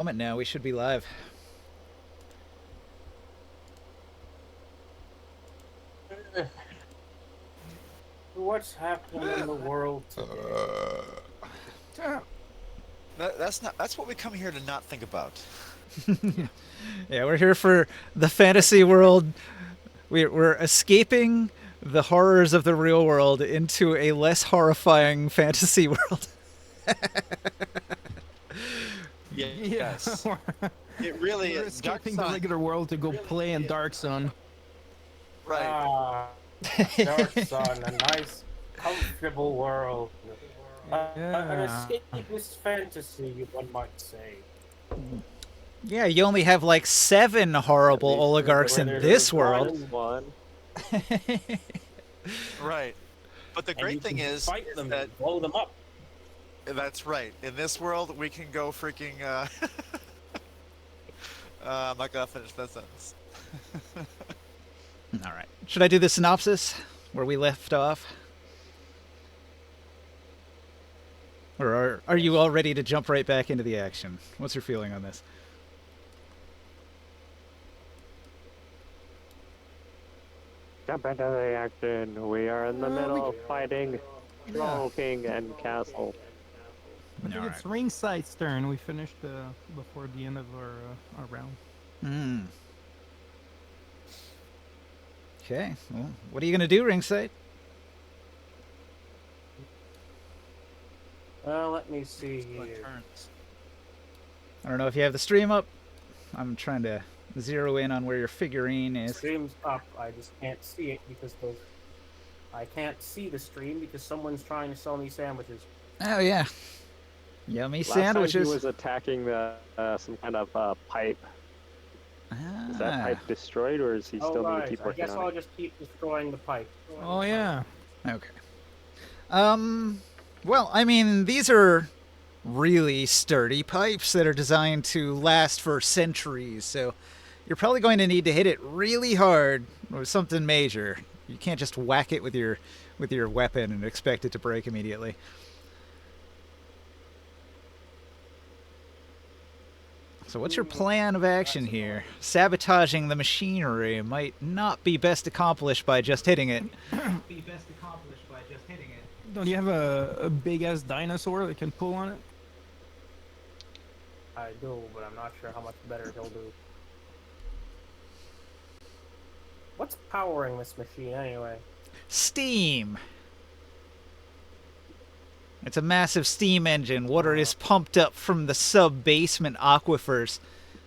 Moment now, we should be live. What's happening in the world today? That's what we come here to not think about. Yeah, we're here for the fantasy world. We're escaping the horrors of the real world into a less horrifying fantasy world. Yes. It really We're is. escaping the regular world to go play in Dark Sun. Right. Ah, Dark Sun, a nice, comfortable world. An Yeah. escapist fantasy, one might say. Yeah, you only have like 7 horrible least oligarchs in where this there's world. One. Right. But the And you great thing can is fight them that and blow them up. that's right. In this world, we can go freaking. I'm not gonna finish that sentence. All right. Should I do the synopsis where we left off? Or are you all ready to jump right back into the action? What's your feeling on this? Jump into the action. We are in the middle of fighting Troll King and Castle. I think it's Ringside's turn. We finished before the end of our round. Hmm. Okay. Well, what are you going to do, Ringside? Let me see here. I don't know if you have the stream up. I'm trying to zero in on where your figurine is. Stream's up. I just can't see it because I can't see the stream because someone's trying to sell me sandwiches. Oh, yeah. Yummy Last sandwiches. time he was attacking the some kind of pipe. Is that pipe destroyed, or is he still need to keep I working guess on I'll it? just keep destroying the pipe. Oh yeah. Okay. Well, I mean, these are really sturdy pipes that are designed to last for centuries, so you're probably going to need to hit it really hard with something major. You can't just whack it with your weapon and expect it to break immediately. So what's your plan of action here? Sabotaging the machinery might not be best accomplished by just hitting it. Don't you have a big ass dinosaur that can pull on it? I do, but I'm not sure how much better he'll do. What's powering this machine anyway? Steam. It's a massive steam engine. Water is pumped up from the sub-basement aquifers.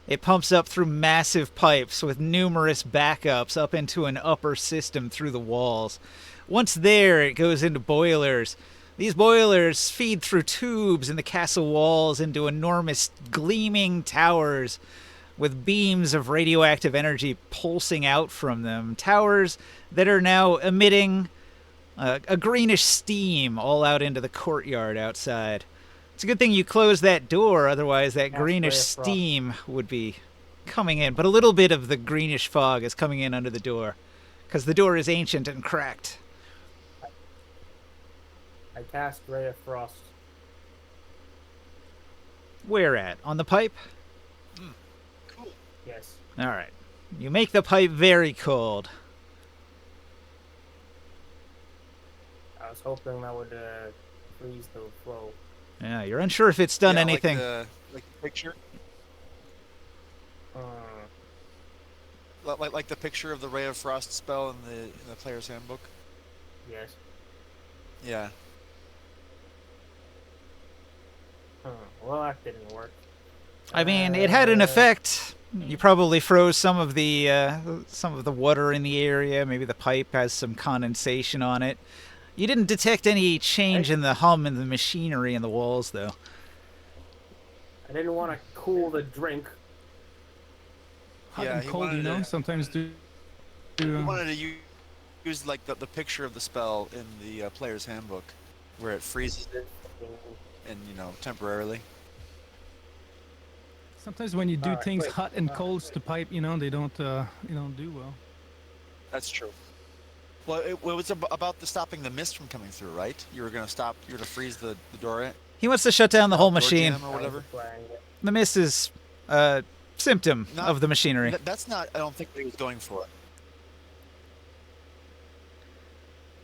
It pumps up through massive pipes with numerous backups up into an upper system through the walls. Once there, it goes into boilers. These boilers feed through tubes in the castle walls into enormous gleaming towers with beams of radioactive energy pulsing out from them. Towers that are now emitting a greenish steam all out into the courtyard outside. It's a good thing you closed that door, otherwise that greenish steam would be coming in. But a little bit of the greenish fog is coming in under the door, because the door is ancient and cracked. I cast Ray of Frost. Where at? On the pipe? Cool. Yes. Alright. You make the pipe very cold. I was hoping that would freeze the flow. Yeah, you're unsure if it's done anything. Like the picture, Uh, like the picture of the Ray of Frost spell in the player's handbook. yes. Yeah. Well, that didn't work. I mean, it had an effect. You probably froze some of the water in the area. Maybe the pipe has some condensation on it. You didn't detect any change in the hum in the machinery in the walls, though. I didn't want to cool the drink. Hot Yeah, and he cold, wanted you know. to- Sometimes We wanted to use like the picture of the spell in the player's handbook, where it freezes it, and temporarily. sometimes when you do Alright, things wait. hot and cold to pipe, they don't do well. That's true. Well, it was about stopping the mist from coming through, right? You were gonna freeze the door. He wants to shut down the whole Door machine. jam or whatever. The mist is symptom Not- of the machinery. That's not. I don't think what he was going for.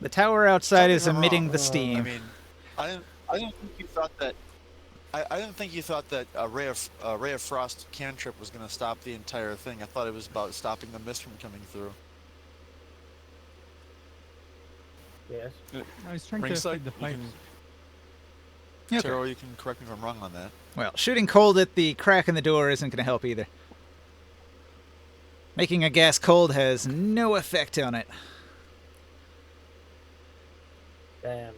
The tower outside Tell me is if I'm emitting wrong. the steam. I mean, I didn't think you thought that. I didn't think you thought that a ray of frost cantrip was going to stop the entire thing. I thought it was about stopping the mist from coming through. Yes. I was trying to Ringside, affect the you pipes. Okay. Taro, you can correct me if I'm wrong on that. Well, shooting cold at the crack in the door isn't going to help either. Making a gas cold has no effect on it. Damn.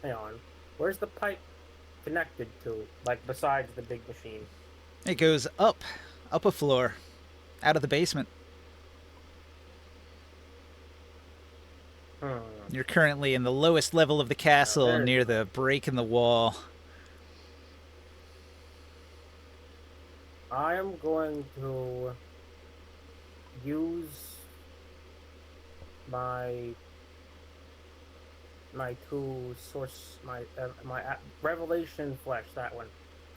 Hang on. Where's the pipe connected to? Like, besides the big machine? It goes up a floor, out of the basement. Hmm. You're currently in the lowest level of the castle, there it near the break in the wall. I am going to use my two source my revelation flesh, that one,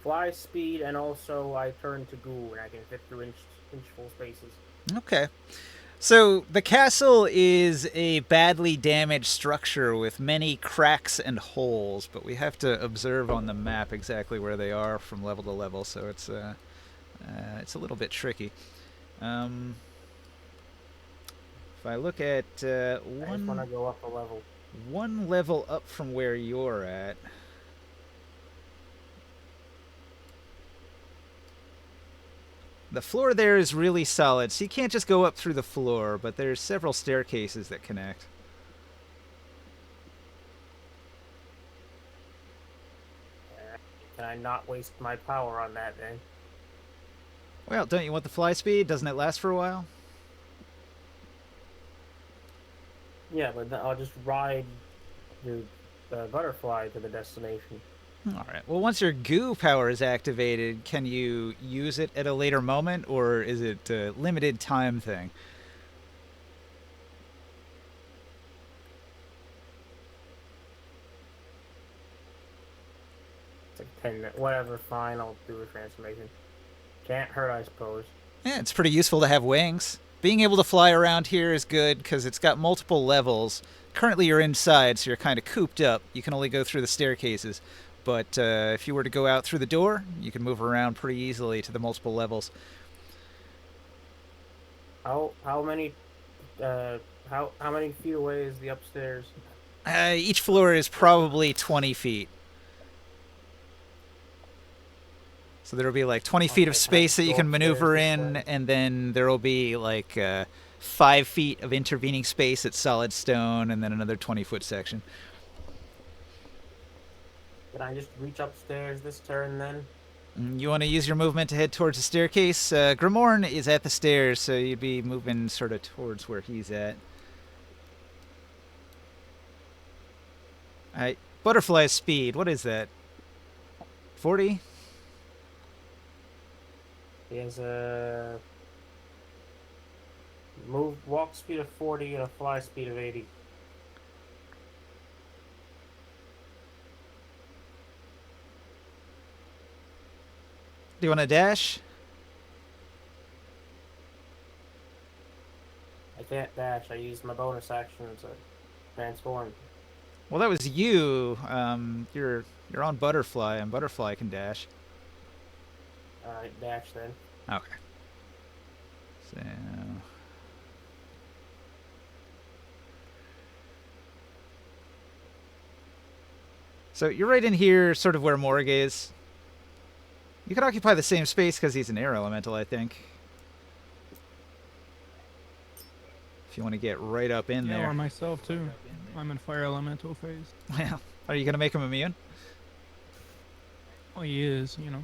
fly speed, and also I turn to goo and I can fit through inchful spaces. Okay. So the castle is a badly damaged structure with many cracks and holes, but we have to observe on the map exactly where they are from level to level, so it's a little bit tricky. If I look at I just want to go up a level. one level up from where you're at. The floor there is really solid, so you can't just go up through the floor, but there's several staircases that connect. Can I not waste my power on that then? Well, don't you want the fly speed? Doesn't it last for a while? Yeah, but then I'll just ride the butterfly to the destination. Alright, well once your goo power is activated, can you use it at a later moment, or is it a limited time thing? It's like 10 minutes. Whatever, fine, I'll do a transformation. Can't hurt, I suppose. Yeah, it's pretty useful to have wings. Being able to fly around here is good because it's got multiple levels. Currently you're inside, so you're kind of cooped up. You can only go through the staircases. But if you were to go out through the door, you can move around pretty easily to the multiple levels. How many feet away is the upstairs? Each floor is probably 20 feet. So there will be like 20 feet of Okay, space that you can maneuver upstairs this in, way. and then there will be like 5 feet of intervening space at solid stone, and then another 20-foot section. Can I just reach upstairs this turn then? You want to use your movement to head towards the staircase? Grimorn is at the stairs, so you'd be moving sort of towards where he's at. Alright, butterfly speed, what is that? 40? He has a walk speed of 40 and a fly speed of 80. Do you want to dash? I can't dash. I use my bonus action to transform. Well, that was you. You're on butterfly, and butterfly can dash. Alright, dash then. Okay. So So you're right in here, sort of where Morg is. You could occupy the same space because he's an air elemental, I think. If you want to get right up in Yeah, or there. myself too. I'm in fire elemental phase. Well, are you going to make him immune? Oh, he is, you know.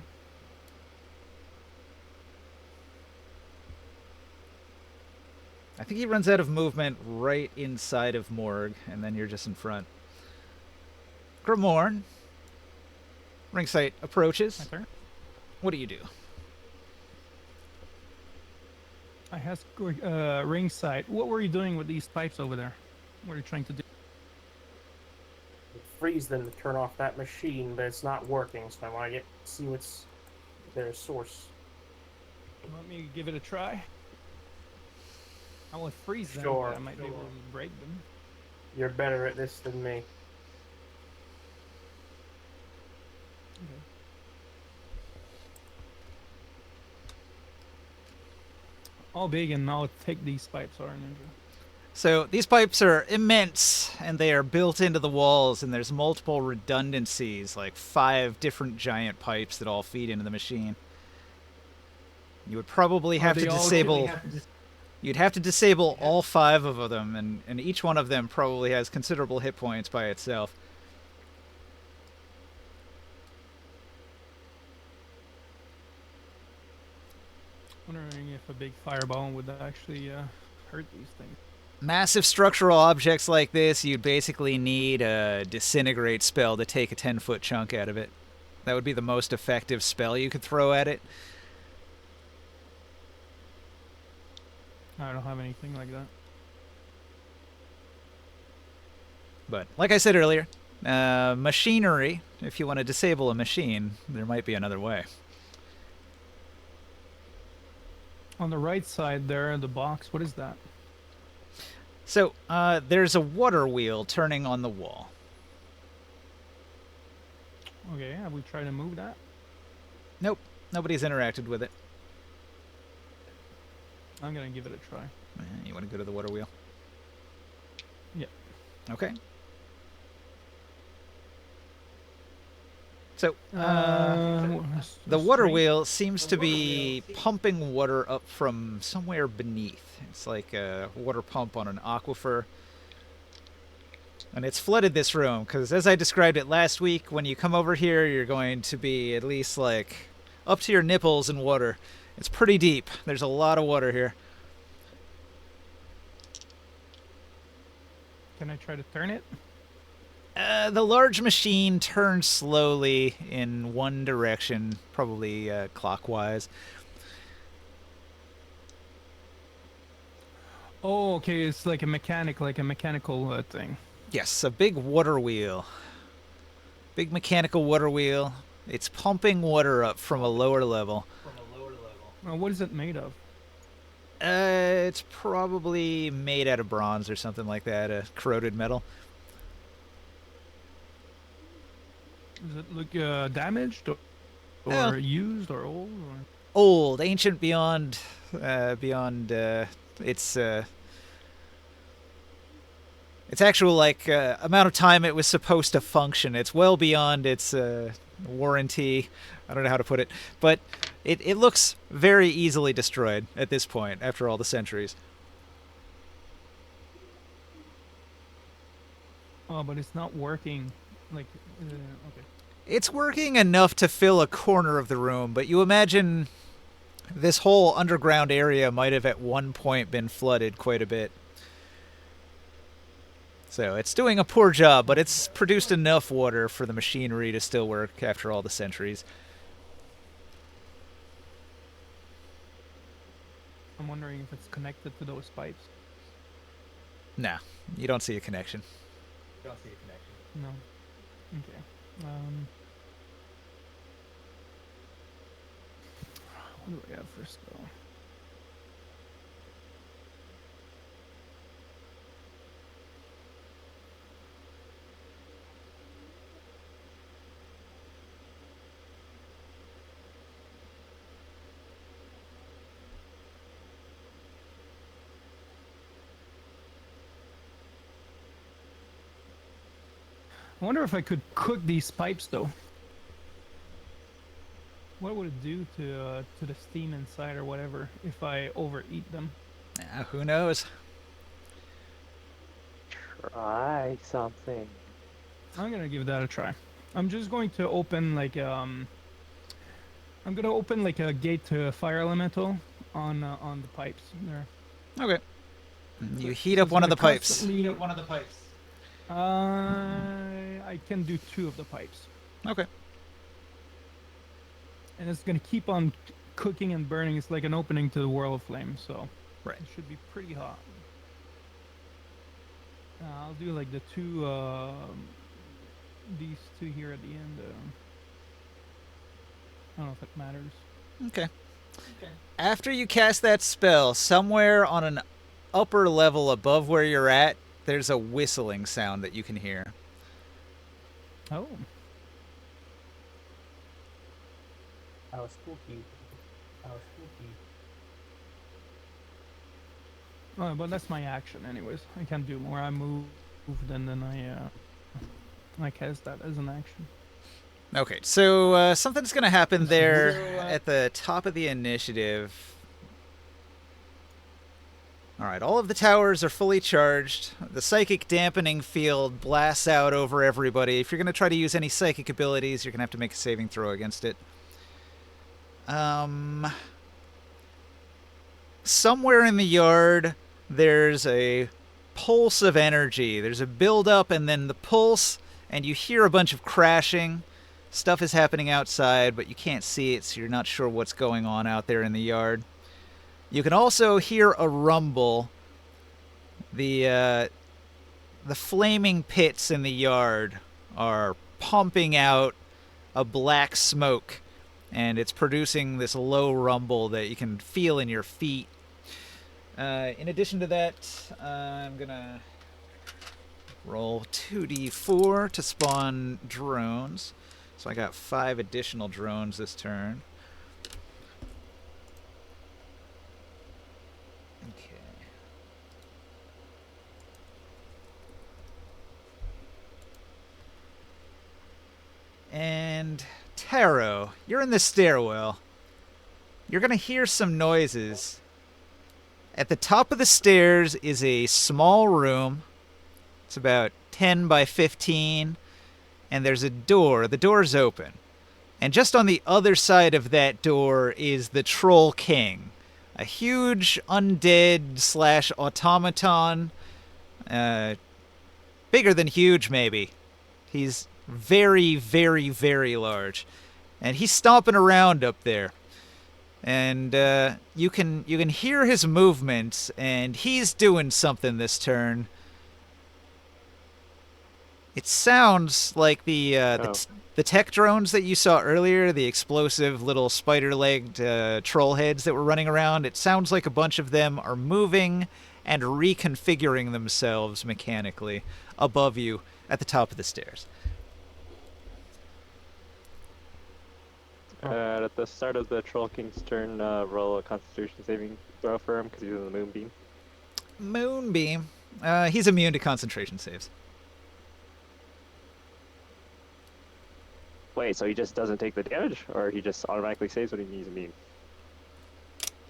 I think he runs out of movement right inside of Morg, and then you're just in front. Grimorn. Ring sight approaches. My turn. What do you do? I have ring sight. What were you doing with these pipes over there? What are you trying to do? Freeze them to turn off that machine, but it's not working, so I want to see what's their source. Let me give it a try. I will freeze them, Sure, but I might be able to break them. You're better at this than me. Okay. How big and how thick these pipes are, Ninja? So these pipes are immense, and they are built into the walls, and there's multiple redundancies, like 5 different giant pipes that all feed into the machine. You would probably have to disable... You'd have to disable all 5 of them, and each one of them probably has considerable hit points by itself. Wondering if a big fireball would actually hurt these things. Massive structural objects like this, you'd basically need a disintegrate spell to take a 10-foot chunk out of it. That would be the most effective spell you could throw at it. I don't have anything like that. But like I said earlier, machinery, if you want to disable a machine, there might be another way. On the right side there, the box, what is that? So, there's a water wheel turning on the wall. Okay, have we tried to move that? Nope, nobody's interacted with it. I'm gonna give it a try. You want to go to the water wheel? Yeah. Okay. So, the water wheel seems to be pumping water up from somewhere beneath. It's like a water pump on an aquifer. And it's flooded this room, because as I described it last week, when you come over here, you're going to be at least, like, up to your nipples in water. It's pretty deep. There's a lot of water here. Can I try to turn it? The large machine turns slowly in one direction, probably clockwise. Oh, okay, it's like a mechanical thing. Yes, a big water wheel. Big mechanical water wheel. It's pumping water up from a lower level. What is it made of? It's probably made out of bronze or something like that, a corroded metal. Does it look damaged or used or old? Or? Old, ancient beyond its actual like amount of time it was supposed to function. It's well beyond its warranty. I don't know how to put it, but it looks very easily destroyed at this point after all the centuries. Oh, but it's not working. Like, okay. It's working enough to fill a corner of the room, but you imagine this whole underground area might have at one point been flooded quite a bit. So it's doing a poor job, but it's produced enough water for the machinery to still work after all the centuries. I'm wondering if it's connected to those pipes. Nah, you don't see a connection. No. Okay. What do I have first though? I wonder if I could cook these pipes though. What would it do to the steam inside or whatever if I overeat them? Who knows? Try something. I'm gonna give that a try. I'm just going to open like I'm gonna open like a gate to a fire elemental on the pipes there. Okay. You heat up one of the pipes. I can do 2 of the pipes. Okay. And it's gonna keep on cooking and burning. It's like an opening to the world of flame, so Right. it should be pretty hot. I'll do like the two, these two here at the end. I don't know if it matters. Okay. After you cast that spell, somewhere on an upper level above where you're at, there's a whistling sound that you can hear. Oh. How spooky. How spooky. Oh, but that's my action, anyways. I can't do more. I moved, and then I cast that as an action. Okay, so something's going to happen there at the top of the initiative. All right, all of the towers are fully charged. The psychic dampening field blasts out over everybody. If you're going to try to use any psychic abilities, you're going to have to make a saving throw against it. Somewhere in the yard, there's a pulse of energy. There's a build-up and then the pulse, and you hear a bunch of crashing. Stuff is happening outside, but you can't see it, so you're not sure what's going on out there in the yard. You can also hear a rumble. The flaming pits in the yard are pumping out a black smoke, and it's producing this low rumble that you can feel in your feet. In addition to that, I'm going to roll 2d4 to spawn drones. So I got 5 additional drones this turn. Okay. And Taro, you're in the stairwell. You're going to hear some noises. At the top of the stairs is a small room. It's about 10 by 15. And there's a door. The door's open. And just on the other side of that door is the Troll King. A huge undead / automaton. Bigger than huge, maybe. He's very, very, very large. And he's stomping around up there. And you can hear his movements, and he's doing something this turn. It sounds like the tech drones that you saw earlier, the explosive little spider-legged troll heads that were running around. It sounds like a bunch of them are moving and reconfiguring themselves mechanically above you at the top of the stairs. At the start of the Troll King's turn, roll a Constitution saving throw for him because he's in the Moonbeam. Moonbeam. He's immune to concentration saves. Wait, so he just doesn't take the damage, or he just automatically saves when he's immune?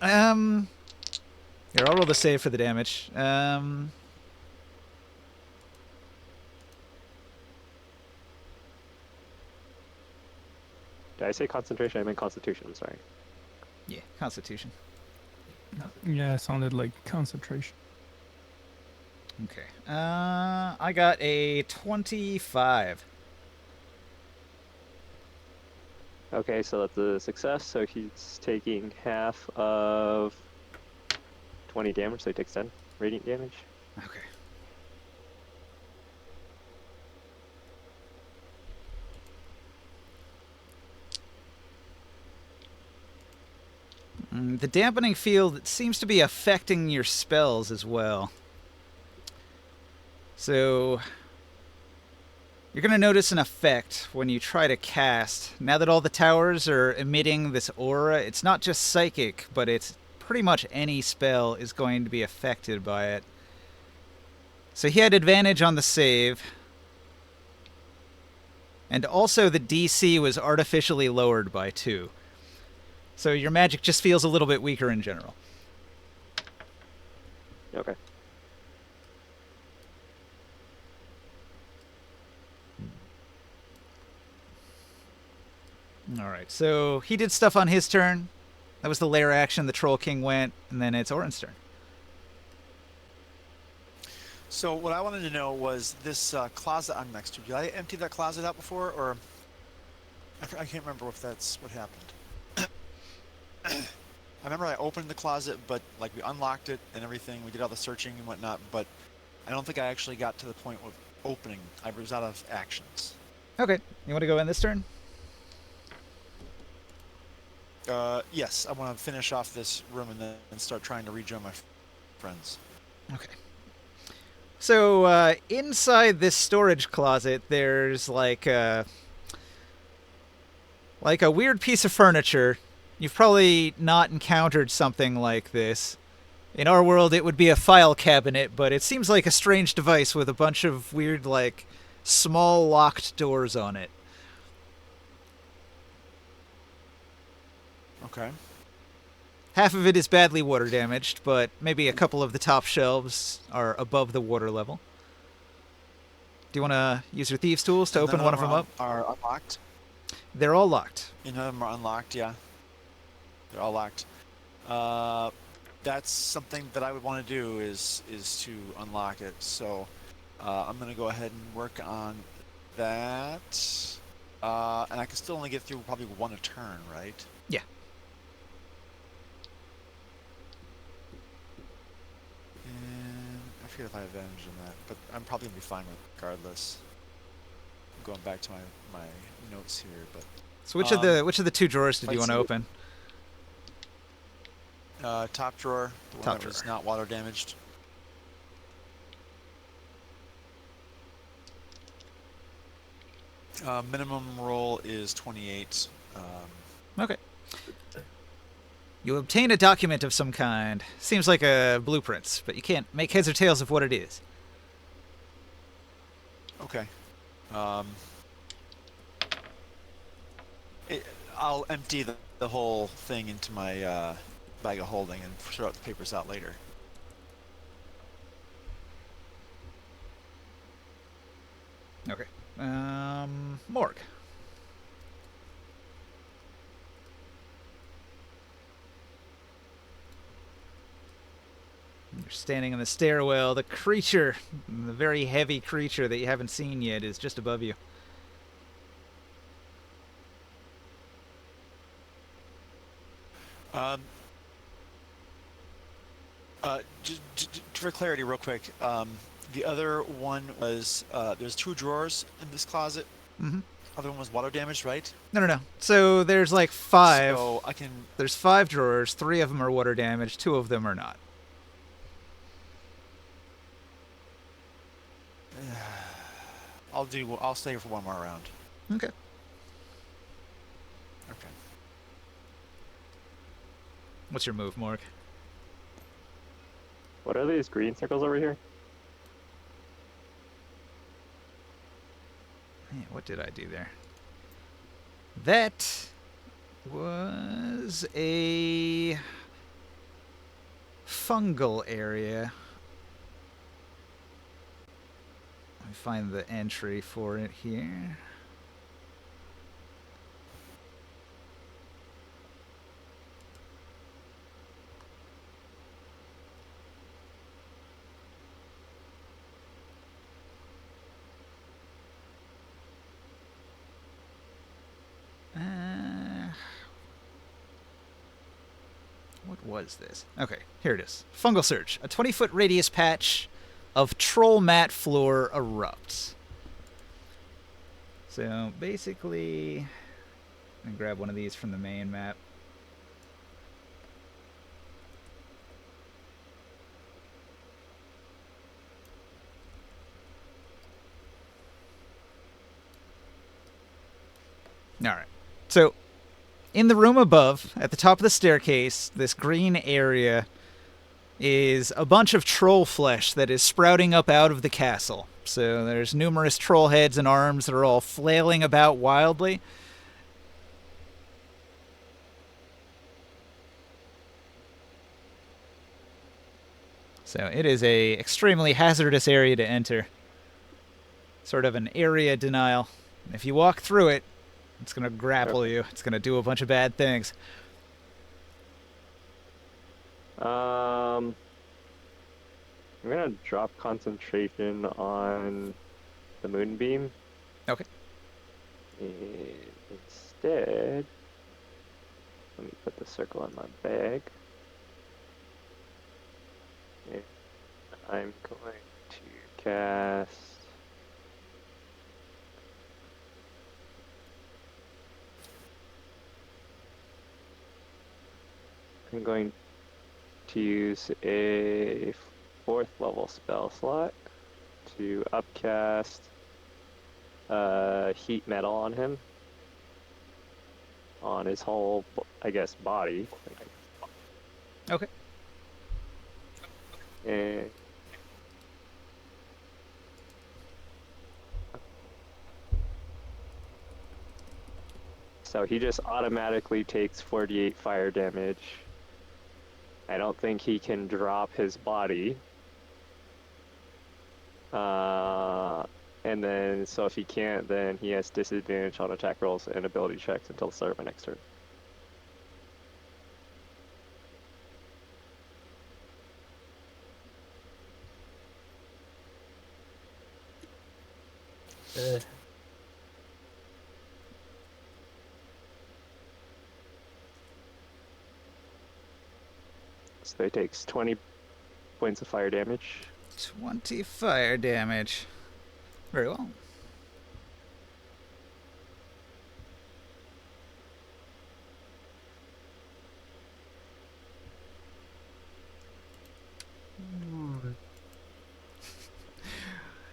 Here, I'll roll the save for the damage. Did I say concentration? I meant Constitution. I'm sorry. Yeah, Constitution. Yeah, it sounded like concentration. Okay. I got a 25. Okay, so that's a success. So he's taking half of 20 damage, so he takes 10 radiant damage. Okay. The dampening field seems to be affecting your spells as well. So you're going to notice an effect when you try to cast. Now that all the towers are emitting this aura, it's not just psychic, but it's pretty much any spell is going to be affected by it. So he had advantage on the save. And also the DC was artificially lowered by 2. So your magic just feels a little bit weaker in general. Okay. Alright, so he did stuff on his turn. That was the lair action, the Troll King went, and then it's Orin's turn. So what I wanted to know was this closet I'm next to. Did I empty that closet out before, or I can't remember if that's what happened. I remember I opened the closet, but like we unlocked it and everything. We did all the searching and whatnot, but I don't think I actually got to the point of opening. I was out of actions. Okay. You want to go in this turn? Yes, I want to finish off this room and then start trying to rejoin my friends. Okay. So inside this storage closet, there's like a weird piece of furniture. You've probably not encountered something like this. In our world, it would be a file cabinet, but it seems like a strange device with a bunch of weird, like, small locked doors on it. Okay. Half of it is badly water damaged, but maybe a couple of the top shelves are above the water level. Do you want to use your thieves' tools to open one of them up? Are unlocked. They're all locked. None of them are unlocked. Yeah, they're all locked. That's something that I would want to do is to unlock it. So I'm gonna go ahead and work on that. And I can still only get through probably one a turn, right? Yeah. And I forget if I have advantage in that, but I'm probably gonna be fine regardless. I'm going back to my notes here, but So which of the two drawers did you want to open? top drawer, the one Top that was drawer. not water damaged. Minimum roll is 28. Okay. You obtain a document of some kind. Seems like a blueprint, but you can't make heads or tails of what it is. Okay. I'll empty the whole thing into my bag of holding and throw out the papers out later. Okay. Morg. You're standing in the stairwell. The creature, the very heavy creature that you haven't seen yet, is just above you. For clarity, real quick, the other one was there's two drawers in this closet. Mm-hmm. Other one was water damaged, right? No. So there's like 5. So I can. There's 5 drawers. 3 of them are water damaged. 2 of them are not. I'll stay for one more round. Okay. Okay. What's your move, Morg? What are these green circles over here? Yeah, what did I do there? That was a fungal area. Let me find the entry for it here. What was this? Okay, here it is. Fungal Surge. A 20-foot radius patch of troll mat floor erupts. So basically, I'm gonna grab one of these from the main map. Alright. So, in the room above, at the top of the staircase, this green area is a bunch of troll flesh that is sprouting up out of the castle. So there's numerous troll heads and arms that are all flailing about wildly. So it is a extremely hazardous area to enter. Sort of an area denial. And if you walk through it, it's going to grapple you. It's going to do a bunch of bad things. I'm gonna drop concentration on the moonbeam. Okay. And instead, let me put the circle in my bag. And I'm going to upcast. I'm going to use a 4th level spell slot to upcast heat metal on him. On his whole, I guess, body. Okay. And so he just automatically takes 48 fire damage. I don't think he can drop his body. And then, so if he can't, then he has disadvantage on attack rolls and ability checks until the start of my next turn. Uh, So he takes 20 points of fire damage. 20 fire damage. Very well.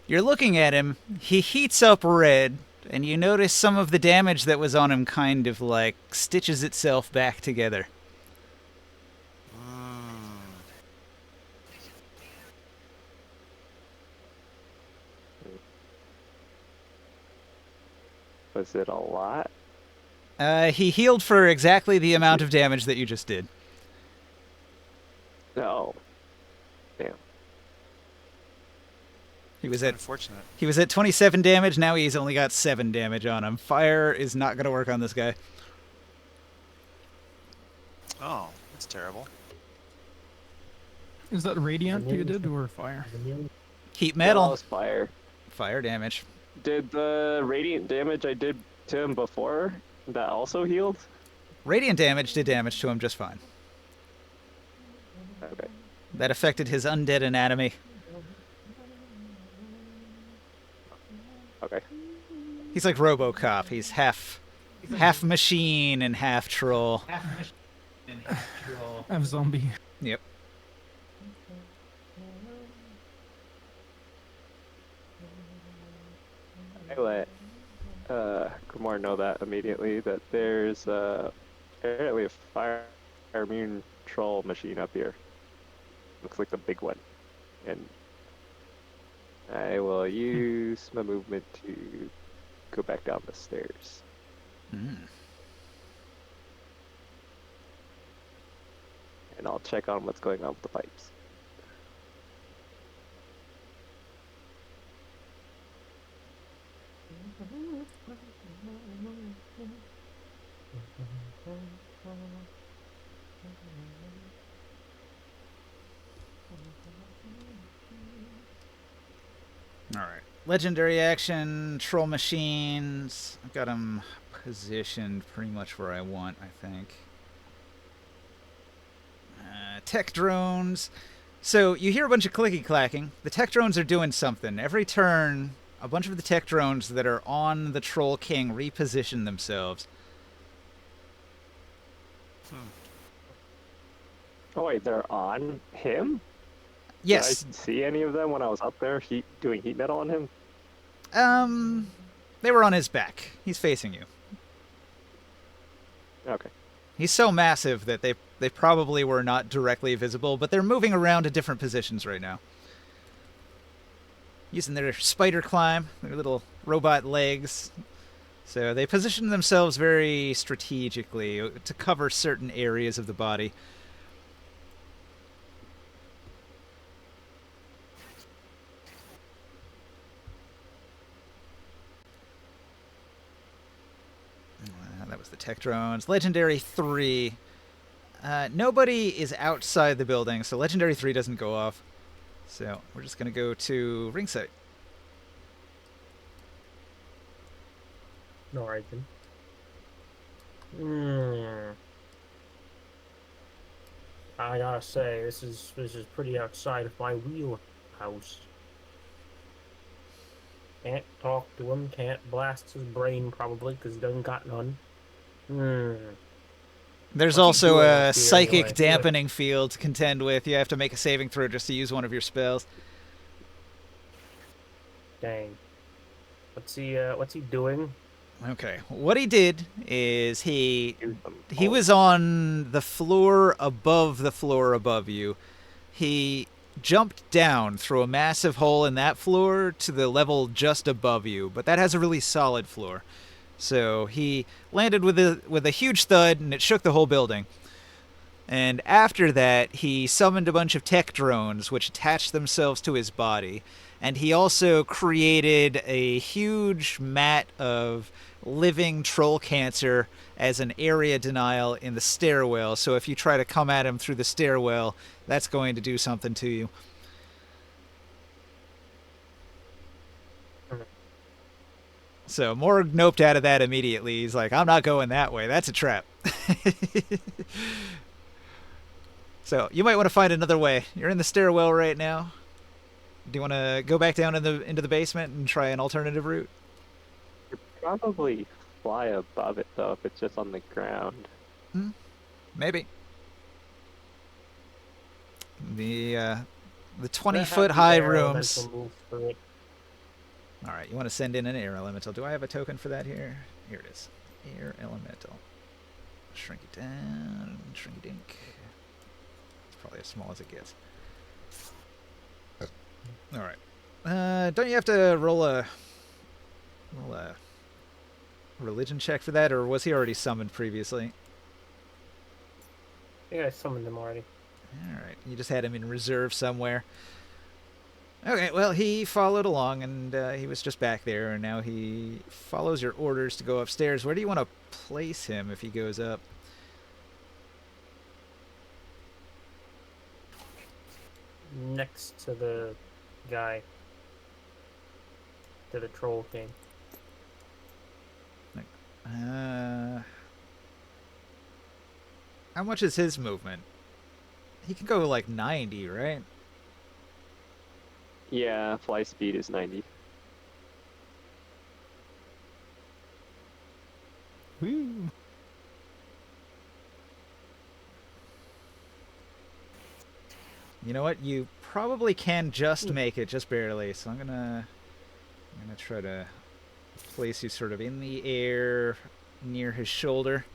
You're looking at him, he heats up red, and you notice some of the damage that was on him kind of like stitches itself back together. Was it a lot? He healed for exactly the amount of damage that you just did. No. Damn. He was at Unfortunate. 27 damage, now he's only got 7 damage on him. Fire is not going to work on this guy. Oh, that's terrible. Is that radiant you did or fire? Heat That metal, was fire. fire damage. Did the radiant damage I did to him before, that also healed? Radiant damage did damage to him just fine. Okay. That affected his undead anatomy. Okay. He's like RoboCop. He's half machine and half troll. I'm zombie. Yep. I let Kumar know that immediately, that there's apparently a fire immune troll machine up here. Looks like the big one. And I will use my movement to go back down the stairs. Mm. And I'll check on what's going on with the pipes. Alright. Legendary action, troll machines. I've got them positioned pretty much where I want, I think. Tech drones. So you hear a bunch of clicky clacking. The tech drones are doing something. Every turn, a bunch of the tech drones that are on the Troll King reposition themselves. Oh wait, they're on him? Yes. Did I see any of them when I was up there doing heat metal on him? They were on his back. He's facing you. Okay. He's so massive that they probably were not directly visible, but they're moving around to different positions right now. Using their spider climb, their little robot legs. So they position themselves very strategically to cover certain areas of the body. That was the tech drones. Legendary 3. Nobody is outside the building, so Legendary 3 doesn't go off. So we're just going to go to ringside. No, right then. I gotta say, this is pretty outside of my wheelhouse. Can't talk to him, can't blast his brain probably, because he doesn't got none. There's What's he also doing a up here psychic anyway? dampening field to contend with. You have to make a saving throw just to use one of your spells. Dang. What's he doing? Okay. What he did is he Use them was all. on the floor above you. He jumped down through a massive hole in that floor to the level just above you, but that has a really solid floor. So he landed with a huge thud, and it shook the whole building. And after that, he summoned a bunch of tech drones, which attached themselves to his body. And he also created a huge mat of living troll cancer as an area denial in the stairwell. So if you try to come at him through the stairwell, that's going to do something to you. So Morg noped out of that immediately. He's like, I'm not going that way. That's a trap. So you might want to find another way. You're in the stairwell right now. Do you want to go back down into the basement and try an alternative route? Probably fly above it though if it's just on the ground. Maybe. The That 20-foot has high the air rooms. elemental move for it. All right, you want to send in an air elemental. Do I have a token for that here? Here it is. Air elemental. Shrink it down. Shrink it dink. It's probably as small as it gets. All right. Don't you have to roll a religion check for that, or was he already summoned previously? Yeah, I summoned him already. All right, you just had him in reserve somewhere. Okay, well, he followed along, and he was just back there, and now he follows your orders to go upstairs. Where do you want to place him if he goes up? Next to the guy. To the troll king. How much is his movement? He can go like 90, right? Yeah, fly speed is 90. Woo. You know what? You probably can just make it, just barely. So I'm gonna try to place you sort of in the air near his shoulder.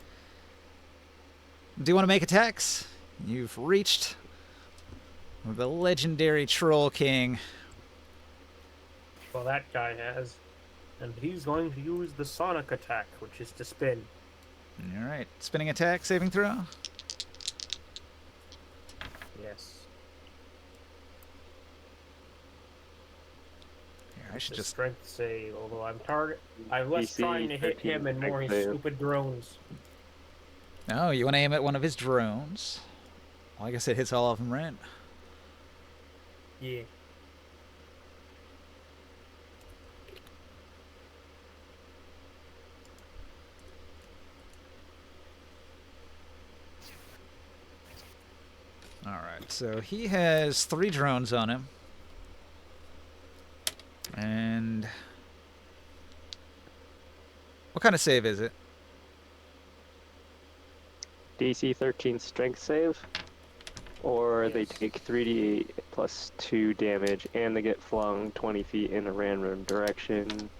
Do you want to make attacks? You've reached the legendary Troll King. Well, that guy has. And he's going to use the sonic attack, which is to spin. All right, spinning attack, saving throw. Yes. Here, I should The just. strength save, although I'm less DC trying to hit 13 him and more his strength save. stupid drones. Oh, you want to aim at one of his drones? Well, I guess it hits all of them, right? Yeah. All right, so he has 3 drones on him. And what kind of save is it? DC 13 strength save, or they Yes. take 3d8 plus 2 damage, and they get flung 20 feet in a random direction,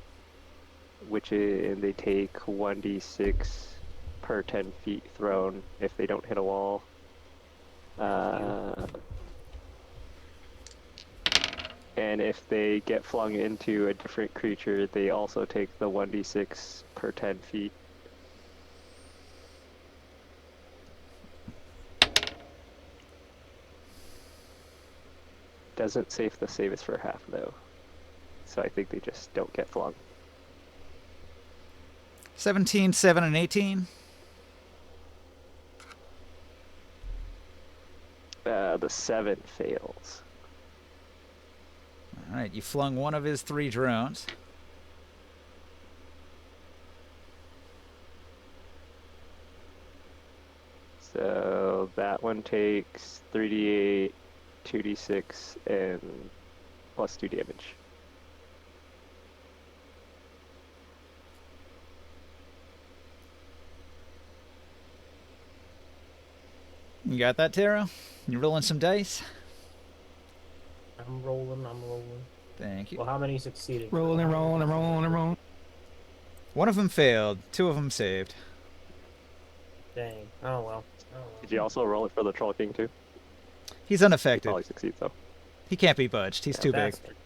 and they take 1d6 per 10 feet thrown if they don't hit a wall. And if they get flung into a different creature, they also take the 1d6 per 10 feet. Doesn't say if the save is for half, though. So I think they just don't get flung. 17, 7, and 18. The 7 fails. All right, you flung one of his 3 drones. So that one takes 3d8, 2d6, and plus 2 damage. You got that, Taro? You rolling some dice? I'm rolling. I'm rolling. Thank you. Well, how many succeeded? Rolling, rolling, rolling, rolling. One of them failed. Two of them saved. Dang. Oh well. Did you also roll it for the Troll King too? He's He unaffected. probably succeeds though. He can't be budged. He's too big. That's good.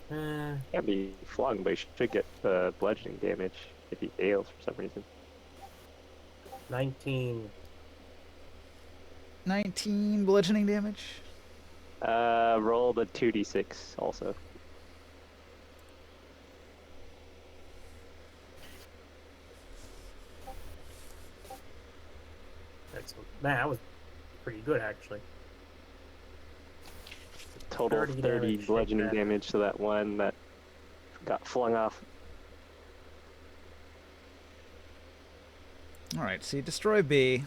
Can't be flung, but he should get bludgeoning damage if he fails for some reason. 19. 19 bludgeoning damage. Roll the 2d6 also. Man, that was pretty good actually. Total 30 30 damage, bludgeoning shake that. damage to that one that got flung off. All right, so you destroy B.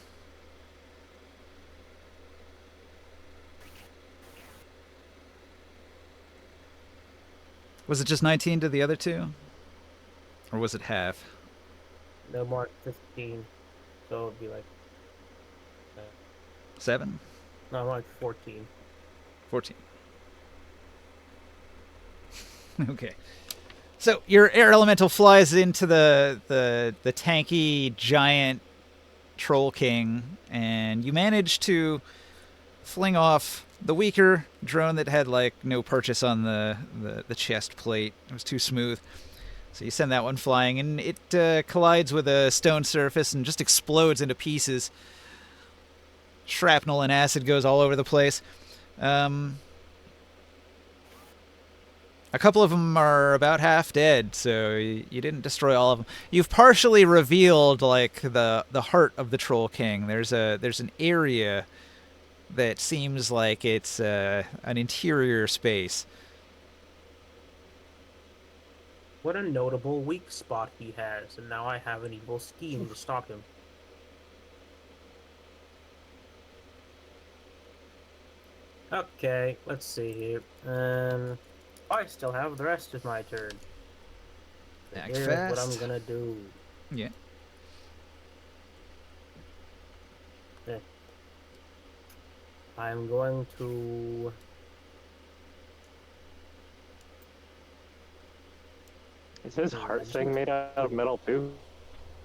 Was it just 19 to the other two? Or was it half? No mark 15. So it'd be like 7? no like 14. 14. Okay. So your air elemental flies into the tanky giant troll king, and you manage to fling off the weaker drone that had like no purchase on the chest plate. It was too smooth. So you send that one flying, and it collides with a stone surface and just explodes into pieces. Shrapnel and acid goes all over the place. A couple of them are about half dead, so you didn't destroy all of them. You've partially revealed like the heart of the Troll King. There's an area that seems like it's an interior space. What a notable weak spot he has, and now I have an evil scheme to stop him. Okay, let's see here. I still have the rest of my turn. Act Here's fast. what I'm gonna do. Yeah. I'm going to... Is his heart thing made out of metal too?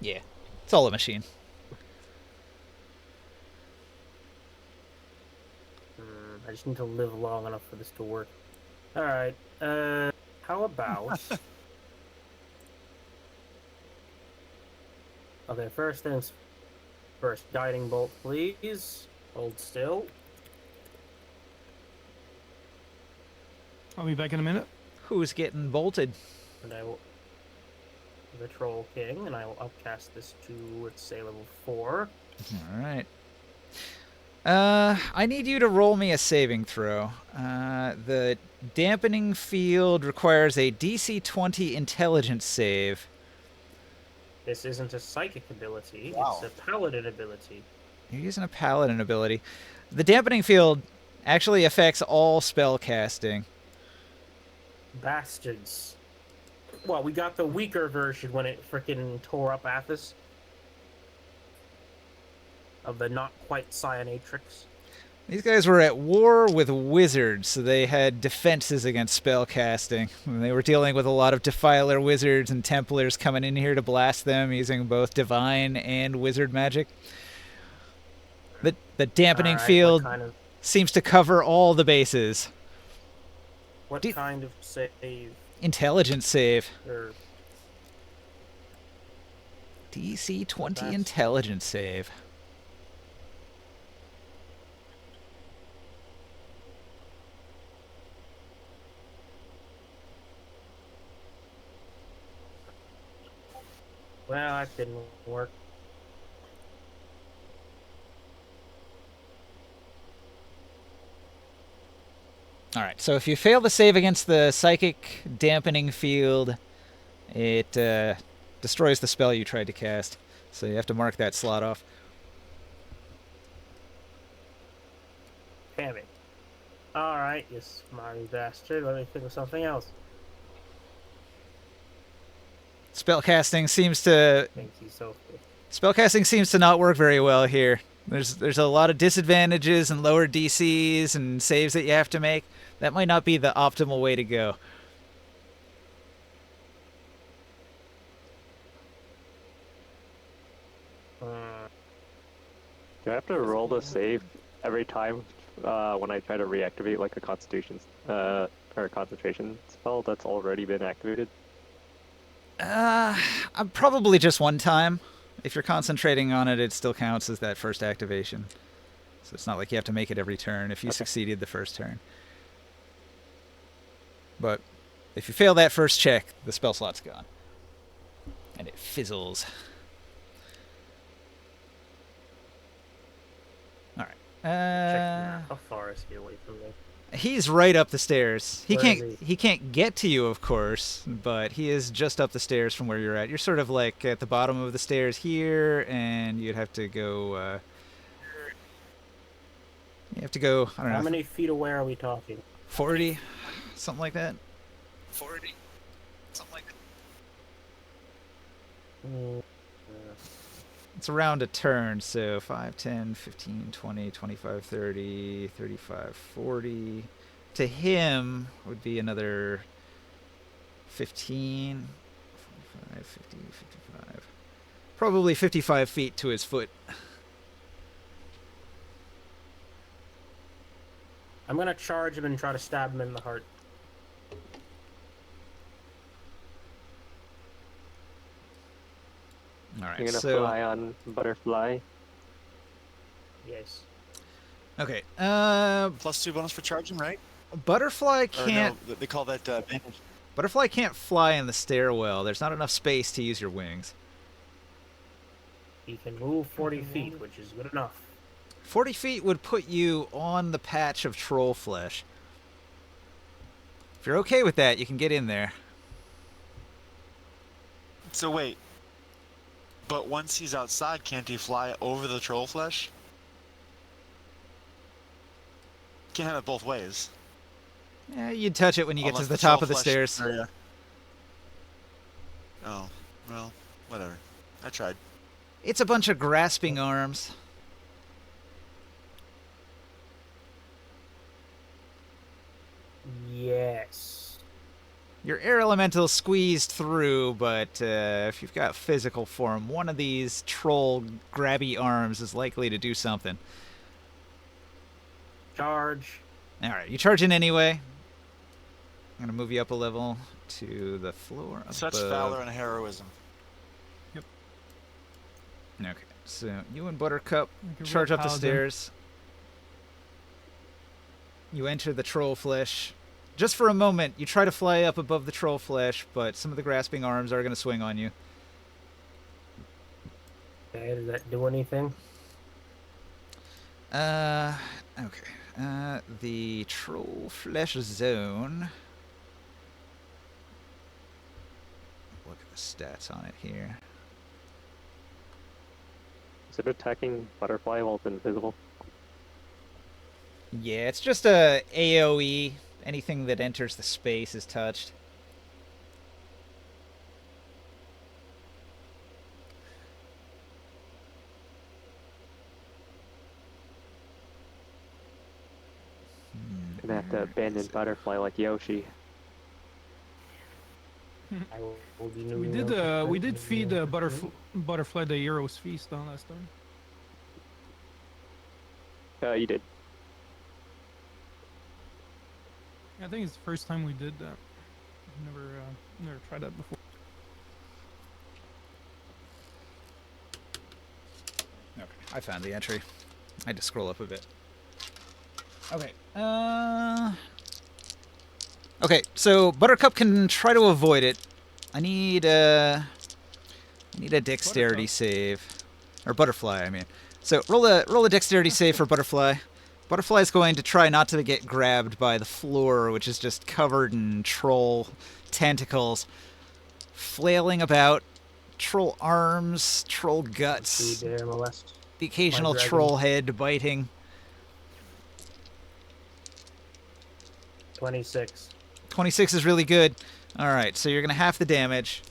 Yeah. It's all a machine. I just need to live long enough for this to work. Alright, how about... Okay, first things first. Guiding bolt, please. Hold still. I'll be back in a minute. Who's getting bolted? And I will... The Troll King, and I will upcast this to, let's say, level 4. All right. I need you to roll me a saving throw. The dampening field requires a DC 20 intelligence save. This isn't a psychic ability, Wow. it's a paladin ability. You're using a paladin ability. The dampening field actually affects all spell casting. Bastards. Well, we got the weaker version when it frickin' tore up Athos. Of the not quite Cyanatrix. These guys were at war with wizards, so they had defenses against spell casting. And they were dealing with a lot of defiler wizards and templars coming in here to blast them using both divine and wizard magic. The dampening Alright, field What kind of, seems to cover all the bases. what Do- kind of save? Intelligence save. Or DC 20 That's- intelligence save. well, that didn't work. All right, so if you fail the save against the psychic dampening field, it destroys the spell you tried to cast. So you have to mark that slot off. Damn it. Alright, you smarty bastard. Let me think of something else. Spellcasting seems to Thinks he's so good. Spellcasting seems to not work very well here. There's a lot of disadvantages and lower DCs and saves that you have to make. That might not be the optimal way to go. Do I have to roll the save every time when I try to reactivate like a constitution or a concentration spell that's already been activated? Probably just one time. If you're concentrating on it, it still counts as that first activation. So it's not like you have to make it every turn if you succeeded the first turn. But if you fail that first check, the spell slot's gone. And it fizzles. Alright. Check now. How far is he away from me? He's right up the stairs. Where is He can't get to you, of course, but he is just up the stairs from where you're at. You're sort of like at the bottom of the stairs here, and you'd have to go. You have to go. I don't know. How many feet away are we talking? 40, something like that. 40, something like that. Mm, It's around a turn, so 5, 10, 15, 20, 25, 30, 35, 40. To him would be another 15, 45, 50, 55. Probably 55 feet to his foot. I'm gonna charge him and try to stab him in the heart. All right, You're gonna so fly on butterfly. Yes. okay. +2 bonus for charging, right? Butterfly Or can't. no, they call that bandage. Butterfly can't fly in the stairwell. There's not enough space to use your wings. He can move 40 feet, which is good enough. 40 feet would put you on the patch of troll flesh. If you're okay with that, you can get in there. So wait. But once he's outside, can't he fly over the troll flesh? Can't have it both ways. Yeah, you'd touch it when you get to Unless the troll top of the flesh stairs. area- Oh, well, whatever. I tried. It's a bunch of grasping arms. Yes. Your air elemental squeezed through, but if you've got physical form, one of these troll grabby arms is likely to do something. Charge. Alright, you charge in anyway. I'm going to move you up a level to the floor above. Such valor and heroism. Okay, so you and Buttercup Like a real charge up the paladin. stairs. You enter the troll flesh. Just for a moment, you try to fly up above the troll flesh, but some of the grasping arms are going to swing on you. Okay, does that do anything? Okay. The troll flesh zone. Look at the stats on it here. Is it attacking butterfly while it's invisible? Yeah, it's just a AoE. Anything that enters the space is touched. Gonna have to abandon butterfly like Yoshi. I will be We did feed butterfly the hero's feast on last time. You did. I think it's the first time we did that. Never tried that before. Okay, I found the entry. I had to scroll up a bit. Okay. Okay, so Buttercup can try to avoid it. I need a dexterity Buttercup. save, or Butterfly, I mean. So roll a dexterity save for Butterfly. Butterfly's going to try not to get grabbed by the floor, which is just covered in troll tentacles, flailing about, troll arms, troll guts, Dare molest. the occasional dragon. troll head biting. 26. 26 is really good. All right, so you're going to half the damage.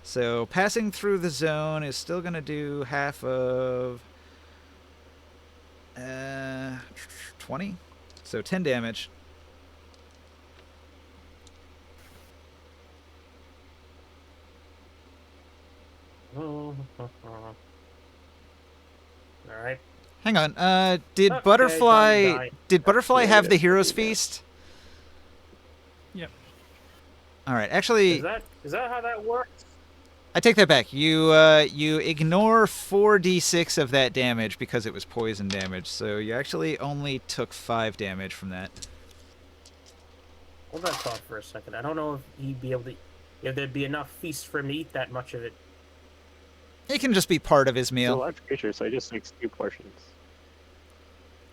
So passing through the zone is still going to do half of 20. So 10 damage. All right. Hang on. Did Okay, Butterfly die. have the Yeah, Hero's yeah. Feast? Yep. All right. Actually, Is that how that works? I take that back. You ignore 4d6 of that damage because it was poison damage. So you actually only took 5 damage from that. Hold that thought for a second. I don't know if he'd be able to. If there'd be enough feast for him to eat that much of it. It can just be part of his He's a meal. large creature, so he just makes 2 portions.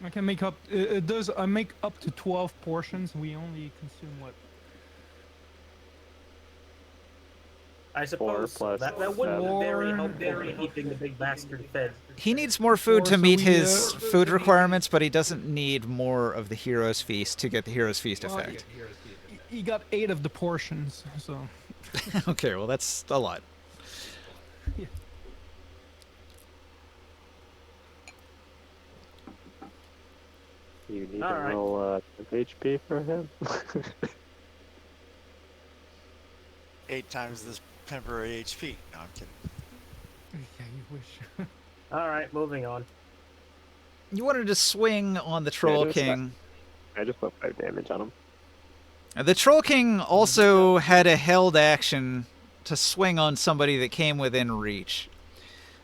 I can make up. It does. I make up to 12 portions. We only consume what? I suppose plus that wouldn't seven. very help Barry keeping the big bastard fed. He needs more food to So meet we, his food requirements, but he doesn't need more of the Hero's Feast to get the Hero's Feast Well, effect. He got 8 of the portions, so. Okay, well that's a lot. You need All to right. roll 10 HP for him. 8 times this temporary HP. No, I'm kidding. Yeah, you wish. All right, moving on. You wanted to swing on the Troll just that. King. I just put 5 damage on him. The Troll King also had a held action to swing on somebody that came within reach.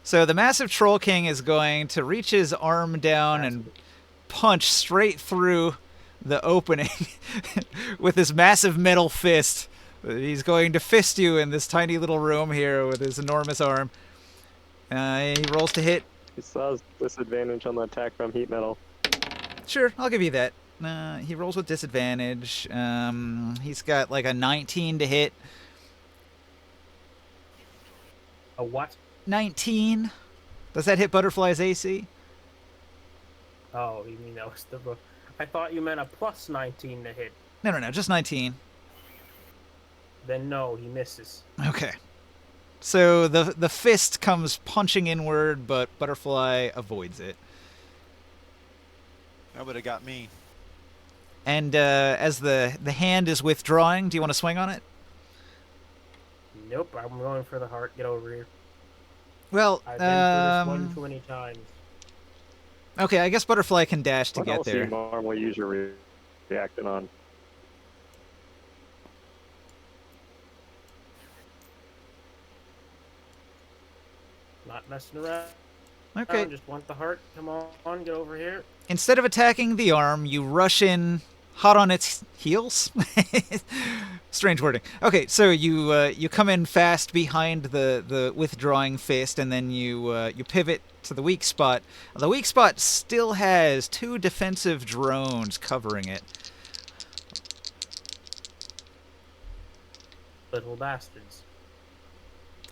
So the massive Troll King is going to reach his arm down and punch straight through the opening with his massive metal fist. He's going to fist you in this tiny little room here with his enormous arm. He rolls to hit. He still has disadvantage on the attack from heat metal. Sure, I'll give you that. He rolls with disadvantage. He's got like a 19 to hit. A what? 19. Does that hit Butterfly's AC? Oh, you mean that was the. I thought you meant a plus 19 to hit. No, just 19. Then no, he misses. Okay. So the fist comes punching inward, but Butterfly avoids it. That would have got me. And as the hand is withdrawing, do you want to swing on it? Nope, I'm going for the heart. Get over here. Well, I've been through this one too many times. okay, I guess Butterfly can dash to What get else do there. you normally use your reacting on? Not messing around. Okay. I just want the heart. Come on, get over here. Instead of attacking the arm, you rush in hot on its heels. Strange wording. Okay, so you come in fast behind the withdrawing fist, and then you pivot to the weak spot. The weak spot still has 2 defensive drones covering it. Little bastards.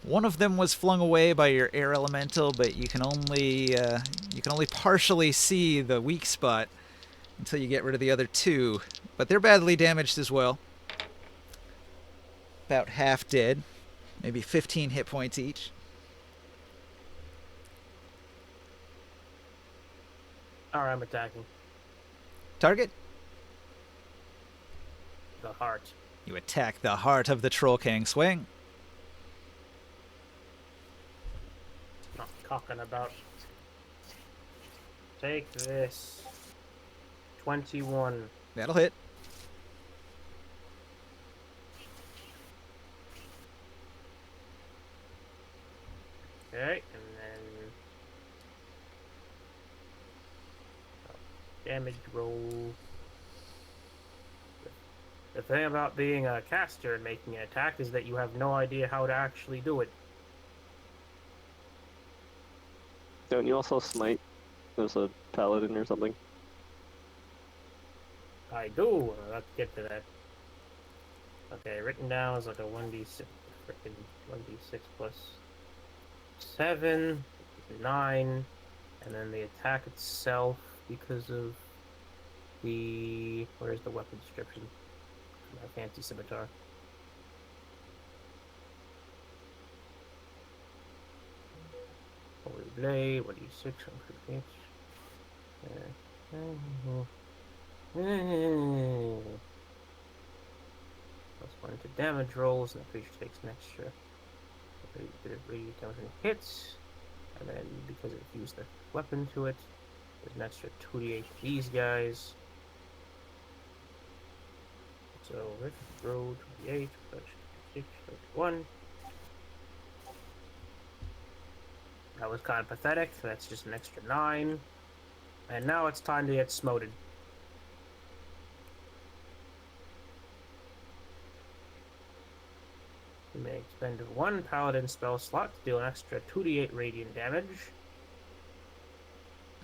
One of them was flung away by your air elemental, but you can only partially see the weak spot until you get rid of the other 2. But they're badly damaged as well. About half dead, maybe 15 hit points each. Alright, I'm attacking. Target? The heart. You attack the heart of the Troll King. Swing. Not cocking about. Take this. 21. That'll hit. Okay, and then damage roll. The thing about being a caster and making an attack is that you have no idea how to actually do it. Don't you also smite as a paladin or something? I do. Let's get to that. Okay, written down as like a 1d6, freaking 1d6 plus 7, 9, and then the attack itself because of the where's the weapon description? My fancy scimitar. Holy blade, 1d6 on crit hits. Plus 1 to damage rolls, and the creature takes an extra bit of radiant damage when it hits. And then, because it fused the weapon to it, there's an extra 2d8 for these guys. So, let's roll 2d8, 6, 1. That was kind of pathetic, so that's just an extra 9. And now it's time to get smoted. You may expend 1 paladin spell slot to deal an extra 2d8 radiant damage.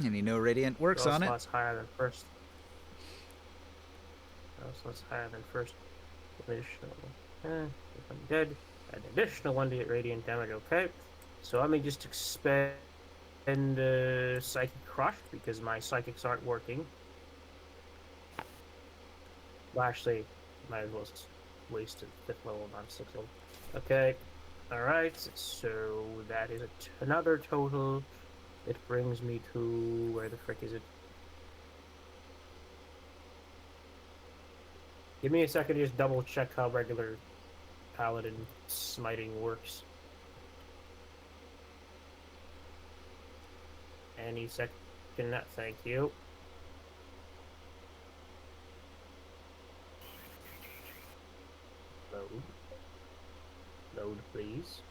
And you know Radiant works Spell on it. slots higher than first. Spell slots higher than first. Additional. If I'm dead, an additional 1d8 radiant damage. Okay. So let me just expend Psychic Crush because my psychics aren't working. Well, actually, might as well just waste a 5th level. I'm 6th level. Okay. Alright, so that is another total. It brings me to... where the frick is it? Give me a second to just double check how regular paladin smiting works. Any second, thank you. Load. Load, please.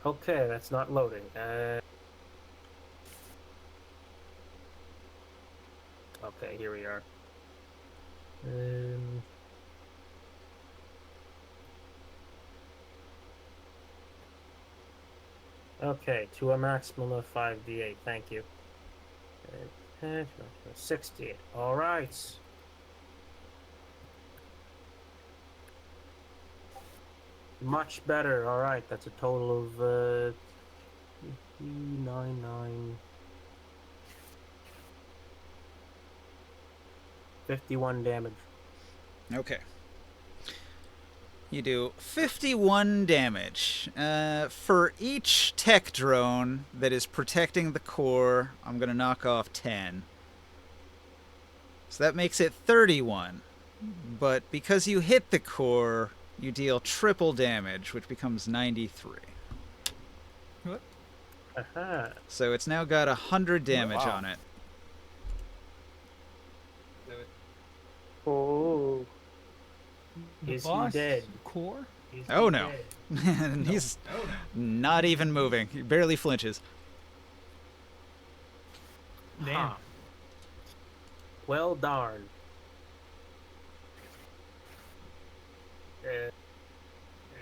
Okay, that's not loading. Okay, here we are. Okay, to a maximum of 5d8, thank you. 68. Alright. Much better, alright, that's a total of 9, 51 damage. Okay. You do 51 damage. For each tech drone that is protecting the core, I'm going to knock off 10. So that makes it 31. But because you hit the core, you deal triple damage, which becomes 93. What? Aha. So it's now got 100 damage Wow. on it. Oh. The Is he boss dead? core? Is Oh, he no. dead? And he's not even moving. He barely flinches. Damn. Huh. Well darn.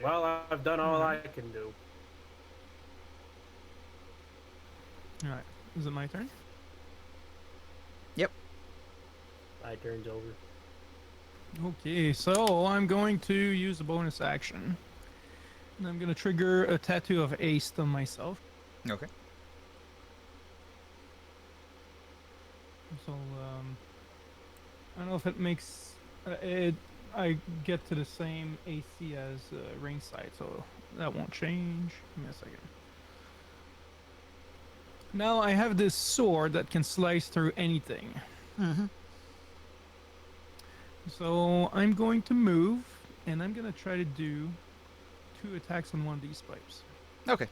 Well, I've done all I can do. Alright. Is it my turn? My turn's over. Okay, so I'm going to use a bonus action. And I'm going to trigger a tattoo of Ace on myself. Okay. So, I don't know if it makes I get to the same AC as ringside, so that won't change. Give me a second. Now I have this sword that can slice through anything. Mm-hmm. So I'm going to move, and I'm going to try to do 2 attacks on one of these pipes. Okay.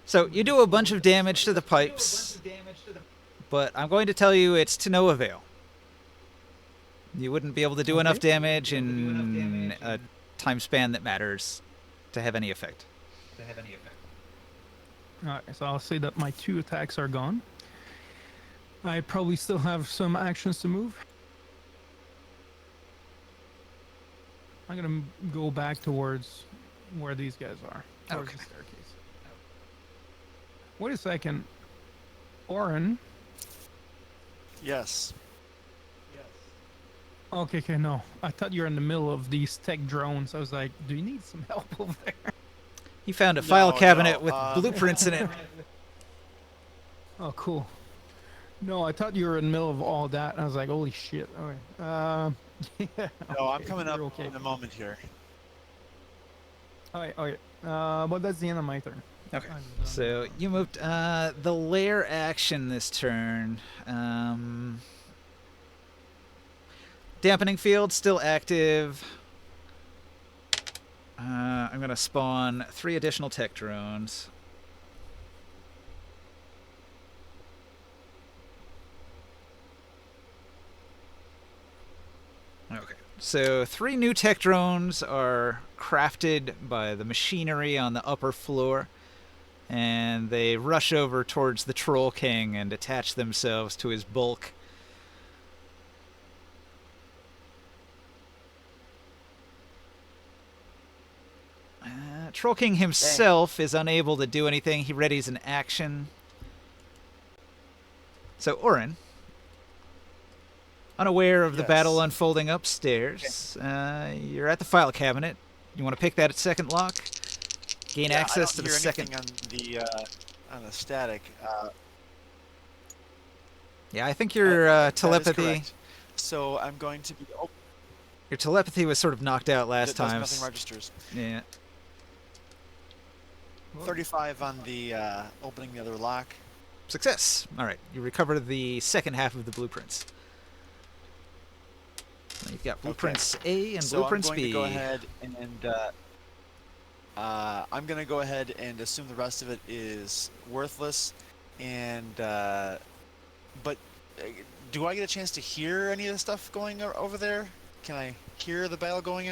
So you do a bunch of damage to the pipes, but I'm going to tell you it's to no avail. You wouldn't be able to do enough damage in a time span that matters to have any effect. Alright, so I'll say that my 2 attacks are gone. I probably still have some actions to move. I'm gonna go back towards where these guys are, towards Okay. the staircase. Wait a second, Oren. Yes. Okay, no. I thought you were in the middle of these tech drones. I was like, do you need some help over there? He found a file No, cabinet no, with blueprints in it. Oh, cool. No, I thought you were in the middle of all that. I was like, holy shit. Okay. Yeah. No, I'm Okay, coming up you're okay. in a moment here. Alright, okay. But that's the end of my turn. Okay. I've done, So you moved the lair action this turn. Dampening field still active. I'm gonna spawn 3 additional tech drones. Okay. So 3 new tech drones are crafted by the machinery on the upper floor, and they rush over towards the Troll King and attach themselves to his bulk. Troll King himself is unable to do anything. He readies an action. So, Orin, unaware of the Yes. battle unfolding upstairs, you're at the file cabinet. You want to pick that second lock? Gain Yeah, access I to don't the hear second. anything on the static. Yeah, I think your That is telepathy. correct. So I'm going to be. Oh, Your telepathy was sort of knocked out last time. nothing registers. Yeah. 35 on the opening the other lock. Success. All right. You recover the second half of the blueprints. Now you've got blueprints A and So blueprints I'm going B. to go ahead and I'm going to go ahead and assume the rest of it is worthless. And but do I get a chance to hear any of the stuff going over there? Can I hear the battle going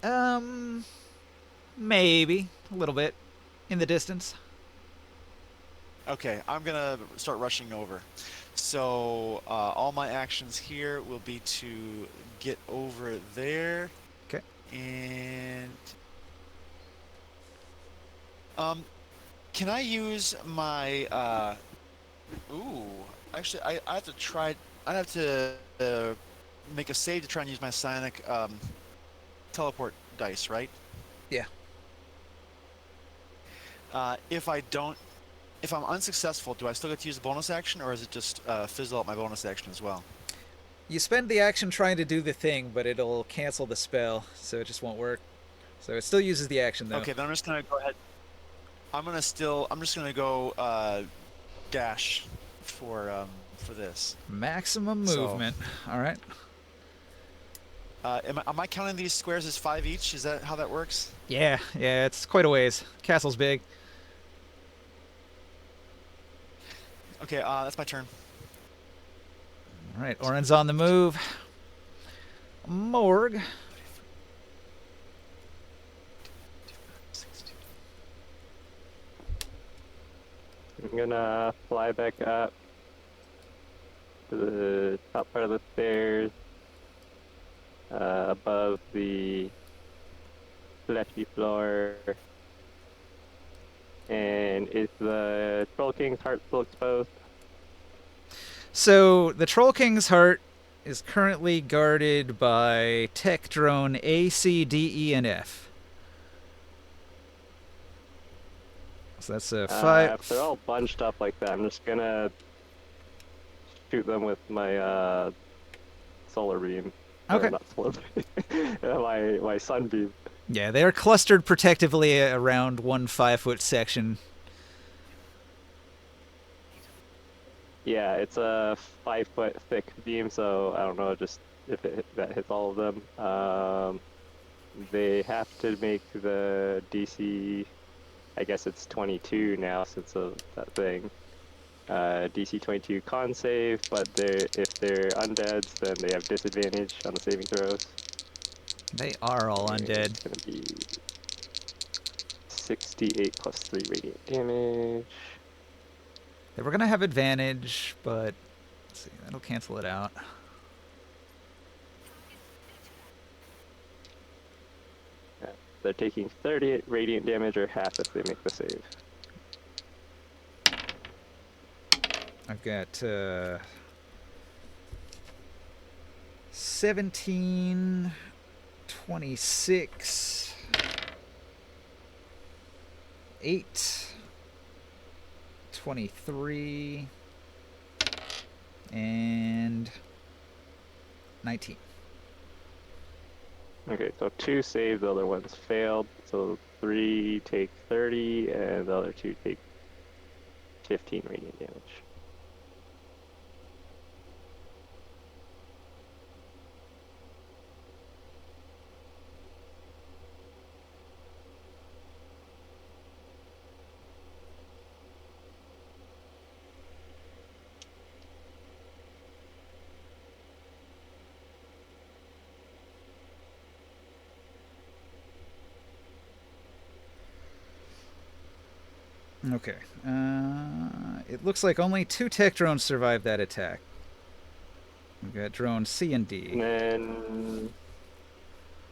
on? Maybe a little bit in the distance. Okay, I'm gonna start rushing over. So all my actions here will be to get over there. Okay. And can I use my ooh, actually I have to try. I have to make a save to try and use my psionic teleport dice, right? Yeah. If I'm unsuccessful, do I still get to use the bonus action, or is it just fizzle out my bonus action as well? You spend the action trying to do the thing, but it'll cancel the spell, so it just won't work. So it still uses the action though. Okay, then I'm just gonna go ahead. I'm just gonna go dash for this. Maximum So- movement. All right. Am I counting these squares as 5 each? Is that how that works? Yeah, it's quite a ways. Castle's big. Okay, that's my turn. All right, Orin's on the move. Morg. I'm gonna fly back up to the top part of the stairs, above the fleshy floor. And is the Troll King's heart still exposed? So the Troll King's heart is currently guarded by tech drone A, C, D, E, and F. So that's a 5. If they're all bunched up like that, I'm just gonna shoot them with my solar beam. Okay. Or not solar beam. my sunbeam. Yeah, they are clustered protectively around one 5-foot section. Yeah, it's a 5-foot thick beam, so I don't know just if that hits all of them. They have to make the DC. I guess it's 22 now since of that thing. DC 22 con save, but if they're undeads, then they have disadvantage on the saving throws. They are all And undead. It's gonna be 68 plus 3 radiant damage. They were going to have advantage, but let's see, that'll cancel it out. They're taking 30 radiant damage or half if they make the save. I've got 17, 26, 8, 23 and 19. Okay, so 2 saved, the other ones failed. So 3 take 30, and the other 2 take 15 radiant damage. Okay. It looks like only 2 tech drones survived that attack. We've got drones C and D. And then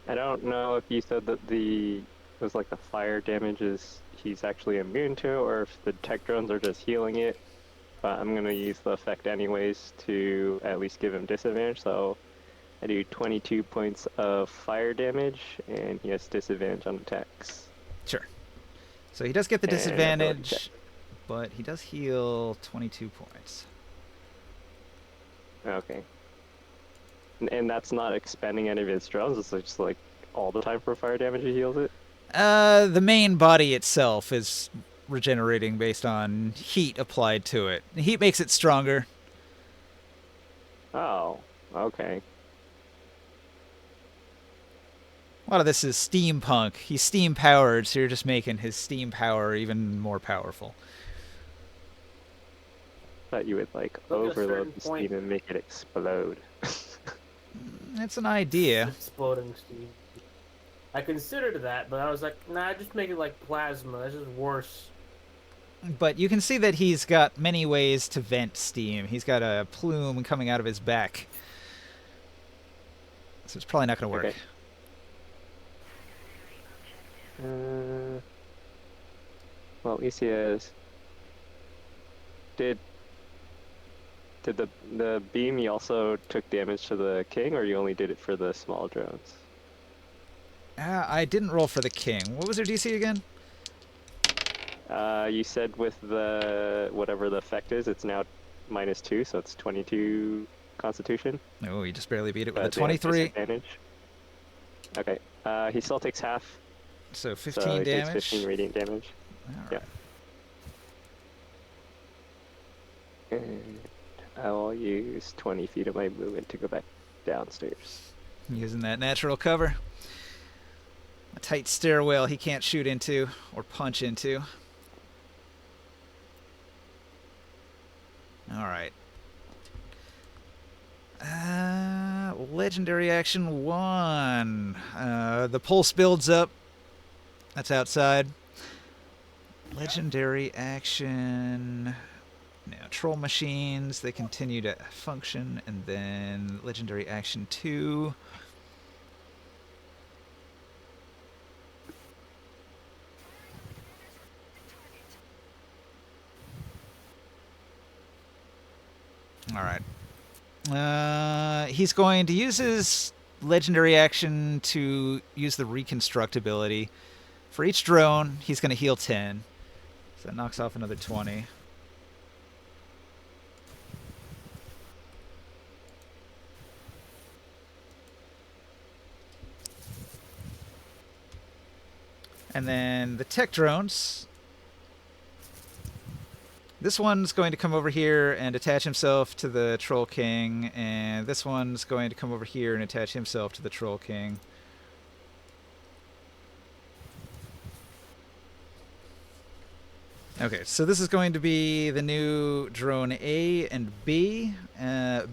I don't know if you said that it was like the fire damage is he's actually immune to, or if the tech drones are just healing it. But I'm gonna use the effect anyways to at least give him disadvantage. So I do 22 points of fire damage, and he has disadvantage on attacks. Sure. So he does get the And ability check. disadvantage, but he does heal 22 points. Okay. And that's not expending any of his drones. It's just like all the time for fire damage he heals it. The main body itself is regenerating based on heat applied to it. Heat makes it stronger. Oh, okay. A lot of this is steampunk. He's steam powered, so you're just making his steam power even more powerful. Thought you would like Look at a certain overload the point. steam and make it explode. It's an idea. Exploding steam. I considered that, but I was like, nah, just make it like plasma. That's just worse. But you can see that he's got many ways to vent steam. He's got a plume coming out of his back. So it's probably not going to work. Okay. Well, at least he has. Did the beam you also took damage to the king, or you only did it for the small drones? I didn't roll for the king. What was their DC again? You said with the whatever the effect is, it's now -2, so it's 22 Constitution. Oh, he just barely beat it with But a they have 23. disadvantage. Okay. He still takes half. So 15 So he takes damage. 15 radiant damage. All Yeah. right. And I will use 20 feet of my movement to go back downstairs. Using that natural cover. A tight stairwell he can't shoot into or punch into. All right. Legendary action 1. The pulse builds up. That's outside. Legendary action. Now, troll machines, they continue to function. And then legendary action 2. All right. He's going to use his legendary action to use the reconstruct ability. For each drone, he's going to heal 10. So that knocks off another 20. And then the tech drones. This one's going to come over here and attach himself to the Troll King, and this one's going to come over here and attach himself to the Troll King. Okay, so this is going to be the new drone A and B.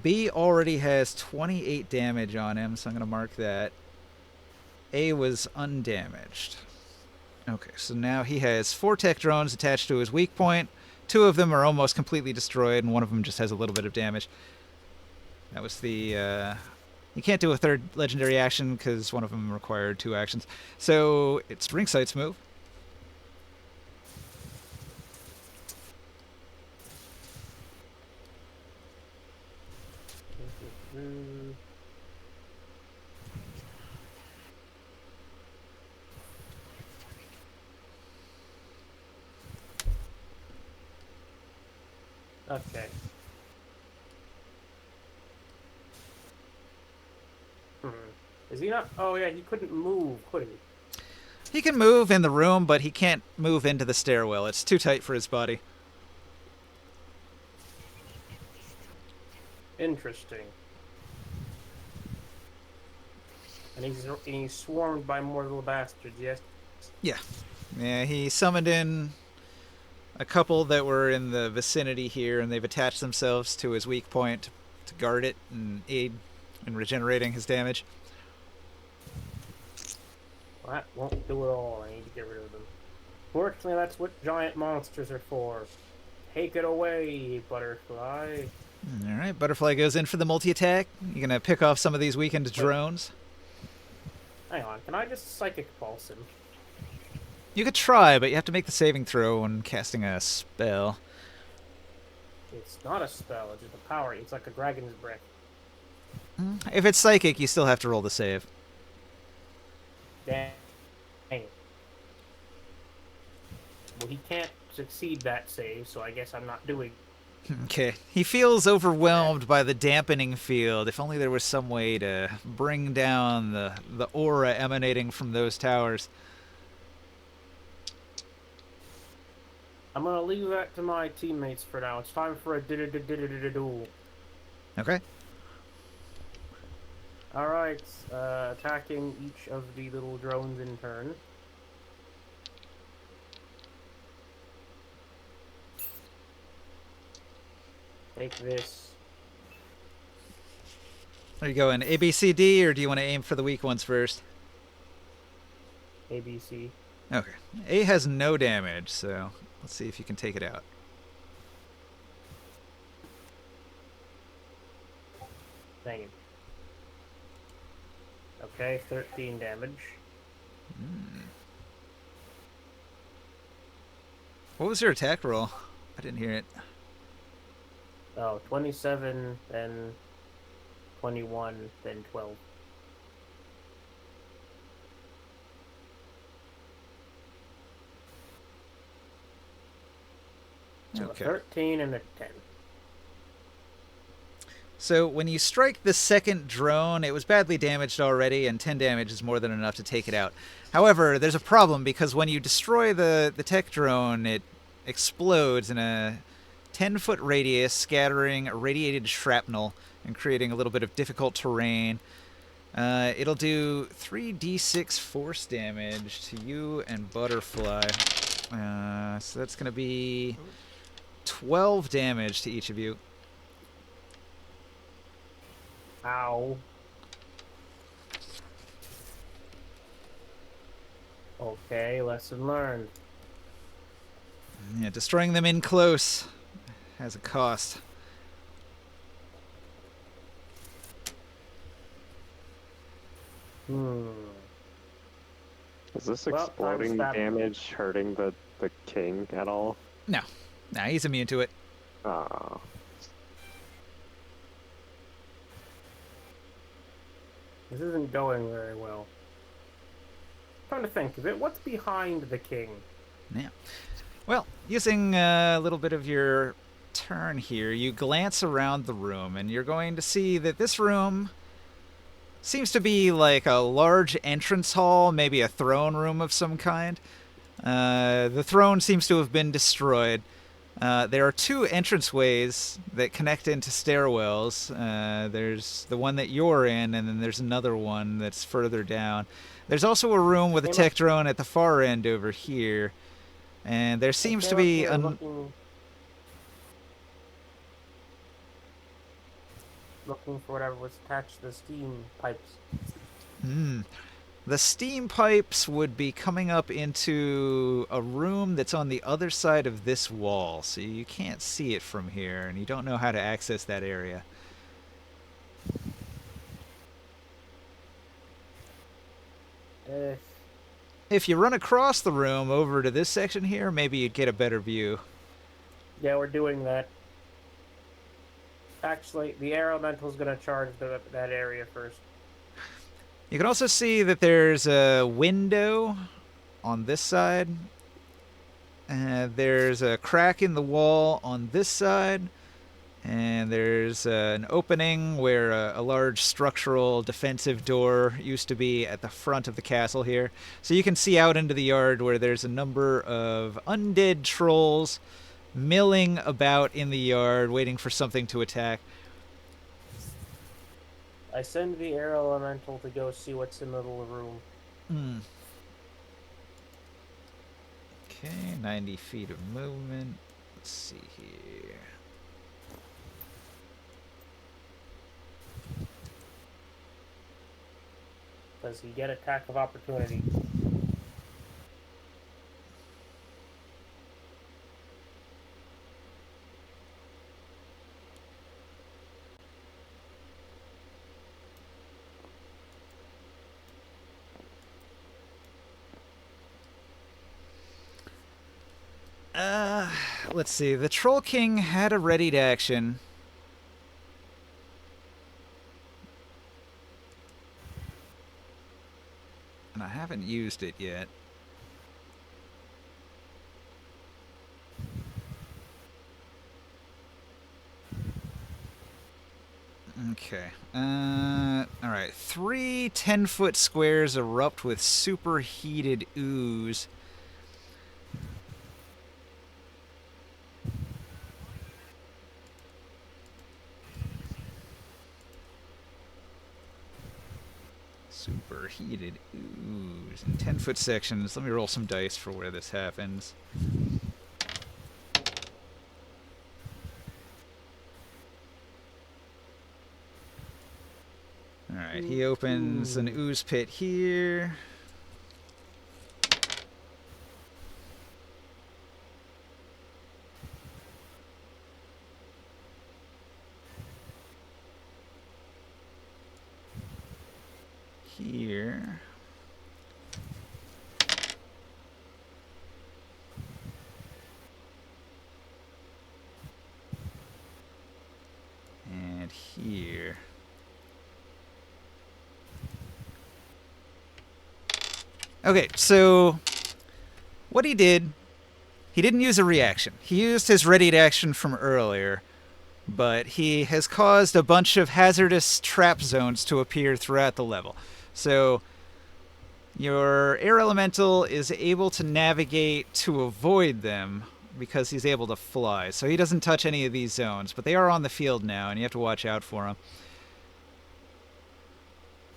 B already has 28 damage on him, so I'm going to mark that. A was undamaged. Okay, so now he has 4 tech drones attached to his weak point. 2 of them are almost completely destroyed, and one of them just has a little bit of damage. That was the... You can't do a third legendary action because one of them required 2 actions. So it's Ringsight's move. Okay. Hmm. Is he not? Oh yeah, he couldn't move, could he? He can move in the room, but he can't move into the stairwell. It's too tight for his body. Interesting. And he's swarmed by more little bastards. Yes. Yeah, he summoned in a couple that were in the vicinity here, and they've attached themselves to his weak point to guard it and aid in regenerating his damage. Well, that won't do it all. I need to get rid of them. Fortunately, that's what giant monsters are for. Take it away, butterfly. All right, Butterfly goes in for the multi-attack. You're going to pick off some of these weakened drones. Hang on, can I just psychic pulse him? You could try, but you have to make the saving throw when casting a spell. It's not a spell, it's just a power. It's like a dragon's breath. If it's psychic, you still have to roll the save. Dang. Well, he can't succeed that save, so I guess I'm not doing. Okay. He feels overwhelmed by the dampening field. If only there was some way to bring down the aura emanating from those towers. I'm gonna leave that to my teammates for now. It's time for a duel. Okay. Alright, attacking each of the little drones in turn. Take this. Are you going A, B, C, D, or do you want to aim for the weak ones first? ABC. Okay. A has no damage, so let's see if you can take it out. Dang it. Okay, 13 damage. What was your attack roll? I didn't hear it. Oh, 27, then 21, then 12. So Okay. a 13 and a 10. So when you strike the second drone, it was badly damaged already, and 10 damage is more than enough to take it out. However, there's a problem because when you destroy the tech drone, it explodes in a 10-foot radius, scattering irradiated shrapnel and creating a little bit of difficult terrain. It'll do 3d6 force damage to you and Butterfly. So that's going to be 12 damage to each of you. Ow. Okay, lesson learned. Yeah, destroying them in close has a cost. Is this Well, exploding time's that. damage hurting the king at all? No. Nah, he's immune to it. Oh. This isn't going very well. Trying to think of it. What's behind the king? Yeah. Well, using a little bit of your turn here, you glance around the room, and you're going to see that this room seems to be like a large entrance hall, maybe a throne room of some kind. The throne seems to have been destroyed. There are two entranceways that connect into stairwells. There's the one that you're in, and then there's another one that's further down. There's also a room with a tech drone at the far end over here. And there seems to be... Looking for whatever was attached to the steam pipes. The steam pipes would be coming up into a room that's on the other side of this wall, so you can't see it from here, and you don't know how to access that area. If you run across the room over to this section here, maybe you'd get a better view. Yeah, we're doing that. Actually, the air elemental's gonna charge that area first. You can also see that there's a window on this side. There's a crack in the wall on this side. And there's an opening where a large structural defensive door used to be at the front of the castle here. So you can see out into the yard where there's a number of undead trolls milling about in the yard, waiting for something to attack. I send the air elemental to go see what's in the little room. Okay, 90 feet of movement. Let's see here. Does he get attack of opportunity? Let's see. The Troll King had a readied action. And I haven't used it yet. Okay. Alright. 3 10-foot squares erupt with superheated ooze. Superheated ooze in 10-foot sections. Let me roll some dice for where this happens. Alright, he opens an ooze pit here. Here. And here. Okay, so what he did, he didn't use a reaction. He used his readied action from earlier, but he has caused a bunch of hazardous trap zones to appear throughout the level. So your air elemental is able to navigate to avoid them because he's able to fly. So he doesn't touch any of these zones, but they are on the field now, and you have to watch out for them.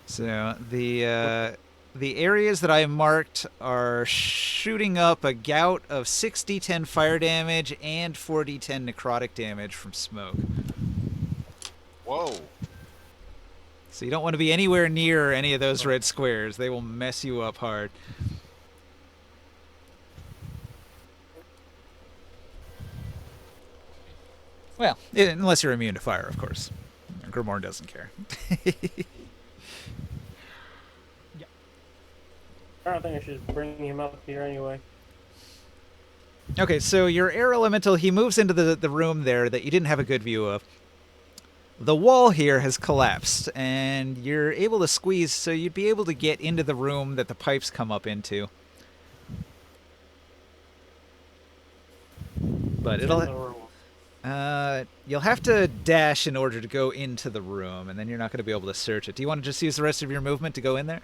So the areas that I marked are shooting up a gout of 6d10 fire damage and 4d10 necrotic damage from smoke. Whoa. So you don't want to be anywhere near any of those red squares. They will mess you up hard. Well, unless you're immune to fire, of course. Grimoire doesn't care. I don't think I should bring him up here anyway. Okay, so your air elemental, he moves into the room there that you didn't have a good view of. The wall here has collapsed, and you're able to squeeze, so you'd be able to get into the room that the pipes come up into. But you'll have to dash in order to go into the room, and then you're not going to be able to search it. Do you want to just use the rest of your movement to go in there?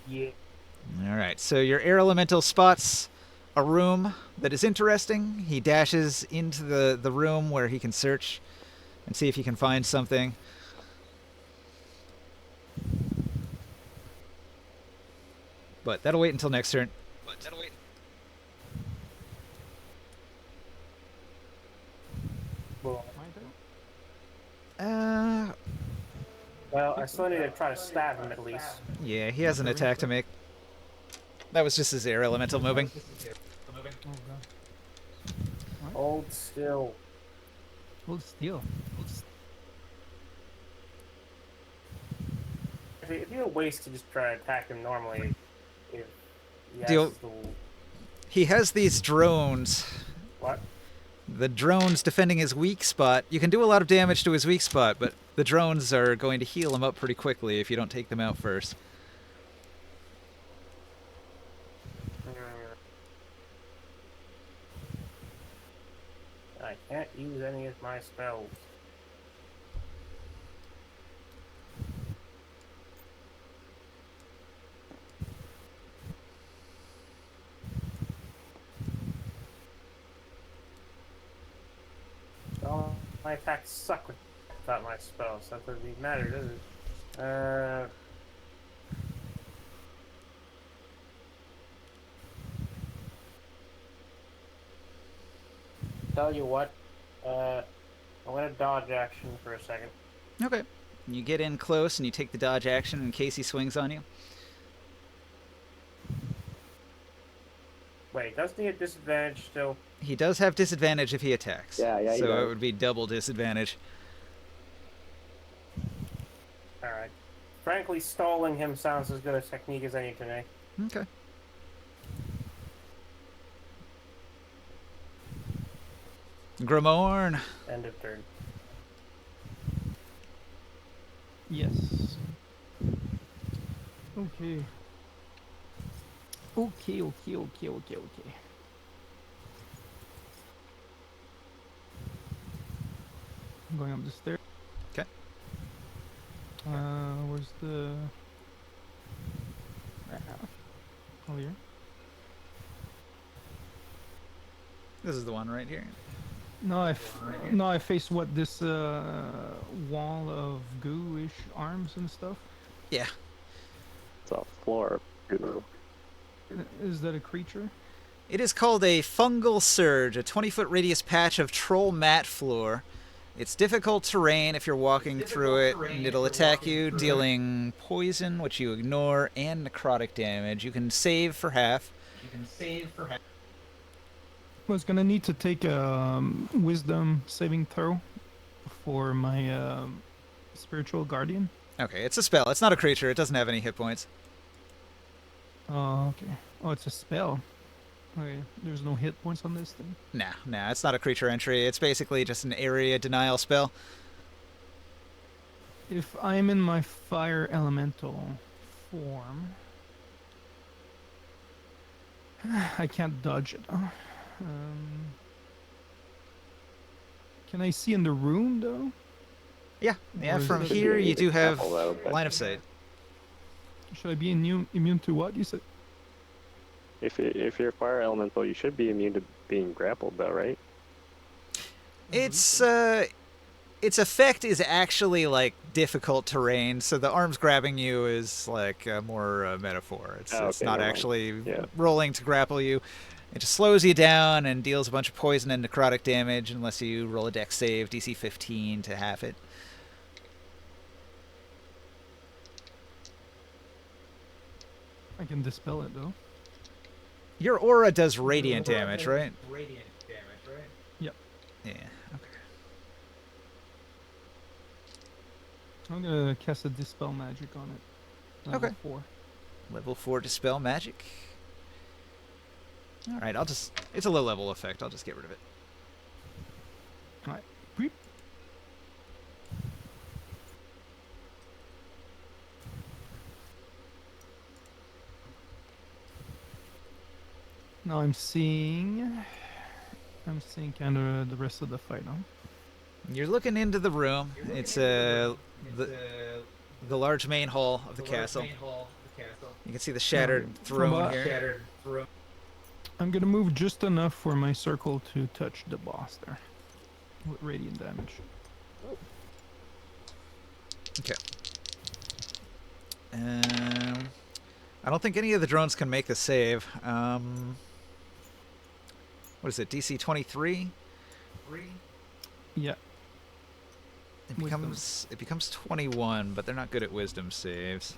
Yeah. Alright, so your air elemental spots a room that is interesting. He dashes into the room where he can search and see if he can find something. But that'll wait until next turn. Well, Well, I still need to try to stab him at least. yeah, he has an attack to make. That was just his air elemental moving. Oh god. Hold still. Hold still. It'd be a waste to just try to attack him normally. If he Deal. has the... He has these drones. What? The drones defending his weak spot. You can do a lot of damage to his weak spot, but the drones are going to heal him up pretty quickly if you don't take them out first. Can't use any of my spells. All my attacks suck without my spells. That doesn't even matter, does it? Tell you what, I'm gonna dodge action for a second. Okay. You get in close and you take the dodge action in case he swings on you. Wait, doesn't he have disadvantage still? He does have disadvantage if he attacks. Yeah, he So it does. would be double disadvantage. Alright. Frankly, stalling him sounds as good a technique as any to me. Okay. Grimorn. End of turn. Yes. Okay. Okay. I'm going up the stairs. Okay. Where's the... Oh, here? This is the one right here. No, I face what, this wall of goo-ish arms and stuff? Yeah. It's a floor. Goo. Is that a creature? It is called a fungal surge, a 20-foot radius patch of troll mat floor. It's difficult terrain if you're walking through it, and it'll attack you, dealing poison, which you ignore, and necrotic damage. You can save for half. I was gonna need to take a wisdom saving throw for my spiritual guardian. Okay, it's a spell. It's not a creature. It doesn't have any hit points. Oh, okay. Oh, it's a spell. Okay, there's no hit points on this thing. Nah, it's not a creature entry. It's basically just an area denial spell. If I'm in my fire elemental form, I can't dodge it. Can I see in the room though? Yeah, Or is from it- here you do have Grapple, though, but line of sight. Should I be immune to what you said? If you're fire elemental, you should be immune to being grappled, though, right? Its effect is actually like difficult terrain, so the arms grabbing you is like more metaphor. It's Oh, it's okay, not never mind. actually Yeah. rolling to grapple you. It just slows you down and deals a bunch of poison and necrotic damage unless you roll a dex save, DC 15 to half it. I can dispel it though. Your aura does radiant damage, right? Yep. Yeah. Okay. I'm gonna cast a dispel magic on it. Level Okay. 4. Level 4 dispel magic. All right, it's a low level effect. I'll just get rid of it. Alright. Beep. Now I'm seeing kind of the rest of the fight now. You're looking into the room. It's the large main hall of the castle. You can see the shattered throne what? here. I'm gonna move just enough for my circle to touch the boss there with radiant damage. Okay. I don't think any of the drones can make the save. What is it? DC 23? Yeah. Wisdom. It becomes 21, but they're not good at wisdom saves.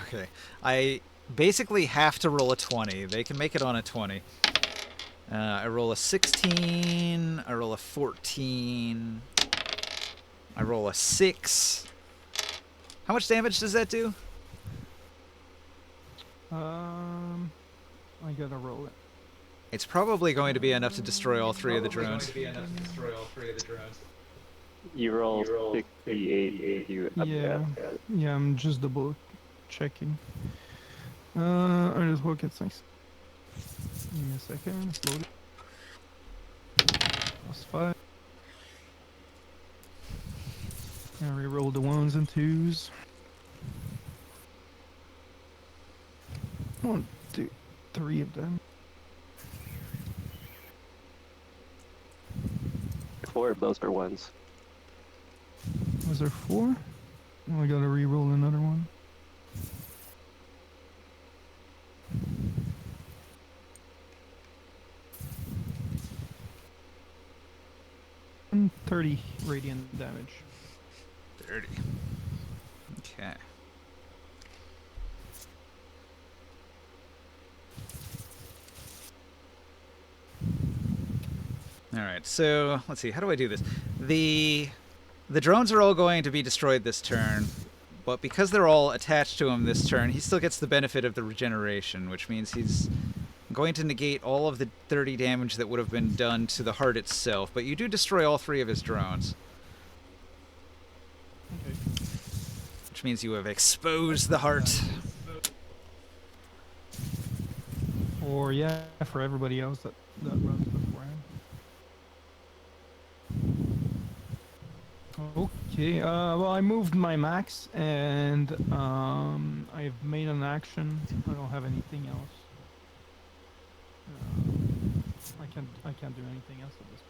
Okay. I basically have to roll a 20. They can make it on a 20. I roll a 16. I roll a 14. I roll a 6. How much damage does that do? I gotta roll it. It's probably going to be enough to destroy all three of the drones. You roll 68. You Yeah. Yeah, I'm just double checking. I just work at 6. Give me a second. It's loaded. +5. And reroll the 1s and 2s. 1, 2, 3 of them. 4 of those are ones. Was there 4? Oh, I gotta reroll another one. And 30 radiant damage. 30. Okay. All right. So let's see. How do I do this? The drones are all going to be destroyed this turn, but because they're all attached to him this turn, he still gets the benefit of the regeneration, which means he's going to negate all of the 30 damage that would have been done to the heart itself. But you do destroy all 3 of his drones, Okay. which means you have exposed the heart. Or yeah, for everybody else that runs beforehand. Okay, well I moved my max and I've made an action. I don't have anything else. I can't do anything else at this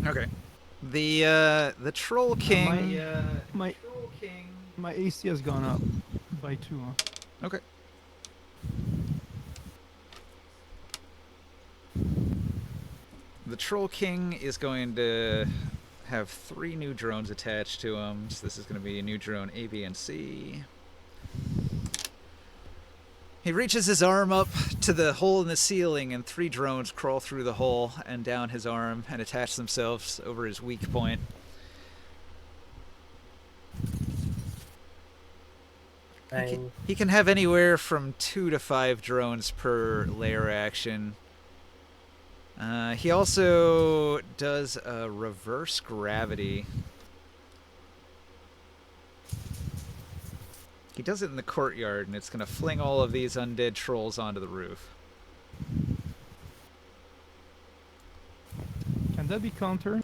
point. Okay. The Troll King. My AC has gone up by 2. Huh? Okay. The Troll King is going to have 3 new drones attached to him. So this is going to be a new drone A, B, and C. He reaches his arm up to the hole in the ceiling, and 3 drones crawl through the hole and down his arm and attach themselves over his weak point. He can have anywhere from 2 to 5 drones per layer action. He also does a reverse gravity. He does it in the courtyard, and it's going to fling all of these undead trolls onto the roof. Can that be countered?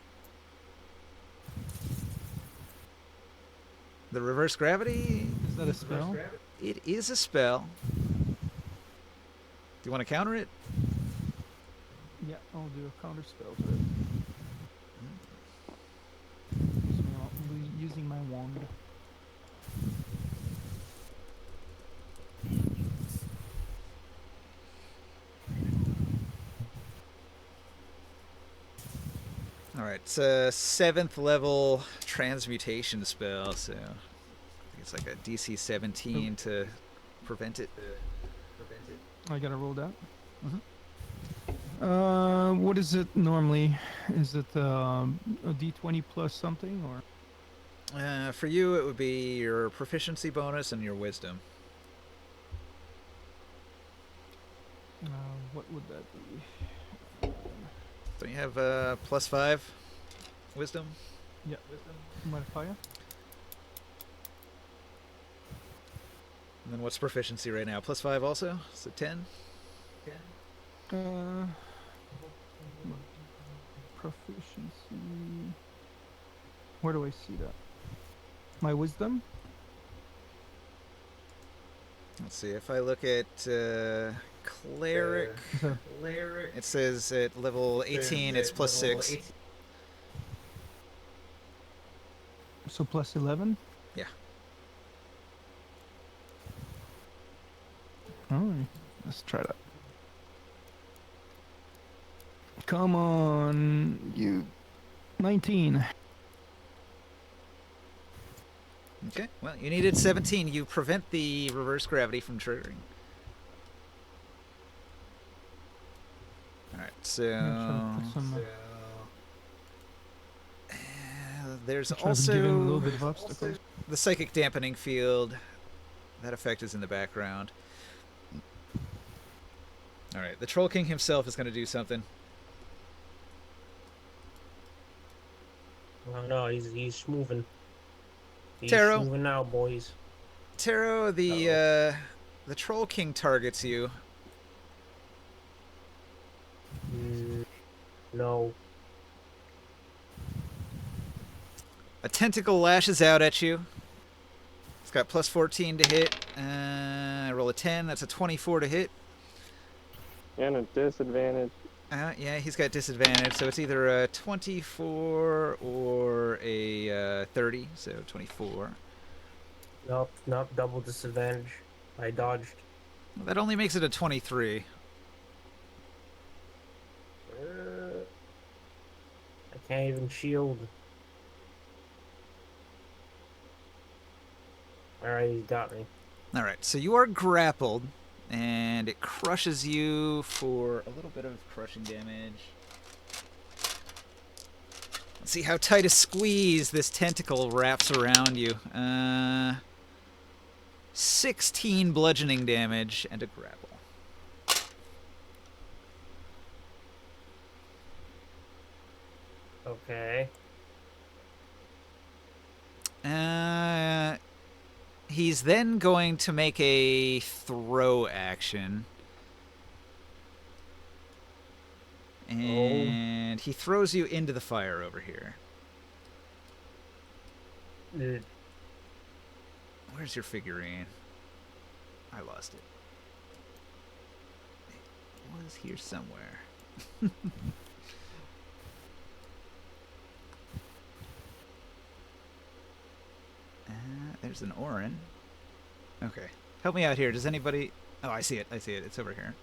The reverse gravity? Is that a spell? It is a spell. Do you want to counter it? Yeah, I'll do a counter spell to it. Using my wand. Alright, it's a 7th level transmutation spell, so I think it's like a DC 17 to prevent it. I gotta roll that. Mhm. What is it normally? Is it a D20 plus something or? For you, it would be your proficiency bonus and your wisdom. What would that be? Don't you have +5 wisdom? Yeah, wisdom modifier. And then what's proficiency right now? +5 also? So 10? Proficiency. Where do I see that? My wisdom? Let's see, if I look at cleric, it says at level 18 it's +6. So plus 11? Yeah. Alright, let's try that. Come on, you. 19. Okay, well, you needed 17. You prevent the reverse gravity from triggering. Alright, so... there's Give him a little also bit of obstacles. the psychic dampening field. That effect is in the background. Alright, the Troll King himself is going to do something. Oh no, he's moving. He's Taro. moving now, boys. Taro, the Troll King targets you. No. A tentacle lashes out at you. It's got plus 14 to hit. I roll a 10. That's a 24 to hit. And a disadvantage. Yeah, he's got disadvantage, so it's either a 24 or a 30, so 24. Nope, not double disadvantage. I dodged. Well, that only makes it a 23. I can't even shield. Alright, he's got me. Alright, so you are grappled, and it crushes you for a little bit of crushing damage. Let's see how tight a squeeze this tentacle wraps around you. 16 bludgeoning damage and a grapple. Okay. He's then going to make a throw action. And he throws you into the fire over here. Where's your figurine? I lost it. It was here somewhere. There's an Orin. Okay. Help me out here. Does anybody... Oh, I see it. I see it. It's over here.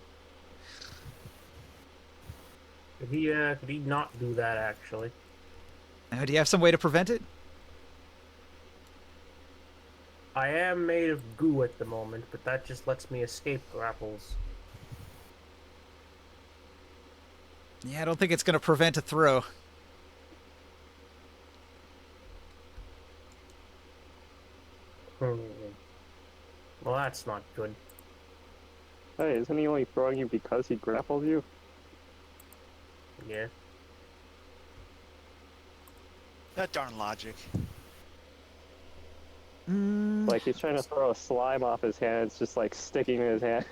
Could he not do that, actually? Do you have some way to prevent it? I am made of goo at the moment, but that just lets me escape grapples. Yeah, I don't think it's going to prevent a throw. Well, that's not good. Hey, isn't he only throwing you because he grappled you? Yeah. That darn logic. Like he's trying to throw a slime off his hand, it's just like sticking in his hand.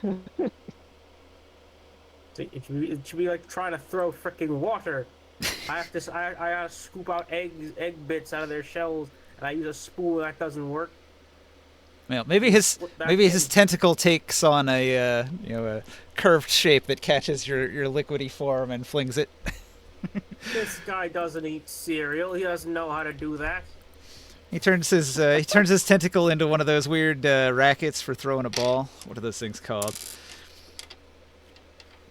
It should be like trying to throw freaking water. I gotta scoop out egg bits out of their shells, and I use a spoon. That doesn't work. Well, maybe his tentacle takes on a a curved shape that catches your liquidy form and flings it. This guy doesn't eat cereal. He doesn't know how to do that. He turns his tentacle into one of those weird rackets for throwing a ball. What are those things called?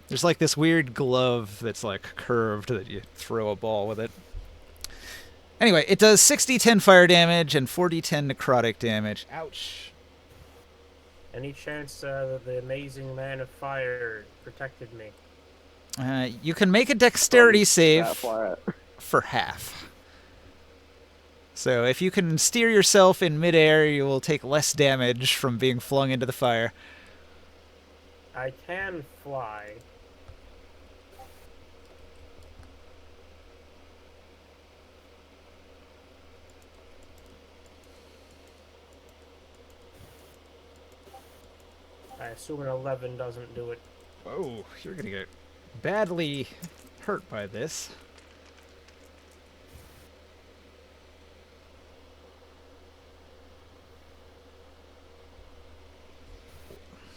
There's like this weird glove that's like curved that you throw a ball with it. Anyway, it does 60-10 fire damage and 40-10 necrotic damage. Ouch. Any chance that the amazing man of fire protected me? You can make a dexterity save That far. for half. So if you can steer yourself in midair, you will take less damage from being flung into the fire. I can fly. I assume an 11 doesn't do it. Whoa, you're gonna get badly hurt by this.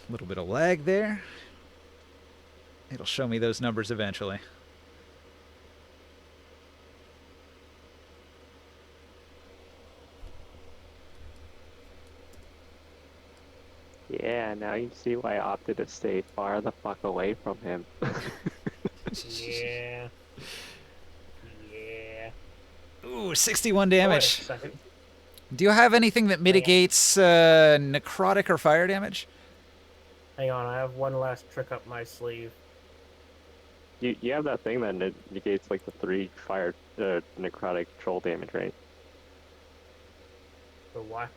A little bit of lag there. It'll show me those numbers eventually. Yeah, now you see why I opted to stay far the fuck away from him. Yeah. Yeah. Ooh, 61 Wait a damage. second. Do you have anything that mitigates necrotic or fire damage? Hang on, I have one last trick up my sleeve. You have that thing that negates like the 3 fire necrotic troll damage, right? The what?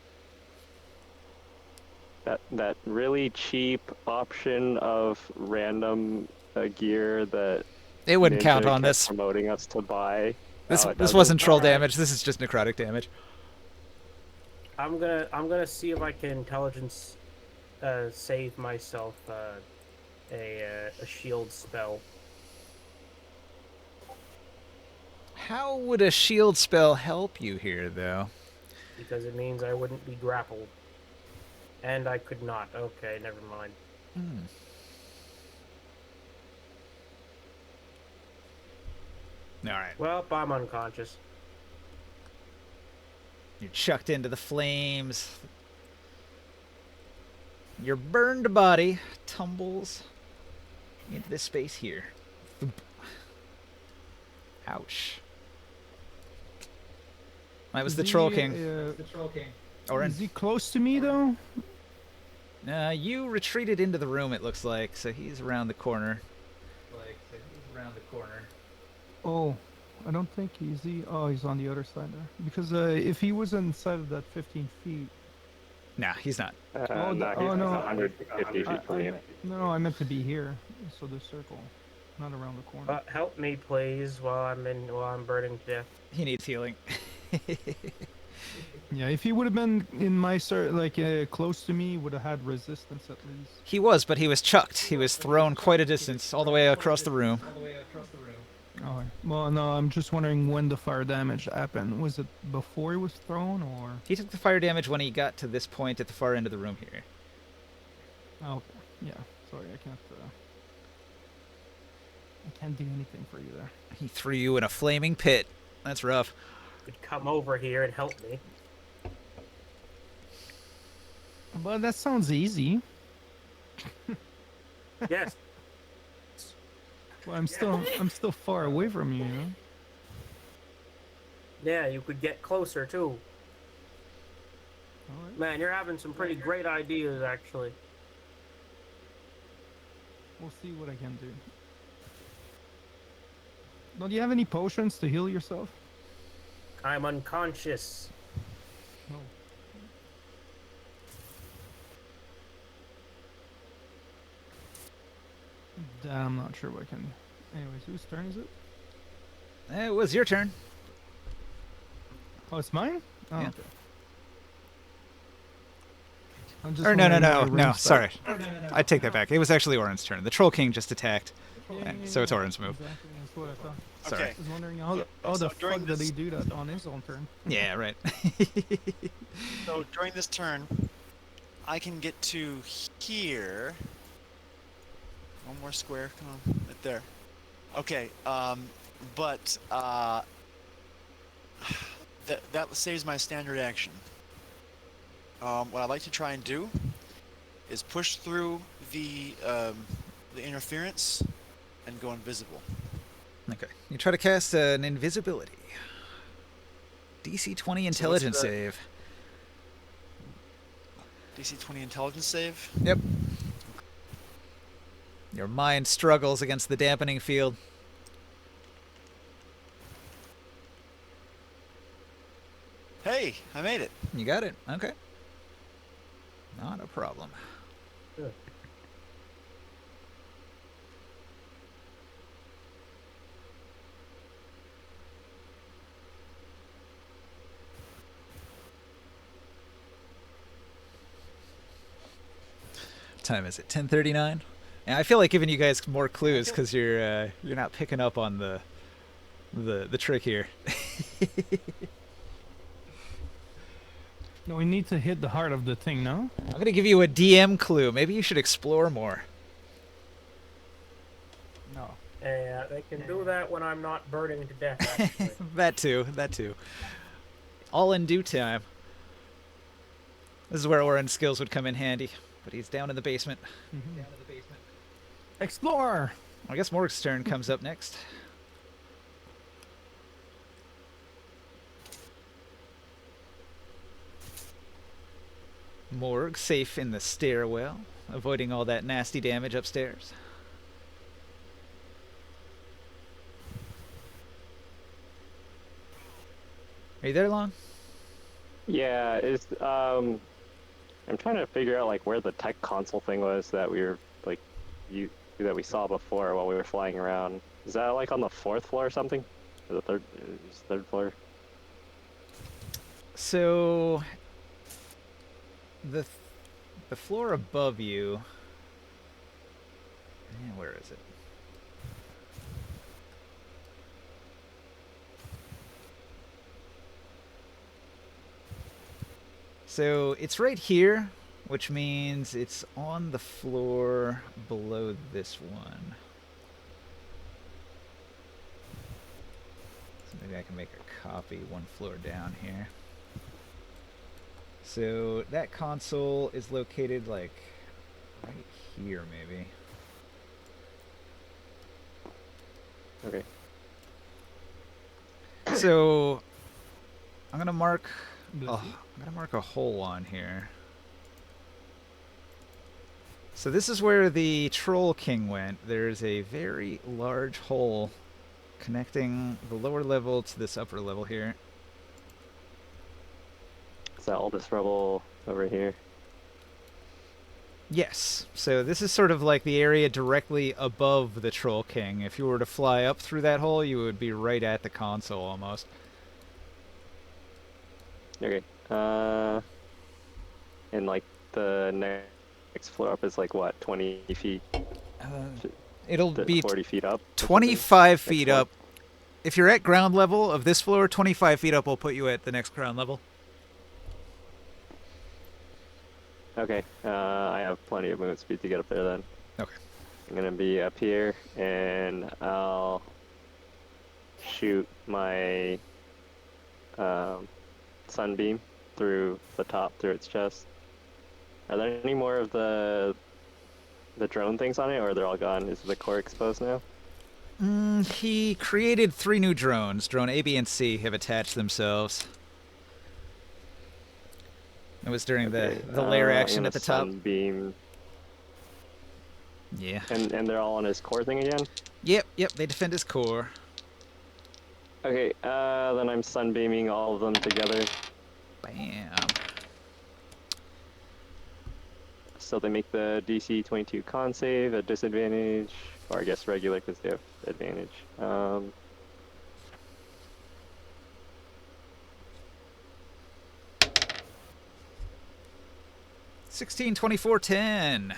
That really cheap option of random gear that It wouldn't Ninja count on kept this. promoting us to buy. This No, it this doesn't. wasn't troll Alright. damage. This is just necrotic damage. I'm gonna see if I can intelligence save myself a shield spell. How would a shield spell help you here, though? Because it means I wouldn't be grappled. And I could not. Okay, never mind. All right. Well, I'm unconscious. You're chucked into the flames. Your burned body tumbles into this space here. Thump. Ouch. That was the Troll King. The Troll King. Orin. Is he close to me though? You retreated into the room, it looks like, so he's around the corner. Oh, I don't think he's Oh, he's on the other side there. Because if he was inside of that 15 feet. Nah, he's not. Oh, Nah, oh, he's no. 150 feet from you. No, I meant to be here. So the circle, not around the corner. Help me, please, while I'm burning to death. He needs healing. Yeah, if he would have been in my close to me, would have had resistance at least. He was, but he was chucked. He was thrown quite a distance, all the way across the room. Oh, well, no, I'm just wondering when the fire damage happened. Was it before he was thrown, or? He took the fire damage when he got to this point at the far end of the room here. Oh, okay. Yeah. Sorry, I can't do anything for you there. He threw you in a flaming pit. That's rough. You could come over here and help me. But that sounds easy. Yes. Well, I'm still far away from you. You know? Yeah, you could get closer too. All right. Man, you're having some pretty great ideas, actually. We'll see what I can do. Now, do you have any potions to heal yourself? I'm unconscious. No. That I'm not sure what I can. Anyways, whose turn is it? It was your turn. Oh, it's mine? Oh, Yeah. okay. I'm just Or no, wondering my no, range sorry. start. I take that back. It was actually Orin's turn. The Troll King just attacked. Yeah, So it's Orin's move. Exactly, that's what I thought. Sorry. Okay. I was wondering how So the during fuck did this- he do that on his own turn? Yeah, right. So during this turn, I can get to here. One more square. Come on, right there. Okay. But that saves my standard action. What I'd like to try and do is push through the interference and go invisible. Okay. You try to cast an invisibility. DC 20 intelligence the- save. DC 20 intelligence save. Yep. Your mind struggles against the dampening field. Hey, I made it. You got it. Okay. Not a problem. Good. What time is it? 10:39. And I feel like giving you guys more clues because you're not picking up on the trick here. No, we need to hit the heart of the thing, no? I'm gonna give you a DM clue. Maybe you should explore more. No. Yeah, they can do that when I'm not burning to death, actually. That too. That too. All in due time. This is where Orin's skills would come in handy, but he's down in the basement. Mhm. Explore! I guess Morg's turn comes up next. Morg safe in the stairwell, avoiding all that nasty damage upstairs. Are you there, Long? Yeah, I'm trying to figure out like where the tech console thing was that we were that we saw before while we were flying around. Is that like on the 4th floor or something? Or the third floor. So the the floor above you. Where is it? So it's right here, which means it's on the floor below this one. So maybe I can make a copy one floor down here. So that console is located like right here, maybe. Okay. So I'm gonna mark. Busy. Oh, I'm gonna mark a hole on here. So this is where the Troll King went. There's a very large hole connecting the lower level to this upper level here. Is that all this rubble over here? Yes. So this is sort of like the area directly above the Troll King. If you were to fly up through that hole, you would be right at the console almost. Okay. And like the next floor up is like what, 20 feet? It'll be 40 feet up? or something? 25 feet floor? up. If you're at ground level of this floor, 25 feet up will put you at the next ground level. Okay. I have plenty of movement speed to get up there then. Okay. I'm gonna be up here and I'll shoot my sunbeam through the top, through its chest. Are there any more of the drone things on it, or they're all gone? Is the core exposed now? He created 3 new drones. Drone A, B, and C have attached themselves. It was during Okay, the layer I'm action gonna at the top. Sunbeam, Yeah. and they're all on his core thing again. Yep, they defend his core. Okay, then I'm sunbeaming all of them together, Bam. so they make the DC 22 con save at disadvantage, or I guess regular because they have advantage. 16, 24, 10.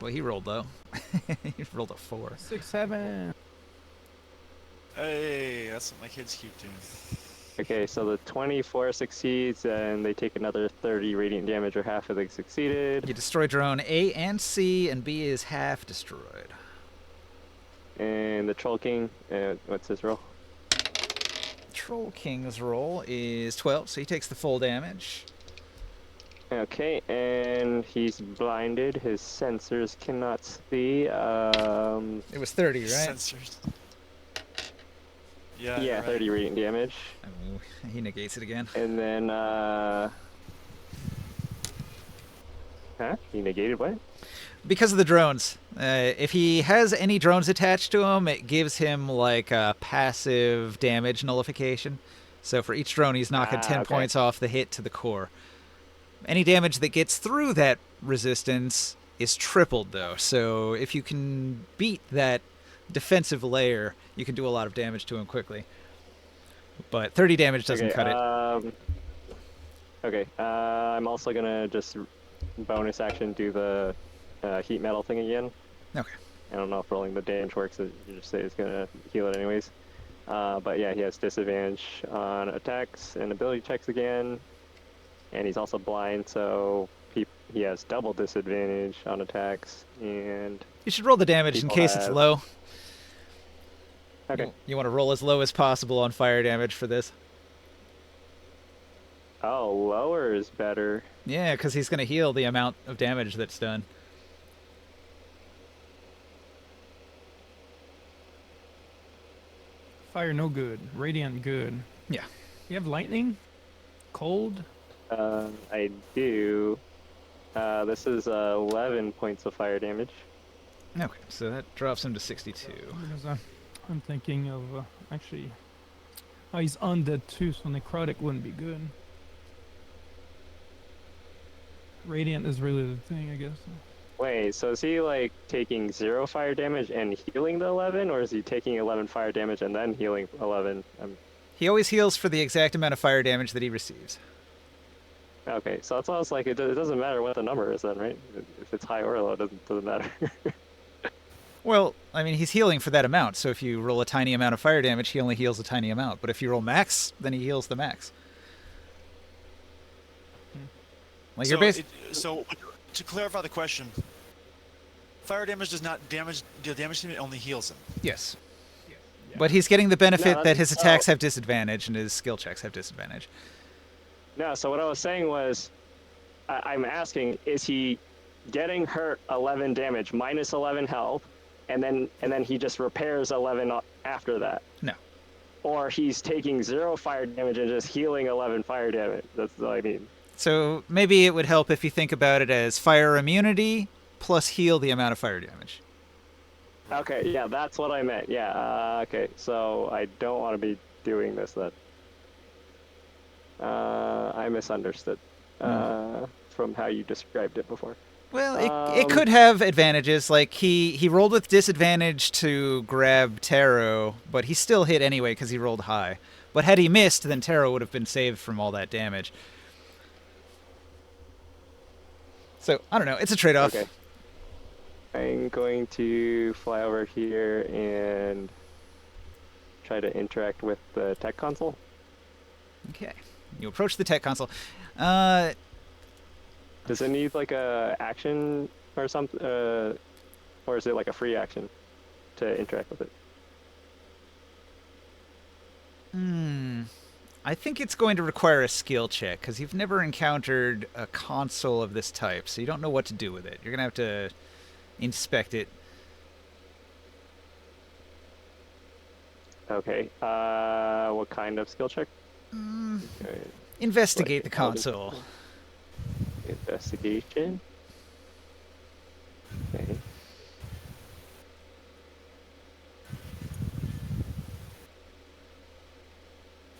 Well, he rolled low. He rolled a 4. 6, 7. Hey, that's what my kids keep doing. Okay, so the 24 succeeds, and they take another 30 radiant damage, or half of they succeeded. You destroy drone A and C, and B is half destroyed. And the Troll King, what's his roll? Troll King's roll is 12, so he takes the full damage. Okay, and he's blinded. His sensors cannot see. It was 30, right? Sensors. Yeah. Yeah, you're right. 30 radiant damage. Oh, he negates it again. And then, huh? He negated what? Because of the drones. If he has any drones attached to him, it gives him like a passive damage nullification. So for each drone, he's knocking 10 okay. points off the hit to the core. Any damage that gets through that resistance is tripled, though. So if you can beat that defensive layer, you can do a lot of damage to him quickly. But 30 damage doesn't cut it. Okay, I'm also gonna just bonus action do the heat metal thing again. Okay. I don't know if rolling the damage works. You just say it's gonna heal it anyways. But yeah, he has disadvantage on attacks and ability checks again, and he's also blind, so he has double disadvantage on attacks. And You should roll the damage in people case it's have- low. okay. You want to roll as low as possible on fire damage for this. Oh, lower is better. Yeah, because he's going to heal the amount of damage that's done. Fire no good. Radiant good. Yeah. You have lightning? Cold? I do. This is 11 points of fire damage. Okay, so that drops him to 62. Because I'm thinking of actually. Oh, he's undead too, so necrotic wouldn't be good. Radiant is really the thing, I guess. Wait, so is he like taking 0 fire damage and healing the 11, or is he taking 11 fire damage and then healing 11? He always heals for the exact amount of fire damage that he receives. Okay, so that's why I was like, it doesn't matter what the number is then, right? If it's high or low, it doesn't matter. Well, I mean, he's healing for that amount, so if you roll a tiny amount of fire damage, he only heals a tiny amount. But if you roll max, then he heals the max. Like you're So to clarify the question, fire damage does not damage the damage team; it only heals him. Yes. But he's getting the benefit No, that his attacks have disadvantage and his skill checks have disadvantage. No, so what I was saying was, I'm asking, is he getting hurt 11 damage, minus 11 health, and then he just repairs 11 after that? No. Or he's taking 0 fire damage and just healing 11 fire damage? That's what I mean. So maybe it would help if you think about it as fire immunity plus heal the amount of fire damage. Okay, yeah, that's what I meant. Yeah, okay, so I don't want to be doing this then. I misunderstood from how you described it before. Well, it could have advantages. Like he rolled with disadvantage to grab Taro, but he still hit anyway because he rolled high. But had he missed, then Taro would have been saved from all that damage. So I don't know. It's a trade-off. Okay. I'm going to fly over here and try to interact with the tech console. Okay. You approach the tech console. Does it need like a action or something, or is it like a free action to interact with it? I think it's going to require a skill check because you've never encountered a console of this type, so you don't know what to do with it. You're gonna have to inspect it. Okay. What kind of skill check? Okay. Investigate the Like, how console. Investigation. Okay.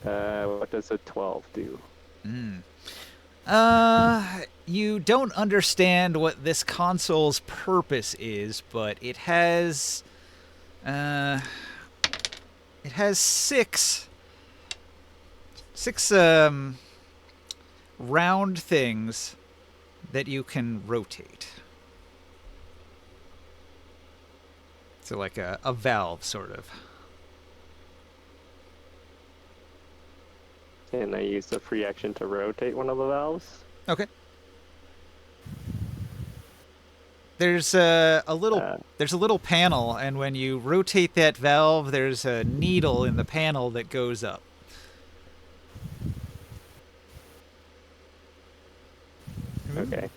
What does a 12 do? You don't understand what this console's purpose is, but it has six round things that you can rotate. So like a valve, sort of. And I use the free action to rotate one of the valves. Okay. There's a little panel, and when you rotate that valve, there's a needle in the panel that goes up. Okay.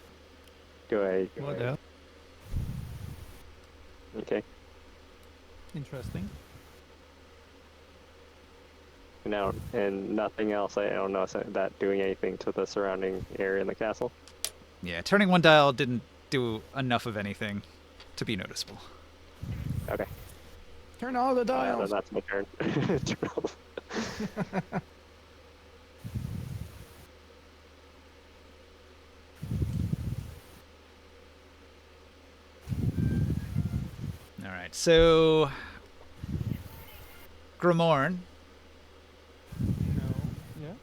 Do I? What else? Okay. Interesting. No, and nothing else. I don't know that doing anything to the surrounding area in the castle. Yeah, turning one dial didn't do enough of anything to be noticeable. Okay. Turn all the Then dials. that's my turn. All right, so Grimorn, No. Yeah.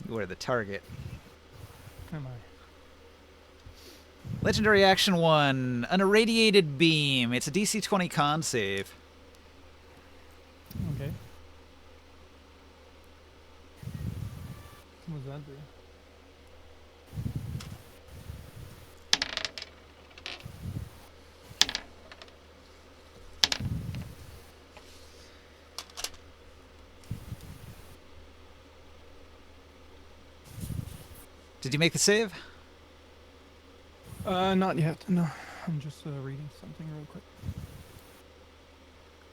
you are the target. Am I? Legendary Action 1, an irradiated beam. It's a DC 20 con save. Okay. What does that do? Did you make the save? Not yet. No, I'm just reading something real quick.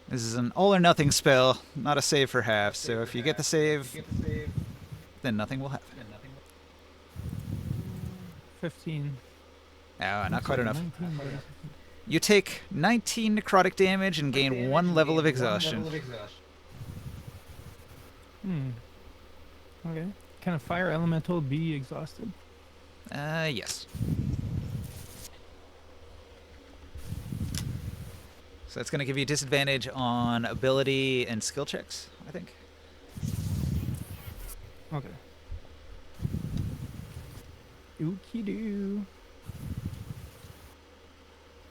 This is an all or nothing spell, not a save for half. So if you get the save, then nothing will happen. 15. Ah, not quite enough. 19, but- You take 19 necrotic damage and gain 1 level of exhaustion. Okay. Can a fire elemental be exhausted? Yes. So that's going to give you disadvantage on ability and skill checks, I think. Okay. Okie doo.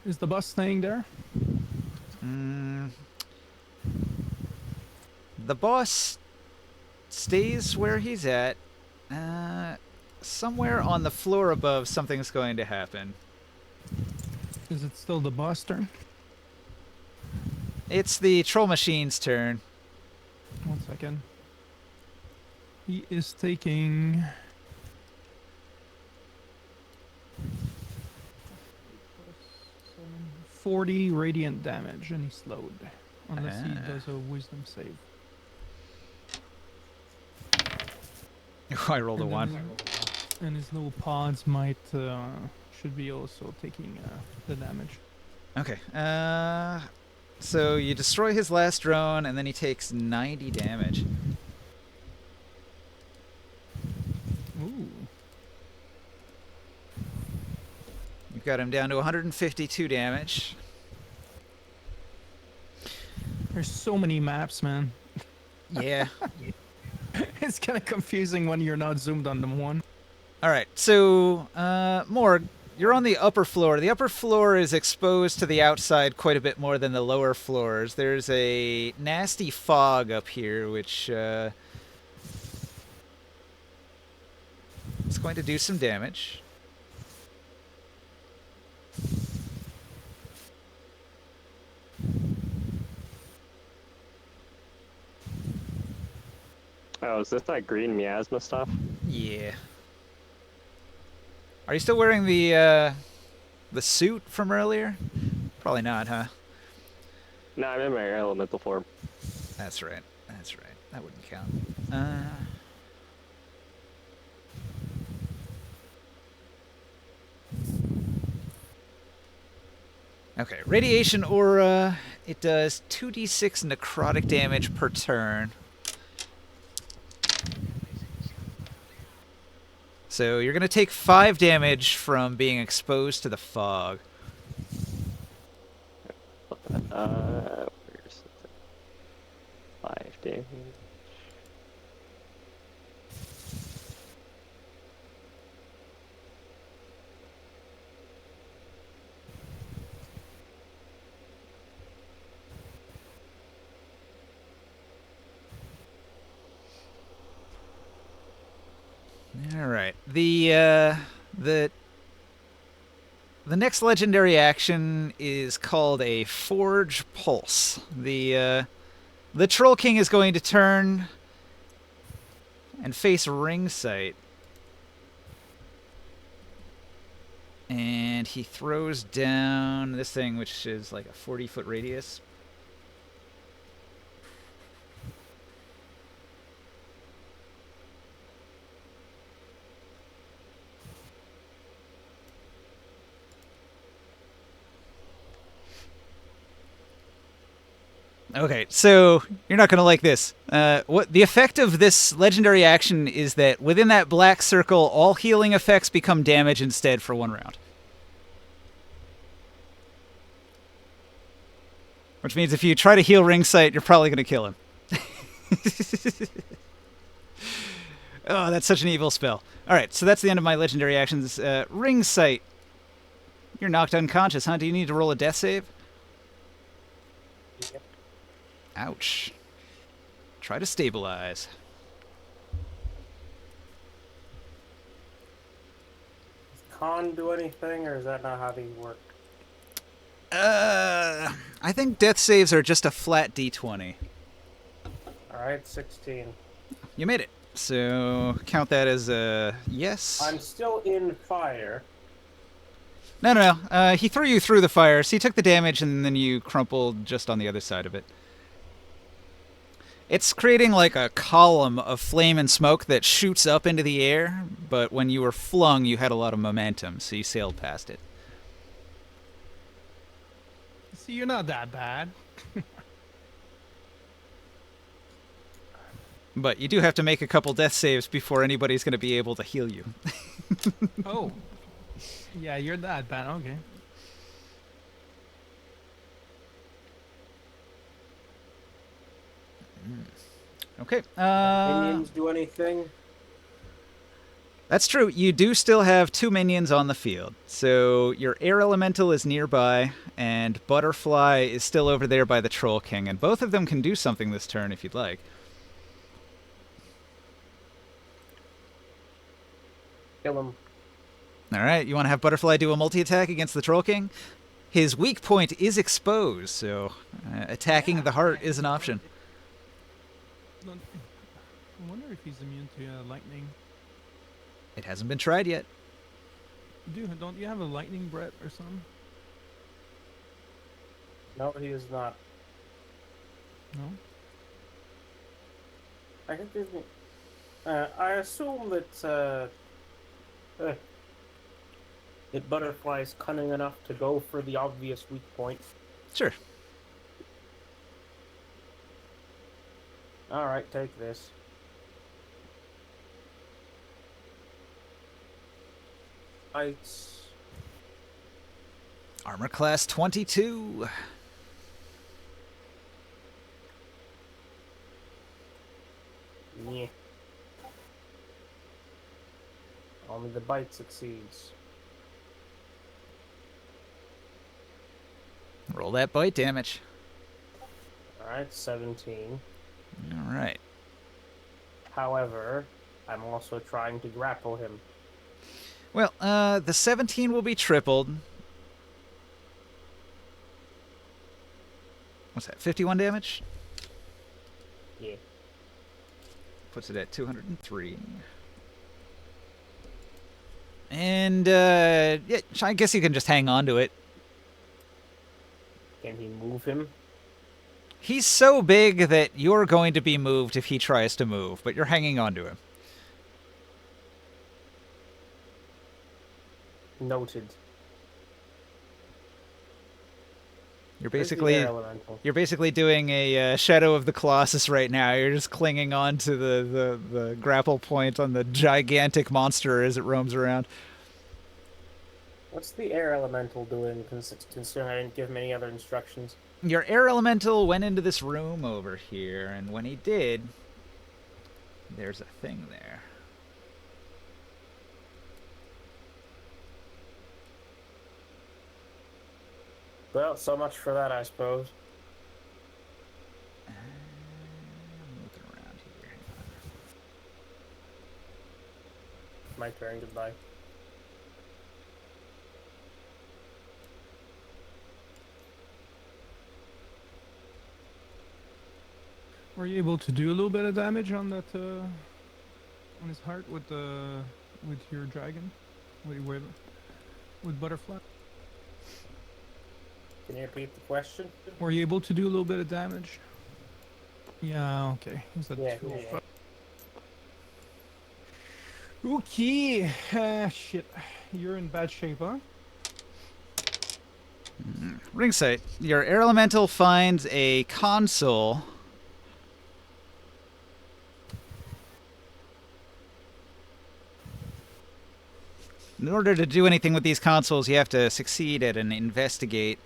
Is the bus staying there? The boss stays where he's at. Somewhere on the floor above, something's going to happen. Is it still the boss turn? It's the troll machine's turn. 1 second. He is taking 40 radiant damage, and he's slowed. Unless he does a wisdom save. I rolled a And 1. then- And his little pods might should be also taking the damage. Okay. So you destroy his last drone, and then he takes 90 damage. Ooh. You've got him down to 152 damage. There's so many maps, man. Yeah. It's kind of confusing when you're not zoomed on them one. All right. So, Morg, you're on the upper floor. The upper floor is exposed to the outside quite a bit more than the lower floors. There's a nasty fog up here, which is going to do some damage. Oh, is this that green miasma stuff? Yeah. Are you still wearing the suit from earlier? Probably not, huh? No, I'm in my elemental form. That's right. That's right. That wouldn't count. Okay, radiation aura. It does 2d6 necrotic damage per turn. So you're going to take 5 damage from being exposed to the fog. Where's it? 5 damage. All right. The next legendary action is called a Forge Pulse. The Troll King is going to turn and face Ring Sight. And he throws down this thing, which is like a 40-foot radius. Okay, so you're not going to like this. What the effect of this legendary action is that within that black circle, all healing effects become damage instead for 1 round. Which means if you try to heal Ring Sight, you're probably going to kill him. Oh, that's such an evil spell. All right, so that's the end of my legendary actions. Ring Sight. You're knocked unconscious, huh? Do you need to roll a death save? Yep. Ouch. Try to stabilize. Does con do anything, or is that not how these work? I think death saves are just a flat d20. Alright, 16. You made it. So count that as a yes. I'm still in fire. No. He threw you through the fire, so you took the damage, and then you crumpled just on the other side of it. It's creating like a column of flame and smoke that shoots up into the air, but when you were flung, you had a lot of momentum, so you sailed past it. See, you're not that bad. But you do have to make a couple death saves before anybody's going to be able to heal you. Oh. Yeah, you're that bad. Okay. Okay. Minions do anything? That's true. You do still have 2 minions on the field. So your air elemental is nearby, and Butterfly is still over there by the Troll King, and both of them can do something this turn if you'd like. Kill him. All right, you want to have Butterfly do a multi-attack against the Troll King? His weak point is exposed, so attacking the heart is an option. I wonder if he's immune to lightning. It hasn't been tried yet. Don't you have a lightning breath or something? No, he is not. No. I think there's. I assume that that Butterfly is cunning enough to go for the obvious weak point. Sure. All right, take this. Lights. Armor class 22. Yeah. Only the bite succeeds. Roll that bite damage. Alright, 17. All right. However, I'm also trying to grapple him. Well, the 17 will be tripled. What's that, 51 damage? Yeah. Puts it at 203. And, yeah, I guess you can just hang on to it. Can he move him? He's so big that you're going to be moved if he tries to move, but you're hanging on to him. Noted. You're Where's the basically air elemental? you're basically doing a Shadow of the Colossus right now. You're just clinging on to the grapple point on the gigantic monster as it roams around. What's the air elemental doing, considering I didn't give him any other instructions? Your air elemental went into this room over here, and when he did, there's a thing there. Well, so much for that, I suppose. I'm looking around here. My turn, goodbye. Were you able to do a little bit of damage on that, on his heart with your dragon, with Butterfly? Can you repeat the question? Were you able to do a little bit of damage? Yeah. Okay. Is that Yeah, two? yeah, yeah. Okay. Shit. You're in bad shape, huh? Ring sight. Your air elemental finds a console. In order to do anything with these consoles, you have to succeed at an investigate.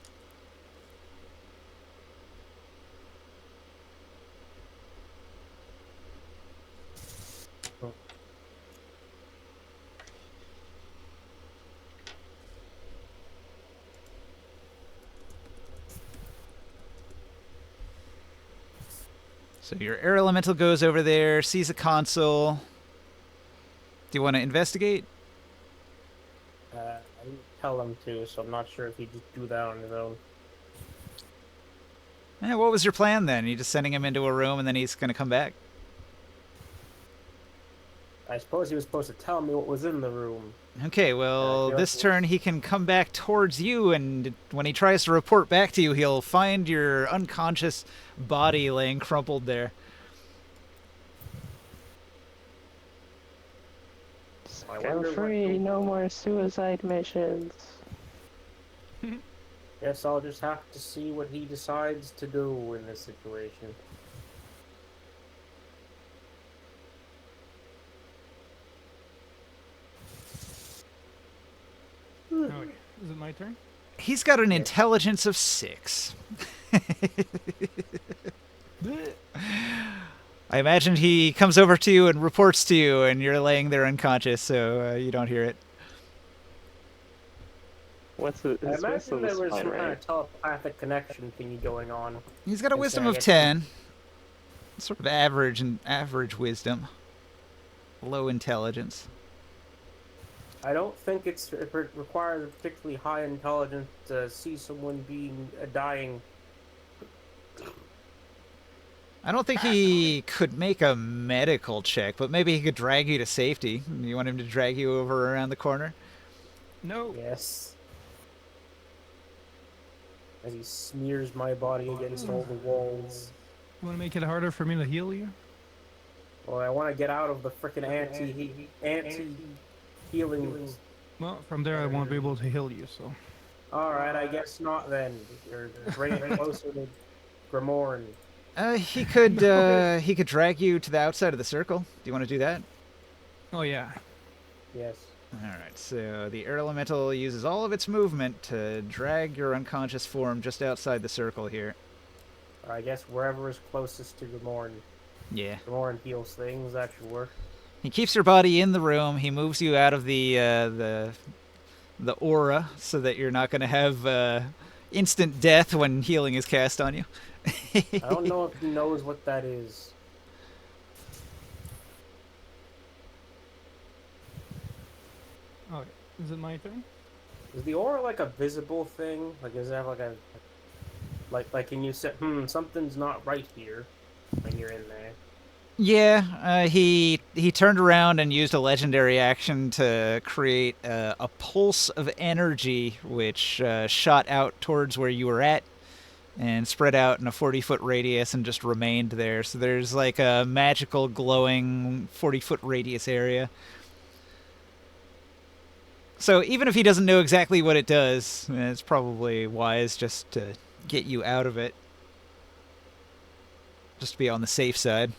So your air elemental goes over there, sees a console. Do you want to investigate? I didn't tell him to, so I'm not sure if he'd just do that on his own. What was your plan then? You just sending him into a room and then he's going to come back? I suppose he was supposed to tell me what was in the room. Okay, well, Yeah, this yeah. turn he can come back towards you, and when he tries to report back to you, he'll find your unconscious body laying crumpled there. I Go wonder what free, the- no more suicide missions. Guess I'll just have to see what he decides to do in this situation. Oh, wait. Is it my turn? He's got an intelligence of 6. Bleh. I imagine he comes over to you and reports to you, and you're laying there unconscious, so you don't hear it. What's I his imagine there is was fine, some kind right? of telepathic connection thingy going on. He's got a wisdom I of get 10. Sort of average and average wisdom. Low intelligence. I don't think it requires a particularly high intelligence to see someone being dying. I don't think he could make a medical check, but maybe he could drag you to safety. You want him to drag you over around the corner? No. Yes. As he smears my body against all the walls. You want to make it harder for me to heal you? Well, I want to get out of the frickin' anti-healing. Well, from there I won't be able to heal you, so. Alright, I guess not then. You're bringing it closer to Grimorn. He could drag you to the outside of the circle. Do you want to do that? Oh, yeah. Yes. Alright, so the air elemental uses all of its movement to drag your unconscious form just outside the circle here. Or I guess wherever is closest to Grimorn. Yeah. Grimorn heals things, that should work. He keeps your body in the room. He moves you out of the aura so that you're not going to have instant death when healing is cast on you. I don't know if he knows what that is. Okay. Is it my turn? Is the aura like a visible thing? Like, does it have like a... Like can you say, something's not right here when you're in there? Yeah, he turned around and used a legendary action to create a pulse of energy, which shot out towards where you were at and spread out in a 40-foot radius and just remained there. So there's like a magical glowing 40-foot radius area. So even if he doesn't know exactly what it does, it's probably wise just to get you out of it. Just to be on the safe side.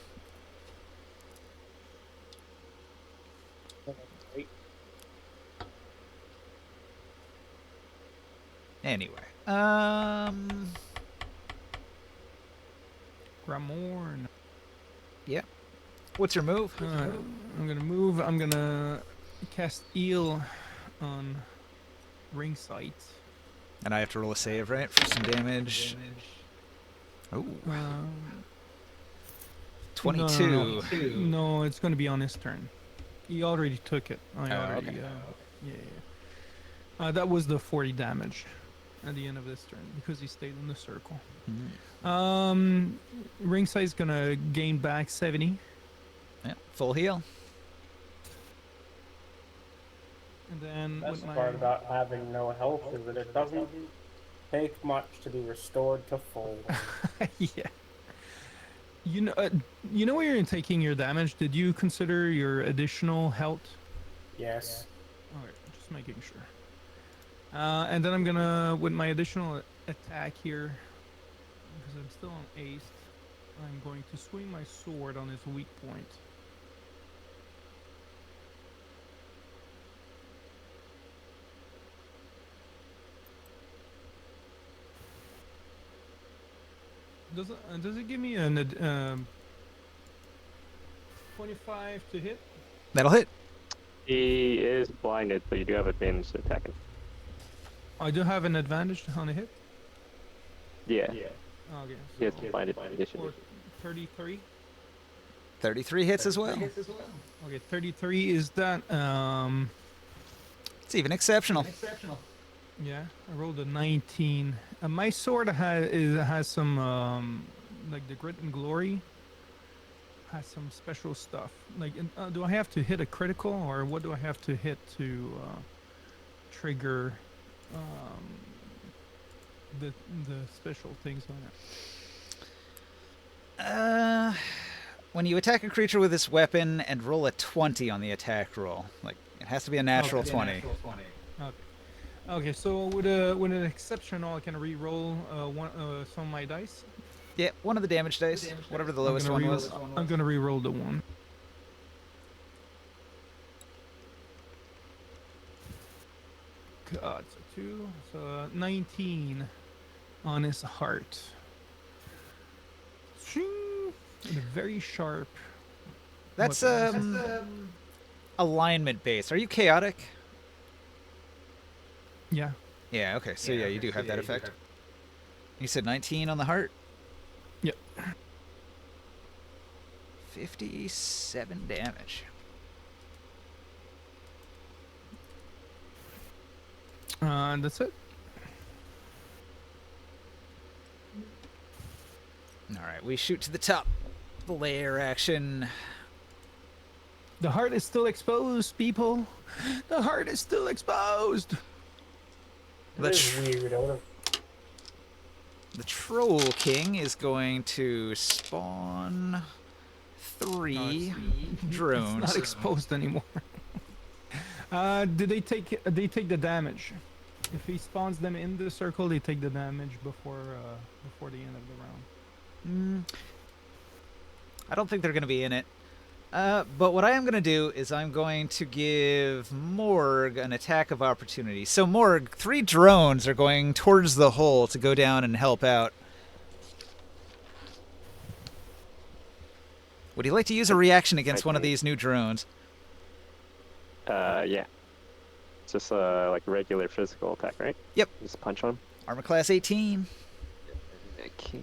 Anyway, Gramorn. yeah. What's your move? I'm gonna move. I'm gonna cast Eel on ring sight. And I have to roll a save, right, for some damage. Oh, Um, 22. No, it's gonna be on his turn. He already took it. I Oh, already. okay. Yeah. That was the 40 damage at the end of this turn because he stayed in the circle. Ring sight's gonna gain back 70. Yeah, full heal. And then That's with the my part about having no health, is that it doesn't take much to be restored to full. yeah. You know where you're taking your damage. Did you consider your additional health? Yes. Alright, just making sure. And then I'm gonna, with my additional attack here, because I'm still on ace, I'm going to swing my sword on his weak point. Does it give me an 25 to hit? That'll hit. He is blinded, but you do have advantage to attacking. I do have an advantage on a hit. Yeah. Okay. He has So blinded condition. for 33. 33 hits as well. Okay, 33 is that. It's even exceptional. Yeah, I rolled a 19. My sword has some like the grit and glory. Has some special stuff. Like, do I have to hit a critical, or what do I have to hit to trigger the special things on it? When you attack a creature with this weapon and roll a 20 on the attack roll, like it has to be a natural 20. Okay. Okay, so with an exceptional, I can re-roll some of my dice. Yeah, one of the damage dice, whatever the lowest one was. I'm gonna re-roll the one. God, so 2, so 19 on his heart. Shing! And a very sharp. That's weapon. alignment based. Are you chaotic? Yeah. Yeah, okay. So yeah, you do have that effect. You said 19 on the heart? Yep. 57 damage. That's it. Alright, we shoot to the top. The layer action. The heart is still exposed, people. The heart is still exposed. That's weird. I would've- The Troll King is going to spawn 3 drones. It's not exposed anymore. Did they take? They take the damage. If he spawns them in the circle, they take the damage before the end of the round. I don't think they're going to be in it. But what I am going to do is I'm going to give Morg an attack of opportunity. So Morg, 3 drones are going towards the hole to go down and help out. Would you like to use a reaction against one of these new drones? Yeah. It's just like a regular physical attack, right? Yep. Just punch on him. Armor class 18. Okay.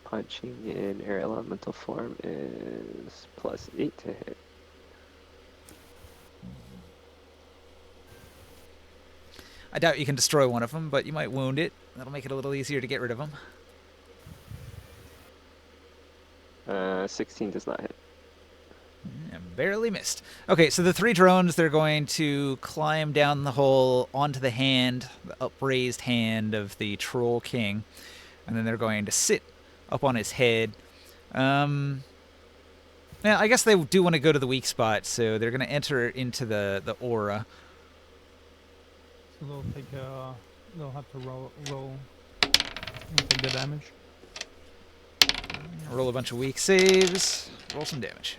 Punching in air elemental form is +8 to hit. I doubt you can destroy one of them, but you might wound it. That'll make it a little easier to get rid of them. 16 does not hit. Barely missed. Okay, so the 3 drones, they're going to climb down the hole onto the hand, the upraised hand of the Troll King, and then they're going to sit up on his head. Yeah, I guess they do want to go to the weak spot, so they're going to enter into the aura. So they'll take. They'll have to roll and take the damage. Roll a bunch of weak saves. Roll some damage.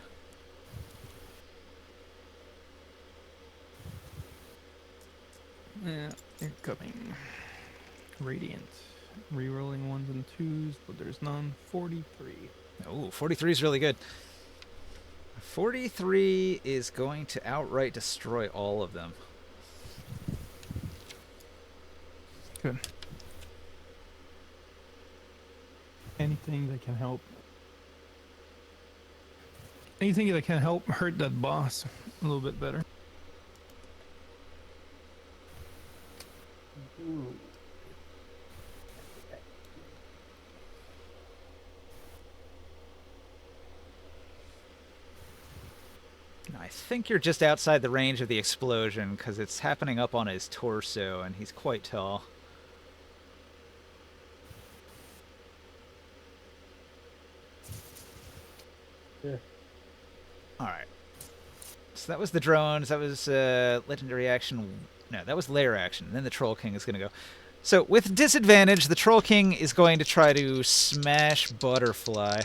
Yeah, incoming. Radiant. Rerolling 1s and 2s, but there's none. 43. Oh, 43 is really good. 43 is going to outright destroy all of them. Good. Anything that can help. Anything that can help hurt that boss a little bit better. Ooh. I think you're just outside the range of the explosion because it's happening up on his torso and he's quite tall. Yeah. Alright. So that was the drones. That was legendary action. No, that was lair action. Then the Troll King is going to go. So with disadvantage, the Troll King is going to try to smash Butterfly.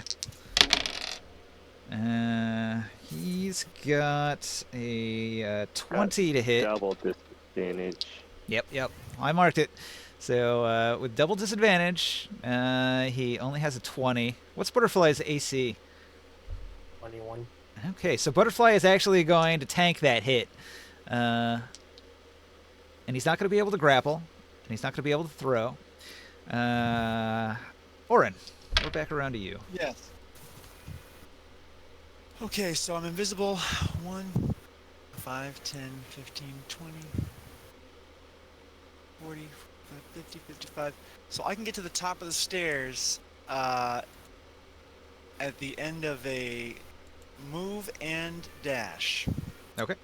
He's got a 20 to hit. Double disadvantage. Yep. I marked it. So with double disadvantage, he only has a 20. What's Butterfly's AC? 21. Okay, so Butterfly is actually going to tank that hit. And he's not going to be able to grapple. And he's not going to be able to throw. Oren, we're back around to you. Yes. Okay, so I'm invisible. 1, 5, 10, 15, 20, 40, 50, 55. So I can get to the top of the stairs at the end of a move and dash. Okay.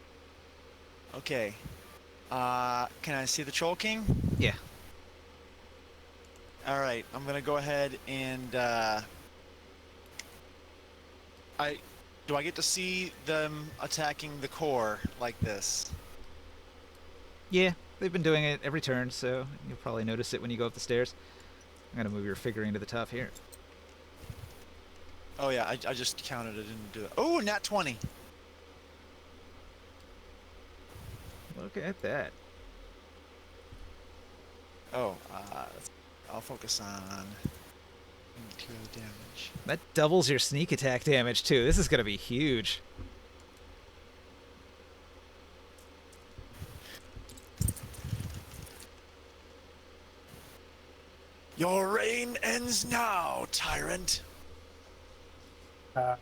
Okay. Can I see the Troll King? Yeah. Alright, I'm gonna go ahead and do I get to see them attacking the core like this? Yeah, they've been doing it every turn, so you'll probably notice it when you go up the stairs. I'm going to move your figurine to the top here. Oh yeah, I just counted, I didn't do it. Oh, nat 20! Look at that. Oh, I'll focus on material damage. That doubles your sneak attack damage too. This is gonna be huge. Your reign ends now, tyrant. Uh,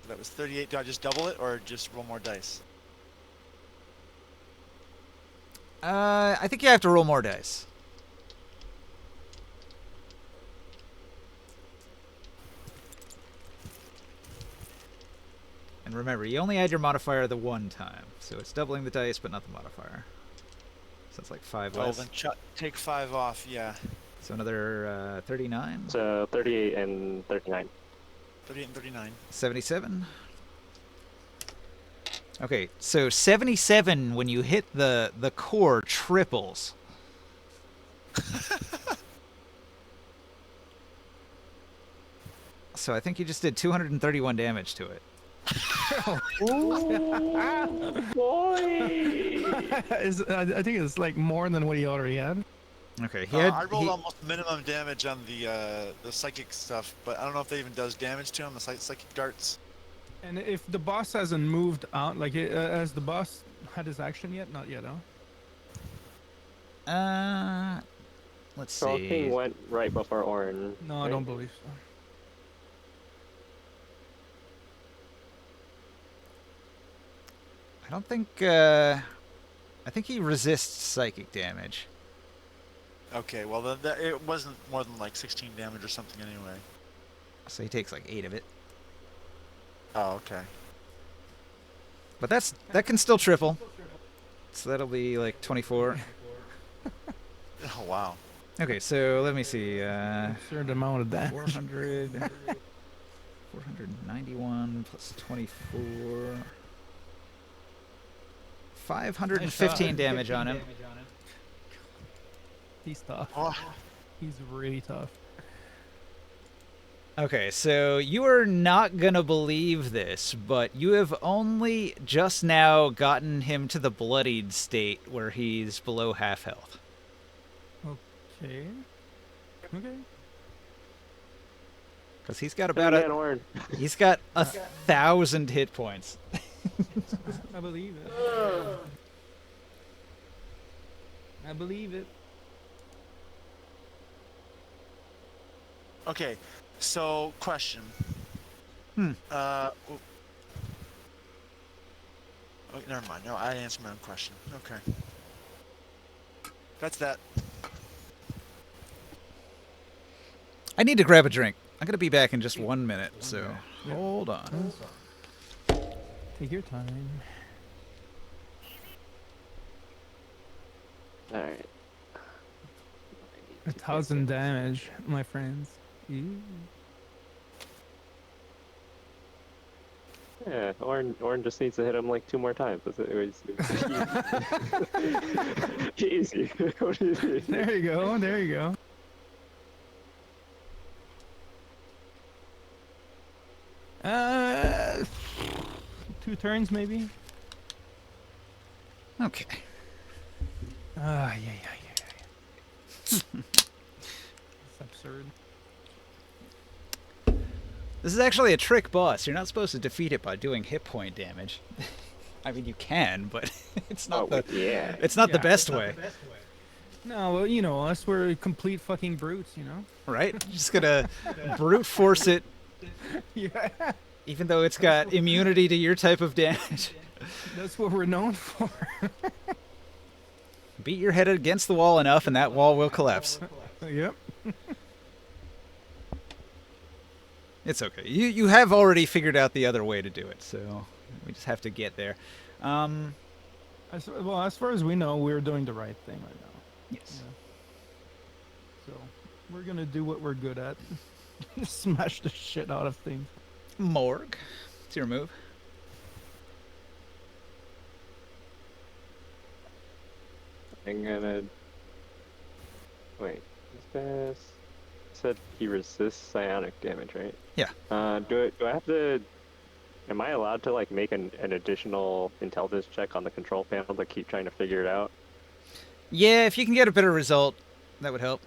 That was 38. Do I just double it or just roll more dice? I think you have to roll more dice. And remember, you only add your modifier the one time, so it's doubling the dice, but not the modifier. So it's like 5 Well, less. then take 5 off. Yeah, So another 39, So 38 and 39. 38 and 39. 77. Okay, so 77 when you hit the core triples. So I think you just did 231 damage to it. Ooh, boy! I think it's like more than what he already had. Okay, I rolled almost minimum damage on the psychic stuff, but I don't know if that even does damage to him. The psychic darts. And if the boss hasn't moved out, like, has the boss had his action yet? Not yet, huh? Let's Troll see. King went right before Orin. No, I right? don't believe so. I don't think. I think he resists psychic damage. Okay, well then it wasn't more than like 16 damage or something anyway. So he takes like 8 of it. Oh, okay. But that can still triple. So that'll be like 24. Oh wow. Okay, so let me see. Absurd amount of damage. 400. 491 plus 24. 515 damage on him. He's tough. Oh, He's really tough. Okay, so you are not gonna believe this, but you have only just now gotten him to the bloodied state where he's below half health. Okay. Okay. Because he's got Do it about again, Orin. he's got 1,000 hit points. I believe it. I believe it. okay. So question. Hmm. Oh, never mind. No, I answered my own question. Okay. That's that. I need to grab a drink. I'm gonna be back in just 1 minute, so hold on. Take your time. Alright. 1,000 damage, my friends. Ew. Yeah, Orin just needs to hit him like 2 more times. That's it. It was easy. What do you think? There you go. There you go. Uh, 2 turns maybe. Okay. Yeah. It's absurd. This is actually a trick boss. You're not supposed to defeat it by doing hit point damage. I mean, you can, but it's not Oh, the yeah. it's not the Yeah, best way, No, well, you know, us, we're complete fucking brutes, you know? right? You're just gonna brute force it, Yeah. even though it's got immunity to your type of damage. That's what we're known for. Beat your head against the wall enough, and that wall will collapse. Yep. It's okay. You have already figured out the other way to do it, so we just have to get there. As far as we know, we're doing the right thing right now. Yes. So, we're gonna do what we're good at. Smash the shit out of things. Morg, it's your move. I'm gonna. Wait. This said he resists psionic damage, right? Yeah. Do I have to am I allowed to like make an additional intelligence check on the control panel to keep trying to figure it out? Yeah, if you can get a better result, that would help.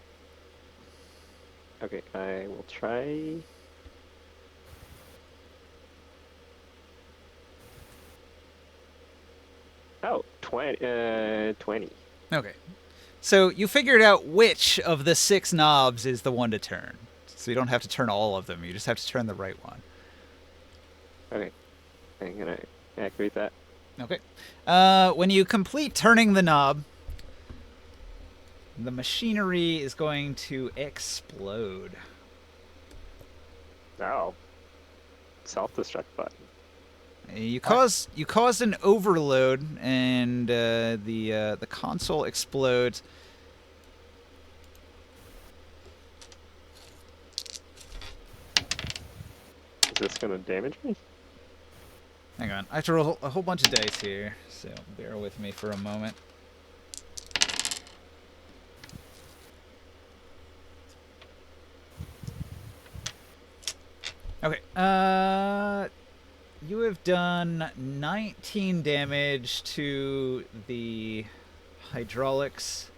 Okay, I will try. Oh, 20. Okay. So you figured out which of the 6 knobs is the one to turn. So you don't have to turn all of them. You just have to turn the right one. Okay, I'm gonna activate that. Okay. When you complete turning the knob, the machinery is going to explode. Oh, self-destruct button. You caused an overload, and the console explodes. Is this gonna damage me? Hang on, I have to roll a whole bunch of dice here, so bear with me for a moment. Okay, you have done 19 damage to the hydraulics.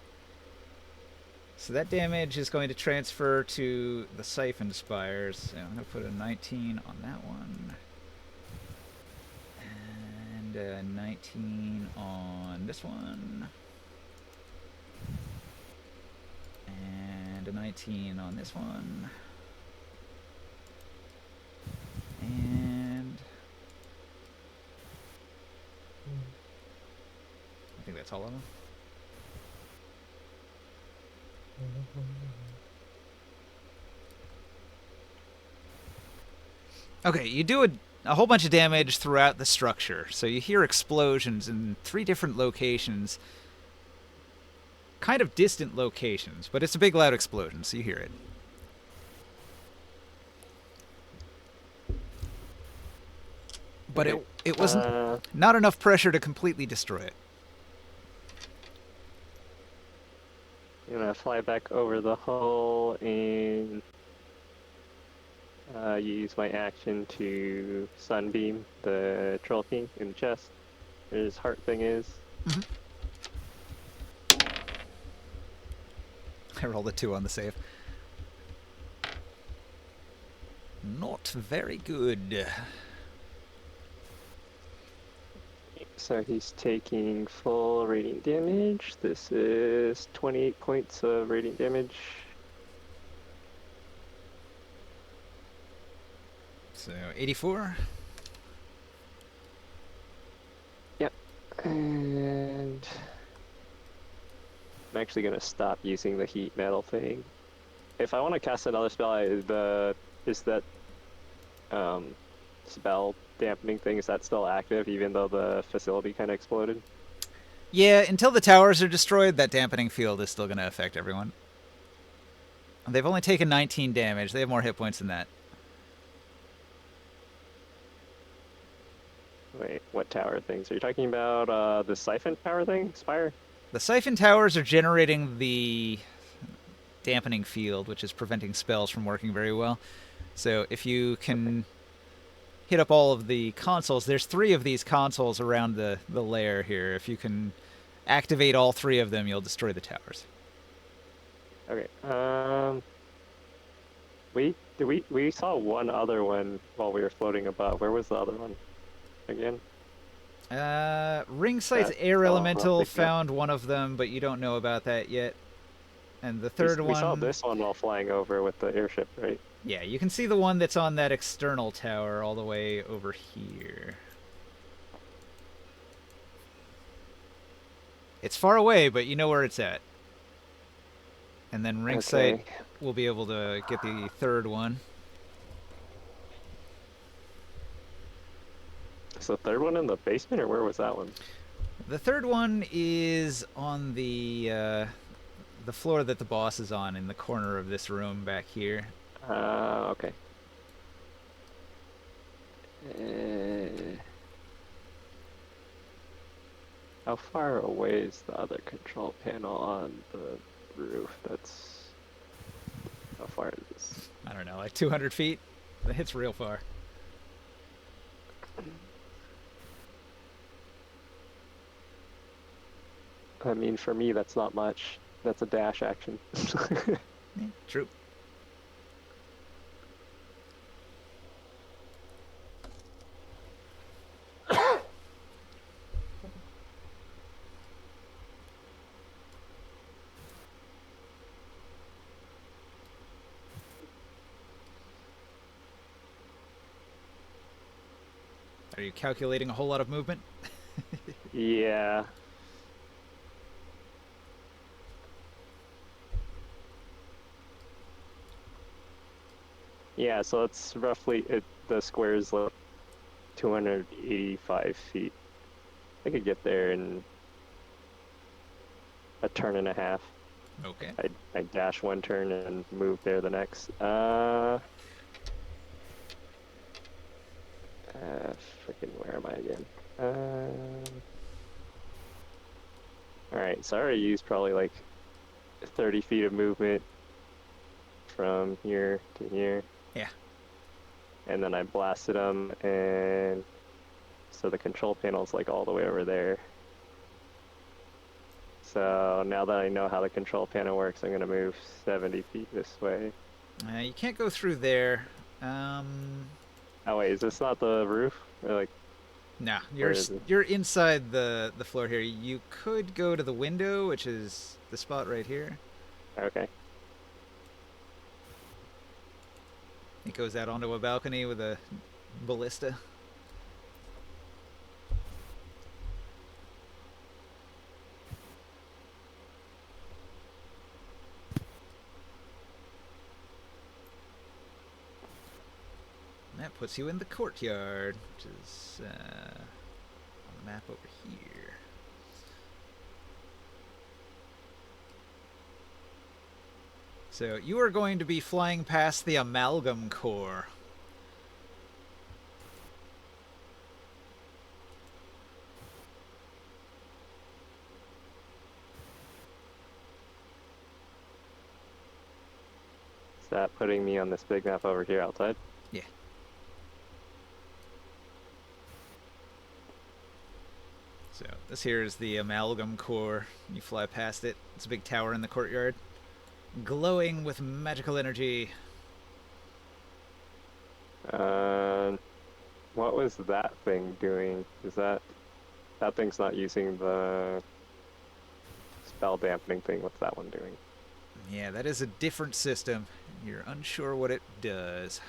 So that damage is going to transfer to the siphon spires. So I'm going to put a 19 on that one. And a 19 on this one. And a 19 on this one. And I think that's all of them. Okay, you do a whole bunch of damage throughout the structure. So you hear explosions in 3 different locations. Kind of distant locations, but it's a big loud explosion, so you hear it. But it wasn't not enough pressure to completely destroy it. I'm gonna fly back over the hull and use my action to sunbeam the Troll King in the chest. Where his heart thing is. I rolled a 2 on the save. Not very good. So he's taking full radiant damage. This is 28 points of radiant damage. So 84. Yep. And I'm actually gonna stop using the heat metal thing. If I want to cast another spell, is that spell dampening thing, is that still active even though the facility kind of exploded? Yeah, until the towers are destroyed, that dampening field is still going to affect everyone. They've only taken 19 damage. They have more hit points than that. Wait, what tower things? Are you talking about the siphon tower thing? Spire? The siphon towers are generating the dampening field, which is preventing spells from working very well. So if you can hit up all of the consoles, there's 3 of these consoles around the lair here. If you can activate all 3 of them, you'll destroy the towers. Okay. We saw one other one while we were floating above. Where was the other one again? Ringsight's That air fell elemental roughly, yeah. found one of them, but you don't know about that yet. And the third We one... saw this one while flying over with the airship, right? Yeah, you can see the one that's on that external tower all the way over here. It's far away, but you know where it's at. And then Ringsight Okay. will be able to get the third one. Is the third one in the basement, or where was that one? The third one is on the floor that the boss is on, in the corner of this room back here. Okay. How far away is the other control panel on the roof? How far is this? I don't know, like 200 feet? That hits real far. I mean, for me, that's not much. That's a dash action. True. Are you calculating a whole lot of movement? Yeah. Yeah, so it's roughly, the square is like 285 feet. I could get there in a turn and a half. Okay. I dash one turn and move there the next. Freaking, where am I again? Alright, so I already used probably like 30 feet of movement from here to here. Yeah. And then I blasted them, and so the control panel's like all the way over there. So now that I know how the control panel works, I'm gonna move 70 feet this way. You can't go through there. Oh wait, is this not the roof? Or like, Nah, Where is it? you're inside the floor here. You could go to the window, which is the spot right here. okay. It goes out onto a balcony with a ballista. And that puts you in the courtyard, which is on the map over here. So you are going to be flying past the amalgam core. Is that putting me on this big map over here outside? Yeah. So this here is the amalgam core. You fly past it. It's a big tower in the courtyard, glowing with magical energy. What was that thing doing? Is that thing's not using the spell dampening thing? What's that one doing? Yeah, that is a different system. You're unsure what it does.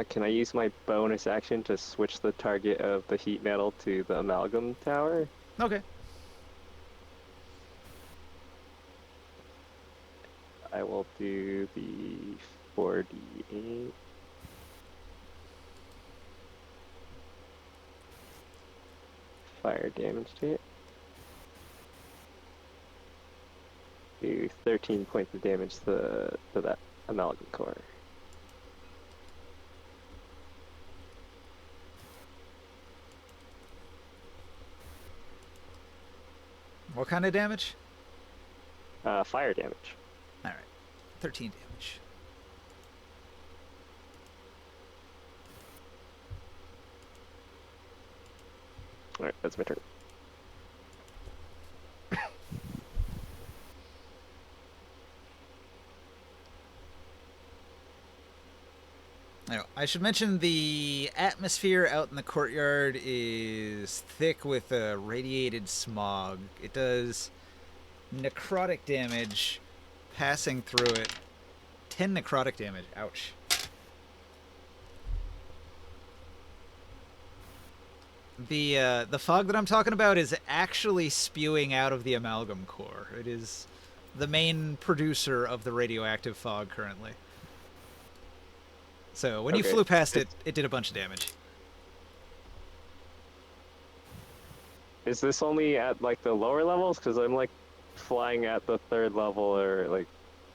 Can I use my bonus action to switch the target of the heat metal to the amalgam tower? Okay. I will do the 4d8. Fire damage to it. Do 13 points of damage to that amalgam core. What kind of damage? Fire damage. All right. 13 damage. Alright, that's my turn. Now, I should mention the atmosphere out in the courtyard is thick with radiated smog. It does necrotic damage passing through it. 10 necrotic damage. Ouch. The fog that I'm talking about is actually spewing out of the amalgam core. It is the main producer of the radioactive fog currently. So when you Okay, flew past it, it did a bunch of damage. Is this only at like the lower levels? Because I'm like flying at the 3rd level or like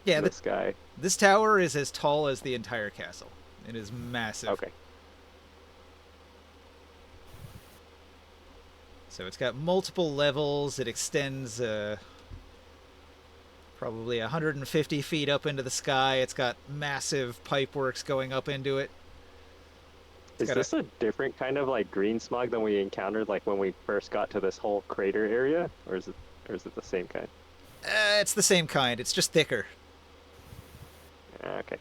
Yeah, the sky. this tower is as tall as the entire castle. It is massive. Okay. So it's got multiple levels. It extends probably 150 feet up into the sky. It's got massive pipeworks going up into it. Is this a different kind of like green smog than we encountered like when we first got to this whole crater area, or is it the same kind? It's the same kind. It's just thicker. Okay.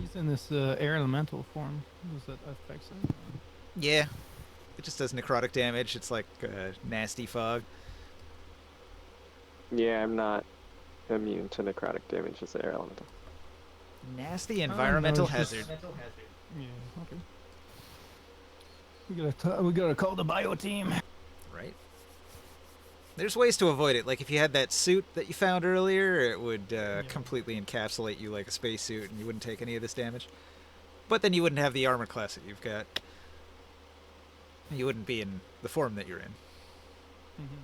He's in this air elemental form. Does that affect him? Yeah. It just does necrotic damage. It's like nasty fog. Yeah, I'm not immune to necrotic damage as an air elemental. Nasty environmental it's just- hazard. Yeah. Okay. We gotta call the bio team. Right. There's ways to avoid it. Like if you had that suit that you found earlier, it would completely encapsulate you like a spacesuit, and you wouldn't take any of this damage. But then you wouldn't have the armor class that you've got. You wouldn't be in the form that you're in. Mm-hmm.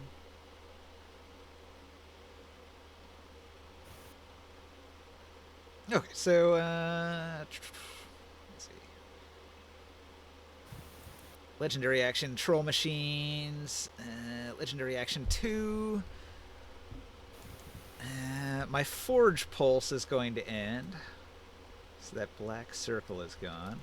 Okay, so let's see. Legendary action, troll machines. Legendary action 2. My forge pulse is going to end, so that black circle is gone.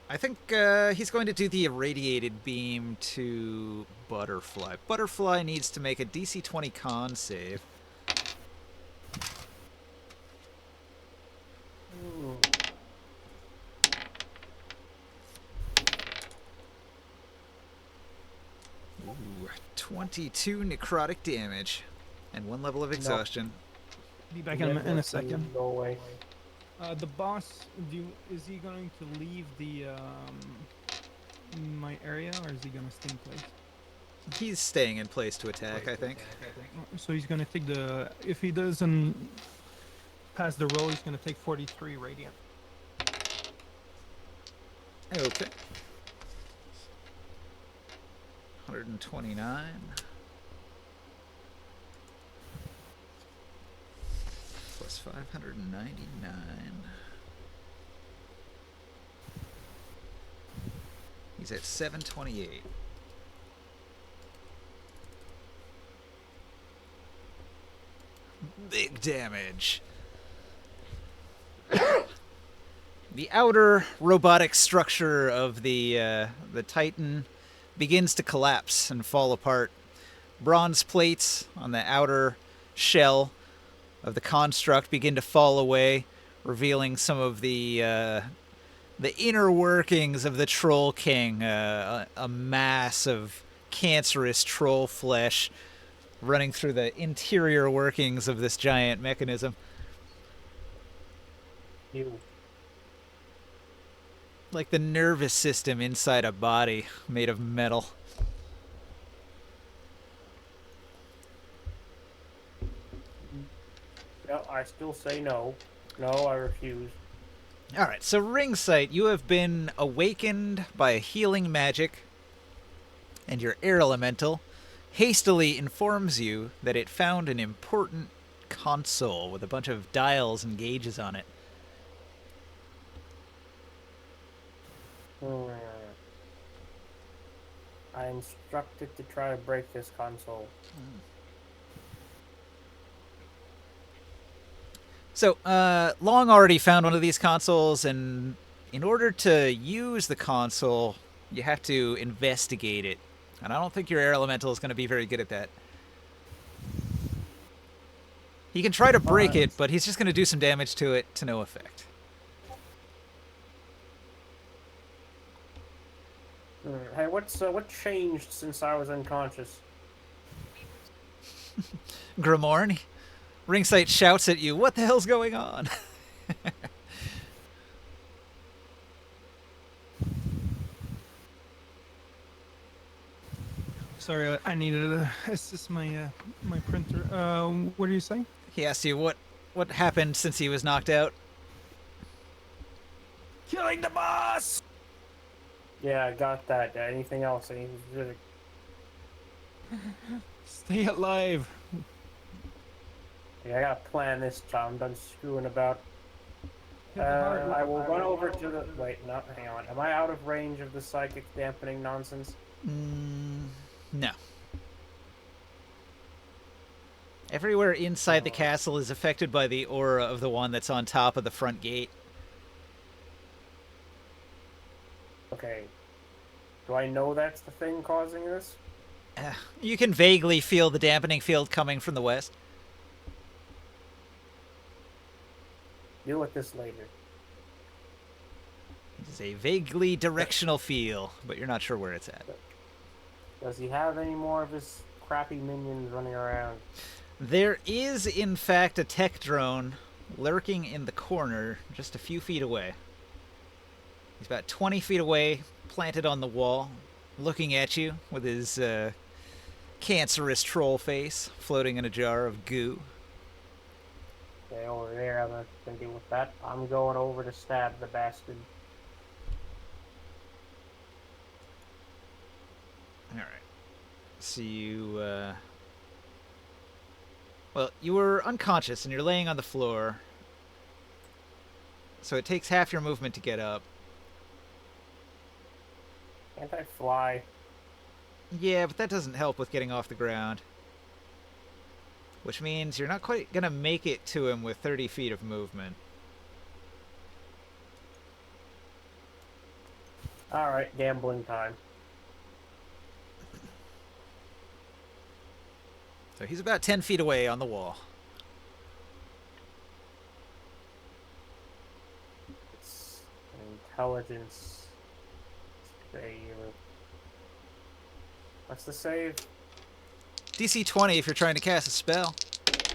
I think he's going to do the irradiated beam to Butterfly. Butterfly needs to make a DC 20 con save. Ooh. Ooh, 22 necrotic damage and 1 level of exhaustion. Be back in a second. Go away. The boss, is he going to leave the my area, or is he gonna stay in place? He's staying in place to attack, I think. So he's gonna take if he doesn't pass the roll, he's gonna take 43 radiant. Okay. 129. Plus 599. He's at 728. Big damage. The outer robotic structure of the Titan begins to collapse and fall apart. Bronze plates on the outer shell of the construct begin to fall away, revealing some of the inner workings of the Troll King, a mass of cancerous troll flesh running through the interior workings of this giant mechanism. You. Like the nervous system inside a body made of metal. No, I still say no. No, I refuse. Alright, so Ringsight, you have been awakened by a healing magic, and your air elemental hastily informs you that it found an important console with a bunch of dials and gauges on it. I instructed to try to break this console. So, Long already found one of these consoles, and in order to use the console, you have to investigate it. And I don't think your air elemental is going to be very good at that. He can try to break it, but he's just going to do some damage to it to no effect. Hey, what changed since I was unconscious? Grimorn, Ringsight shouts at you, "What the hell's going on?" Sorry, I needed to assist my my printer. What do you say? He asks you what happened since he was knocked out. Killing the boss. Yeah, I got that. Anything else? Stay alive. Yeah, I gotta plan this time. I'm done screwing about. Hit the hard I will run over to the. Wait, no, hang on. Am I out of range of the psychic dampening nonsense? No. Everywhere inside the Oh. castle is affected by the aura of the one that's on top of the front gate. Okay. Do I know that's the thing causing this? You can vaguely feel the dampening field coming from the west. Deal with this later. It's a vaguely directional feel, but you're not sure where it's at. Does he have any more of his crappy minions running around? There is, in fact, a tech drone lurking in the corner just a few feet away. He's about 20 feet away, planted on the wall, looking at you with his cancerous troll face floating in a jar of goo. Okay, over there, I'm not gonna deal with that. I'm going over to stab the bastard. Alright. So you, well, you were unconscious and you're laying on the floor. So it takes half your movement to get up. Can't I fly? Yeah, but that doesn't help with getting off the ground. Which means you're not quite gonna make it to him with 30 feet of movement. Alright, gambling time. So he's about 10 feet away on the wall. It's an intelligence save. What's the save? DC 20 if you're trying to cast a spell. Jesus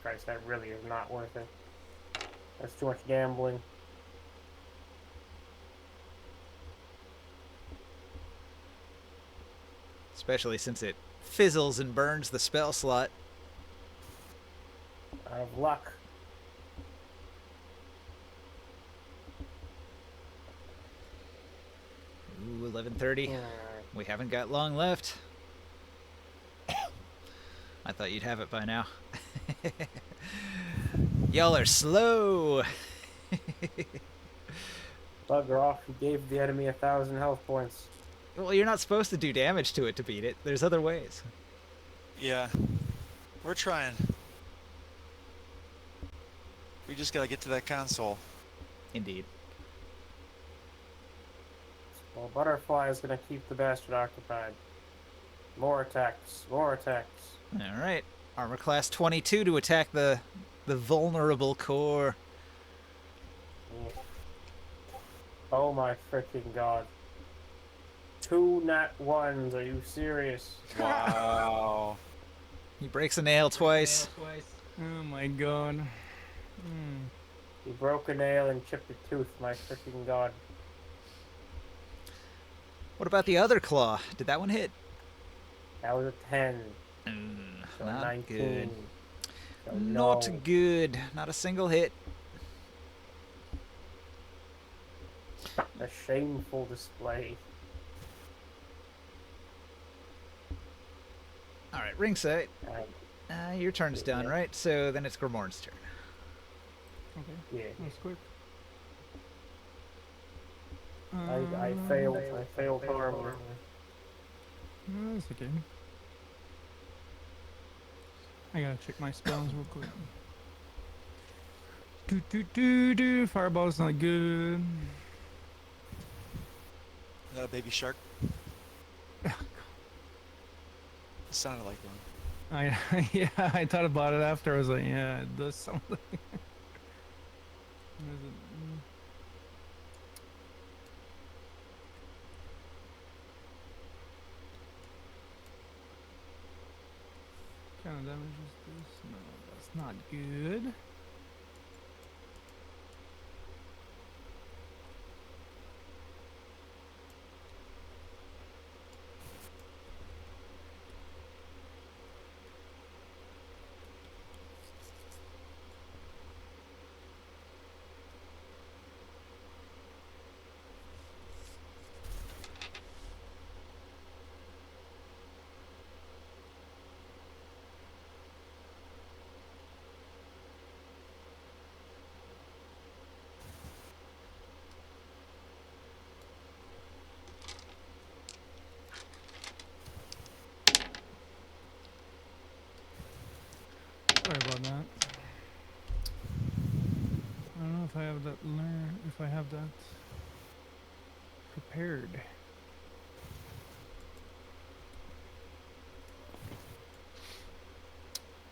Christ, that really is not worth it. That's too much gambling. Especially since it fizzles and burns the spell slot. Out of luck. Ooh, 11:30. We haven't got long left. I thought you'd have it by now. Y'all are slow. Bugger off, you gave the enemy 1,000 health points. Well, you're not supposed to do damage to it to beat it. There's other ways. Yeah. We're trying. We just gotta get to that console. Indeed. Well, Butterfly is gonna keep the bastard occupied. More attacks, more attacks. All right. Armor class 22 to attack the vulnerable core. Yeah. Oh my freaking god. 2 nat 1s, are you serious? Wow. He breaks a nail twice. Oh my god. You broke a nail and chipped a tooth, my freaking god. What about the other claw? Did that one hit? That was a 10. So Not 19. good. So Not no. good. Not a single hit. A shameful display. All right, ringside. Your turn's done, Yeah. right? So then it's Grimorn's turn. Okay, Yeah. that's quick. I failed. I failed horribly. No, that's okay. I gotta check my spells real quick. Fireball's not good. Is that a baby shark? It sounded like one. Yeah, I thought about it after. I was like, yeah, it does something. Kind of damage is this? No, that's not good. learn if I have that prepared.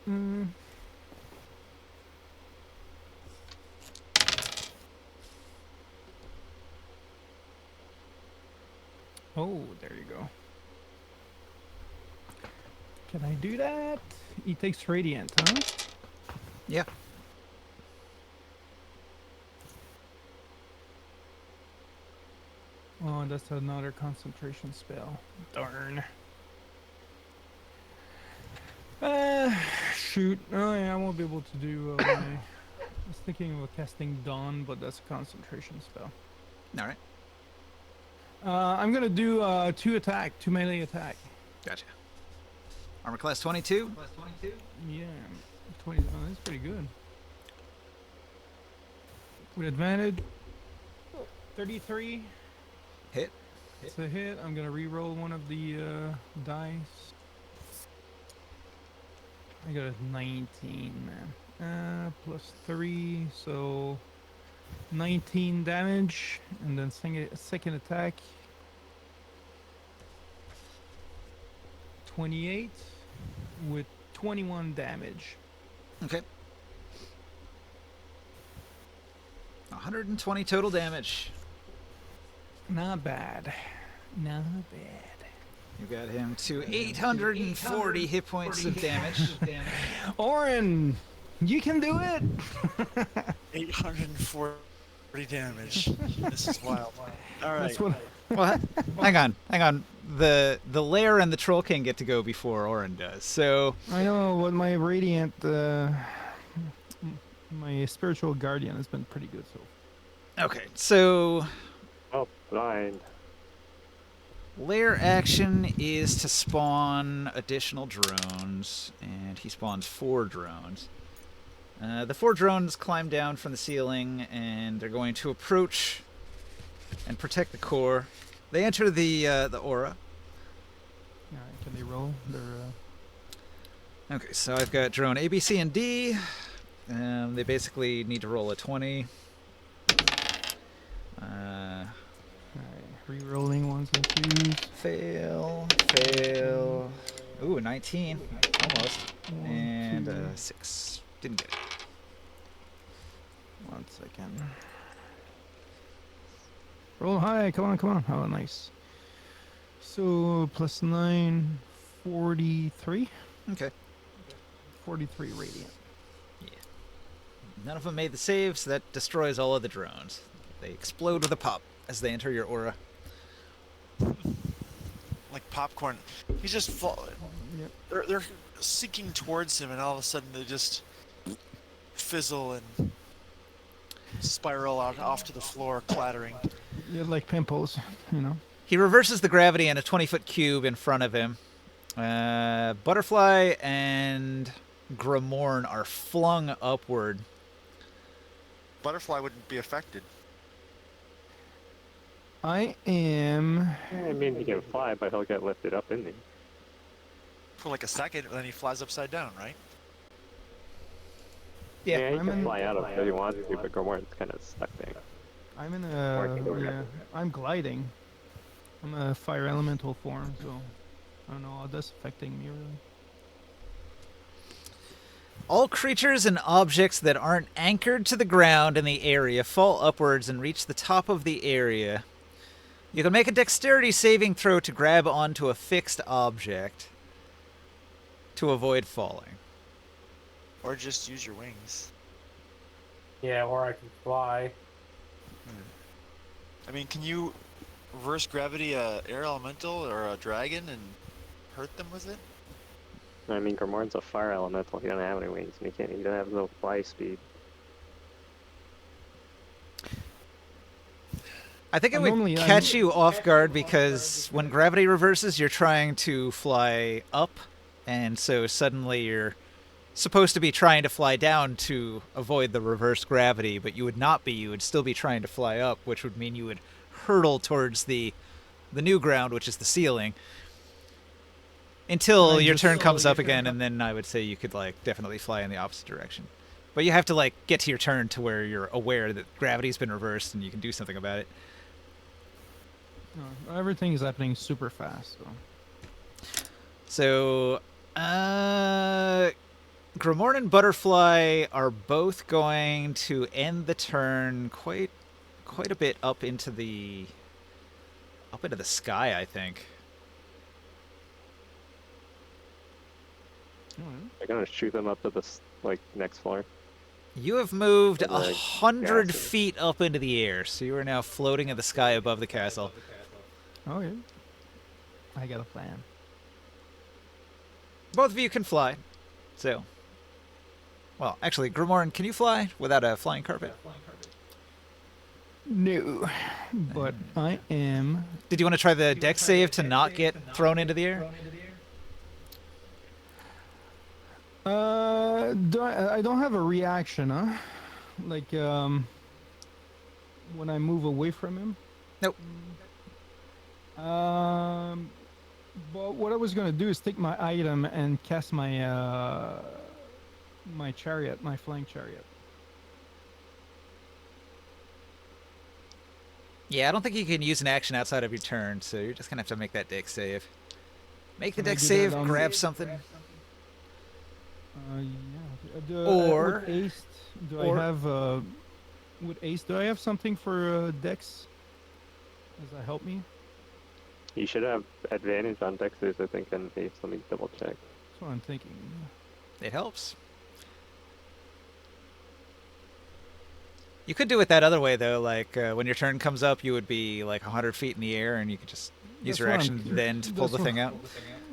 Mm. Oh, there you go. Can I do that? He takes radiant, huh? Yeah. Oh, that's another concentration spell. Darn. Shoot. Oh yeah, I won't be able to do. I was thinking of casting Dawn, but that's a concentration spell. All right. I'm gonna do 2 melee attack. Gotcha. Armor class 22. Yeah, 20. Oh, that's pretty good. With advantage, 33. Hit. It's a hit. I'm gonna re-roll one of the dice. I got a 19, man. Plus 3, so 19 damage, and then second attack. 28 with 21 damage. Okay. 120 total damage. Not bad. Not bad. You got him to 840 hit points of damage. Oren, you can do it. 840 damage. This is wild. All right. That's what. Well, hang on. The Lair and the Troll King get to go before Orin does. So I know what my radiant, my spiritual guardian has been pretty good. So okay, so Oh, blind. Lair action is to spawn additional drones, and he spawns 4 drones. The 4 drones climb down from the ceiling, and they're going to approach and protect the core. They enter the aura. yeah, can they roll? They're Okay, so I've got drone A, B, C, and D. They basically need to roll a 20. alright, re-rolling ones and twos. Fail. Ooh, 19. Almost. One, And two. 6. Didn't get it. 1 second. Roll high, come on. Oh, nice. So, plus 9, 43? Okay. 43 radiant. None of them made the save, so that destroys all of the drones. They explode with a pop as they enter your aura. Like popcorn. He's just Yep. they're sinking towards him, and all of a sudden they just fizzle and spiral out off to the floor, clattering. Yeah, like pimples, you know. He reverses the gravity in a 20-foot cube in front of him. Butterfly and Grimorn are flung upward. Butterfly wouldn't be affected. I am. I mean, he can fly, but he'll get lifted up in the. For like a second, and then he flies upside down, right? Yeah, he I'm can in- fly out of it if he wants to, but Gormorn's kind of stuck there. I'm in Working over yeah. I'm gliding. I'm a fire elemental form, so I don't know how that's affecting me really. All creatures and objects that aren't anchored to the ground in the area fall upwards and reach the top of the area. You can make a dexterity saving throw to grab onto a fixed object to avoid falling. Or just use your wings. Yeah, or I can fly. I mean, can you reverse gravity a air elemental or a dragon and hurt them with it? I mean, Gormorn's a fire elemental. He doesn't have any wings, and he doesn't have no fly speed. I think it would Normally, catch you off guard because when gravity reverses, you're trying to fly up, and so suddenly you're supposed to be trying to fly down to avoid the reverse gravity, but you would not be. You would still be trying to fly up, which would mean you would hurtle towards the new ground, which is the ceiling, until your turn comes up again, and then I would say you could like definitely fly in the opposite direction. But you have to like get to your turn to where you're aware that gravity's been reversed and you can do something about it. No, everything is happening super fast. So. So, Grimorn and Butterfly are both going to end the turn quite a bit up into the sky, I think. They're gonna shoot them up to the next floor. You have moved Or the 100 gases. feet up into the air, so you are now floating in the sky above the castle. Oh yeah. I got a plan. Both of you can fly. So, well, actually, Grimorn, can you fly without a flying carpet? No, but I am. Did you want to try the dex save to not get thrown into the air? I don't have a reaction, huh? Like when I move away from him. Nope. But what I was gonna do is take my item and cast my my chariot, my flying chariot. Yeah, I don't think you can use an action outside of your turn, so you're just gonna have to make that dex save. Make the Can I dex do save, that on- grab something. Yeah. Or- with Ace, do or- I have with Ace? Do I have something for Dex? Does that help me? You should have advantage on dex saves, I think, and Ace. Let me double check. That's what I'm thinking. It helps. You could do it that other way, though. Like, when your turn comes up, you would be, like, 100 feet in the air, and you could just use That's your what action I'm- then to pull the that's thing what- out.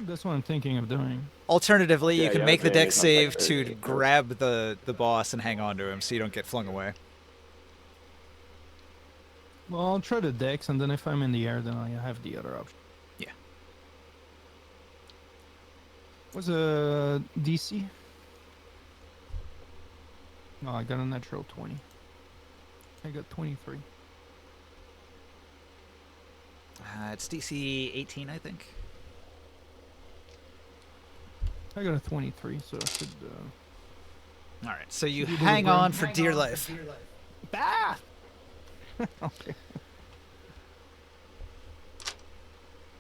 That's what I'm thinking of doing. Alternatively, Yeah, you can yeah, make the dex advantage on save dex to saves. grab the boss and hang on to him so you don't get flung away. Well, I'll try the Dex, and then if I'm in the air, then I have the other option. Yeah. What's a DC? Oh, I got a natural 20. I got 23. It's DC 18, I think. I got a 23, so I should. All right, so you Should we do the hang grind? on for dear life. Ah! Okay.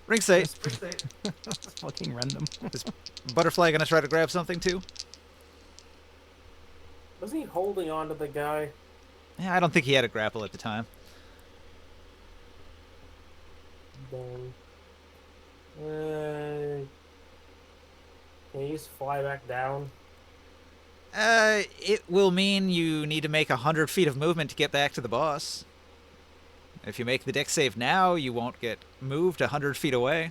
Ring sight. That's fucking random. Butterfly gonna try to grab something too? Was he holding on to the guy? Yeah, I don't think he had a grapple at the time. Then. Can you just fly back down? It will mean you need to make 100 feet of movement to get back to the boss. If you make the dex save now, you won't get moved 100 feet away.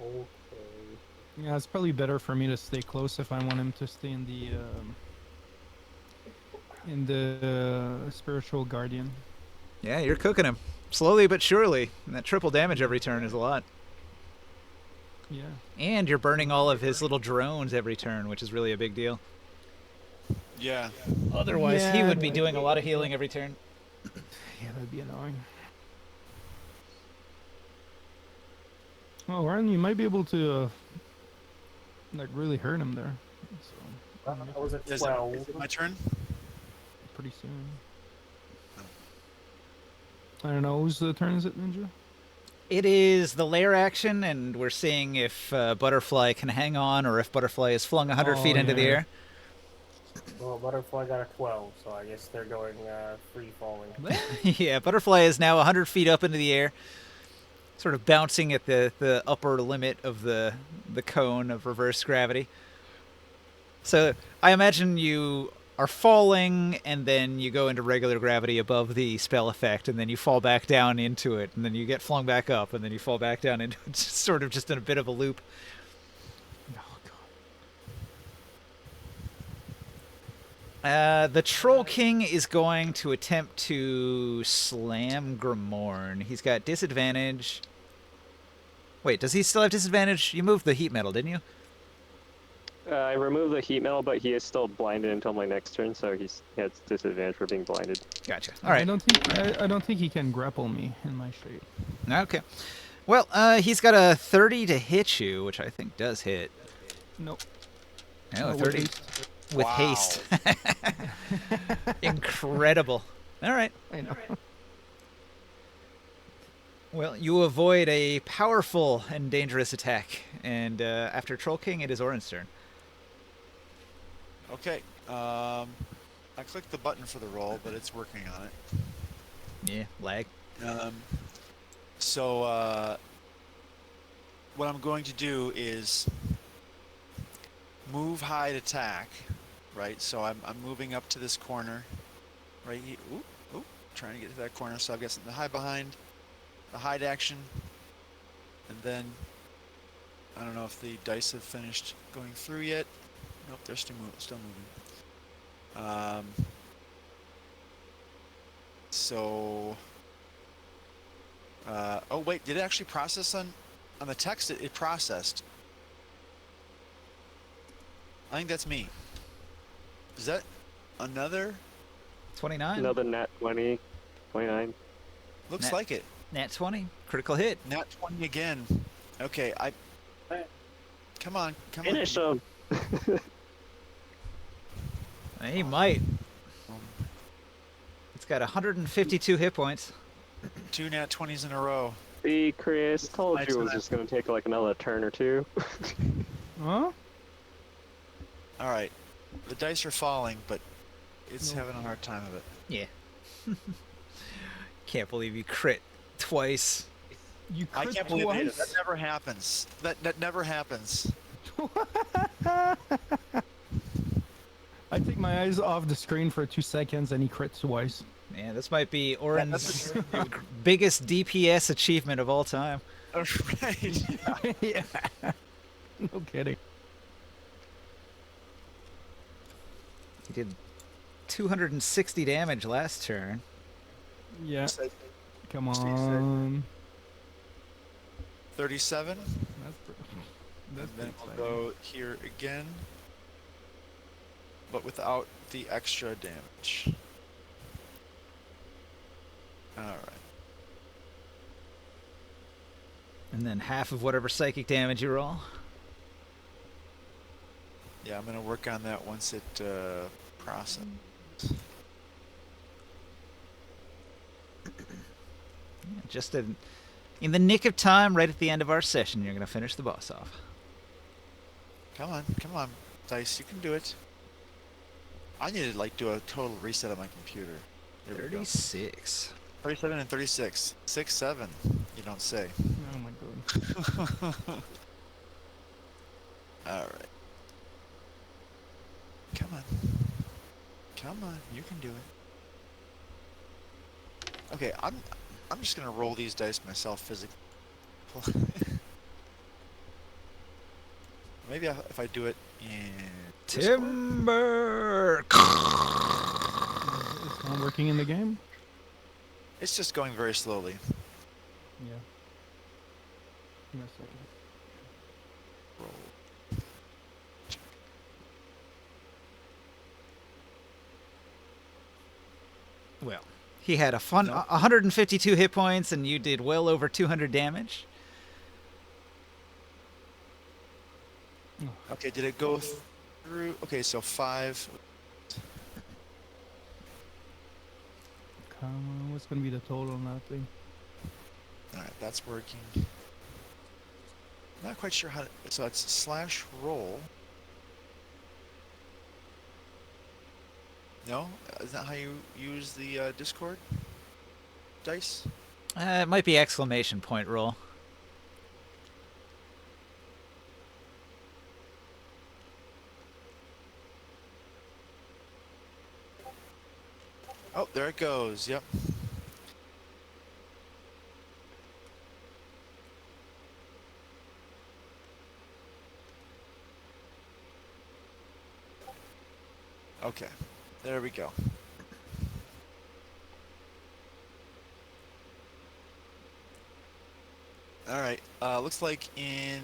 Okay. Yeah, it's probably better for me to stay close if I want him to stay in the spiritual guardian. Yeah, you're cooking him. Slowly but surely. And that triple damage every turn is a lot. Yeah. And you're burning all of his little drones every turn, which is really a big deal. Yeah. Otherwise, he Yeah, would be but- doing a lot of healing every turn. Yeah, that'd be annoying. Oh, Ryan, you might be able to like really hurt him there. So I was at Is 12. it my turn? pretty soon. I don't know whose turn is it, Ninja? It is the lair action, and we're seeing if Butterfly can hang on or if Butterfly is flung 100 Oh, feet into the yeah. air. Well, Butterfly got a 12, so I guess they're going free falling. Yeah, Butterfly is now 100 feet up into the air, sort of bouncing at the upper limit of the cone of reverse gravity. So I imagine you are falling, and then you go into regular gravity above the spell effect, and then you fall back down into it, and then you get flung back up, and then you fall back down into it, sort of just in a bit of a loop. Oh god. The Troll King is going to attempt to slam Grimorn. He's got disadvantage. Wait, does he still have disadvantage? You moved the heat metal, didn't you? I removed the heat metal, but he is still blinded until my next turn, so he has disadvantage for being blinded. Gotcha. All right. I don't think he can grapple me in my shape. Okay. Well, he's got a 30 to hit you, which I think does hit. Nope. No, with 30. Ace. with Wow. haste. Incredible. All right. I know. Well, you avoid a powerful and dangerous attack, and after Troll King, it is Orin's turn. Okay. I clicked the button for the roll, but it's working on it. Yeah, lag. So what I'm going to do is move hide attack, right? So I'm moving up to this corner, right here. Ooh, trying to get to that corner. So I've got something to hide behind, the hide action, and then I don't know if the dice have finished going through yet. Nope, they're still moving. So. Oh wait, did it actually process on the text? It processed. I think that's me. Is that another? 29. Another nat 20, 29. Looks Nat- like it. Nat 20. Critical hit. Nat 20 again. Okay, come on. Finish him. He might. Um, It's got 152 hit points. 2 nat 20s in a row. See, Chris, told Nice you it was try. just gonna take like another turn or two. Huh? All right, the dice are falling, but it's No. having a hard time of it. Yeah. Can't believe you crit twice. You I crit can't believe it. twice? That never happens. That never happens. I take my eyes off the screen for 2 seconds and he crits twice. Man, this might be Orin's biggest DPS achievement of all time. Right. Yeah. No kidding. He did 260 damage last turn. Yeah. Come Steve said- on. 37. That's And then pretty we'll go here again, but without the extra damage. Alright. And then half of whatever psychic damage you roll. Yeah, I'm gonna work on that once it processes. Just in the nick of time, right at the end of our session, you're going to finish the boss off. Come on, Dice, you can do it. I need to like do a total reset of my computer. There we go. 36. 37 and 36. 6, 7. You don't say. Oh my god. Alright. Come on, you can do it. Okay, I'm just gonna roll these dice myself physically. Maybe if I do it in Discord. Timber! Is someone working in the game? It's just going very slowly. Yeah. Give me a second. Roll. Well, he had a fun No. 152 hit points, and you did well over 200 damage. Okay, did it go through? Okay, so 5. Come on, what's gonna be the total on that thing? Alright, that's working. Not quite sure how to. So it's slash roll. No? Is that how you use the Discord dice? It might be exclamation point roll. Oh, there it goes. Yep. Okay. There we go. All right. Looks like in.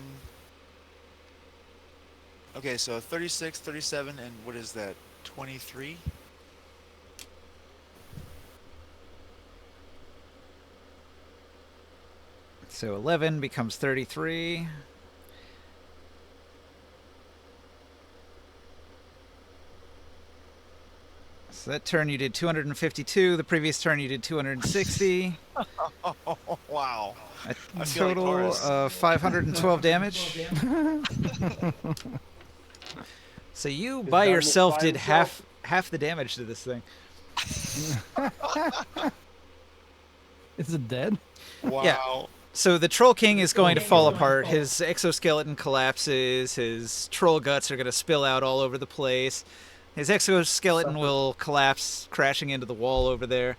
Okay, so 36, 37, and what is that? 23? So 11 becomes 33. So that turn you did 252. The previous turn you did 260. Oh, wow. A I feel like total Taurus. of 512 damage. So you Is by Godmaker yourself by did himself? half the damage to this thing. Is it dead? Wow. So the Troll King is going to fall apart. His exoskeleton collapses. His troll guts are going to spill out all over the place. His exoskeleton Suffered. will collapse, crashing into the wall over there.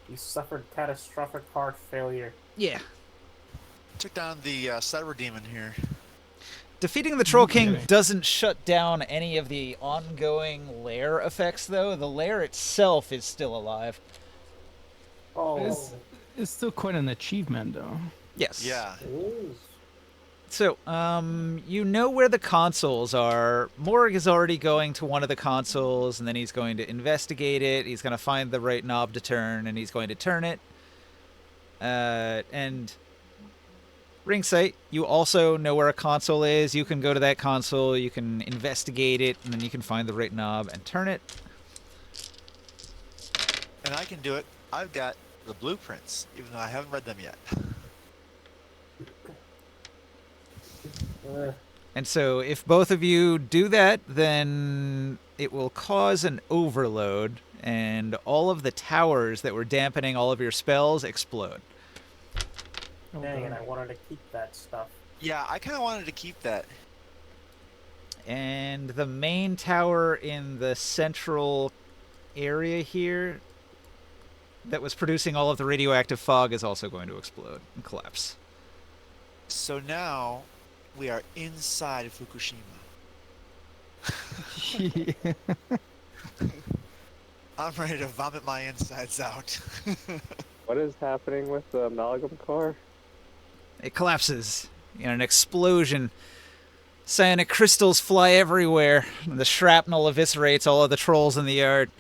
He suffered catastrophic heart failure. Yeah. Took down the Cyber Demon here. Defeating the Troll King Okay. doesn't shut down any of the ongoing lair effects, though. The lair itself is still alive. Oh, It's still quite an achievement, though. Yes. Yeah. it is. So, you know where the consoles are. Morg is already going to one of the consoles, and then he's going to investigate it. He's going to find the right knob to turn, and he's going to turn it. And Ringsight, you also know where a console is. You can go to that console, you can investigate it, and then you can find the right knob and turn it. And I can do it. I've got the blueprints, even though I haven't read them yet. And so if both of you do that, then it will cause an overload, and all of the towers that were dampening all of your spells explode. Oh, Dang it, God. I wanted to keep that stuff. Yeah, I kind of wanted to keep that. And the main tower in the central area here that was producing all of the radioactive fog is also going to explode and collapse. So now we are inside of Fukushima. Yeah. I'm ready to vomit my insides out. What is happening with the amalgam core? It collapses in an explosion. Cyanic crystals fly everywhere, and the shrapnel eviscerates all of the trolls in the yard.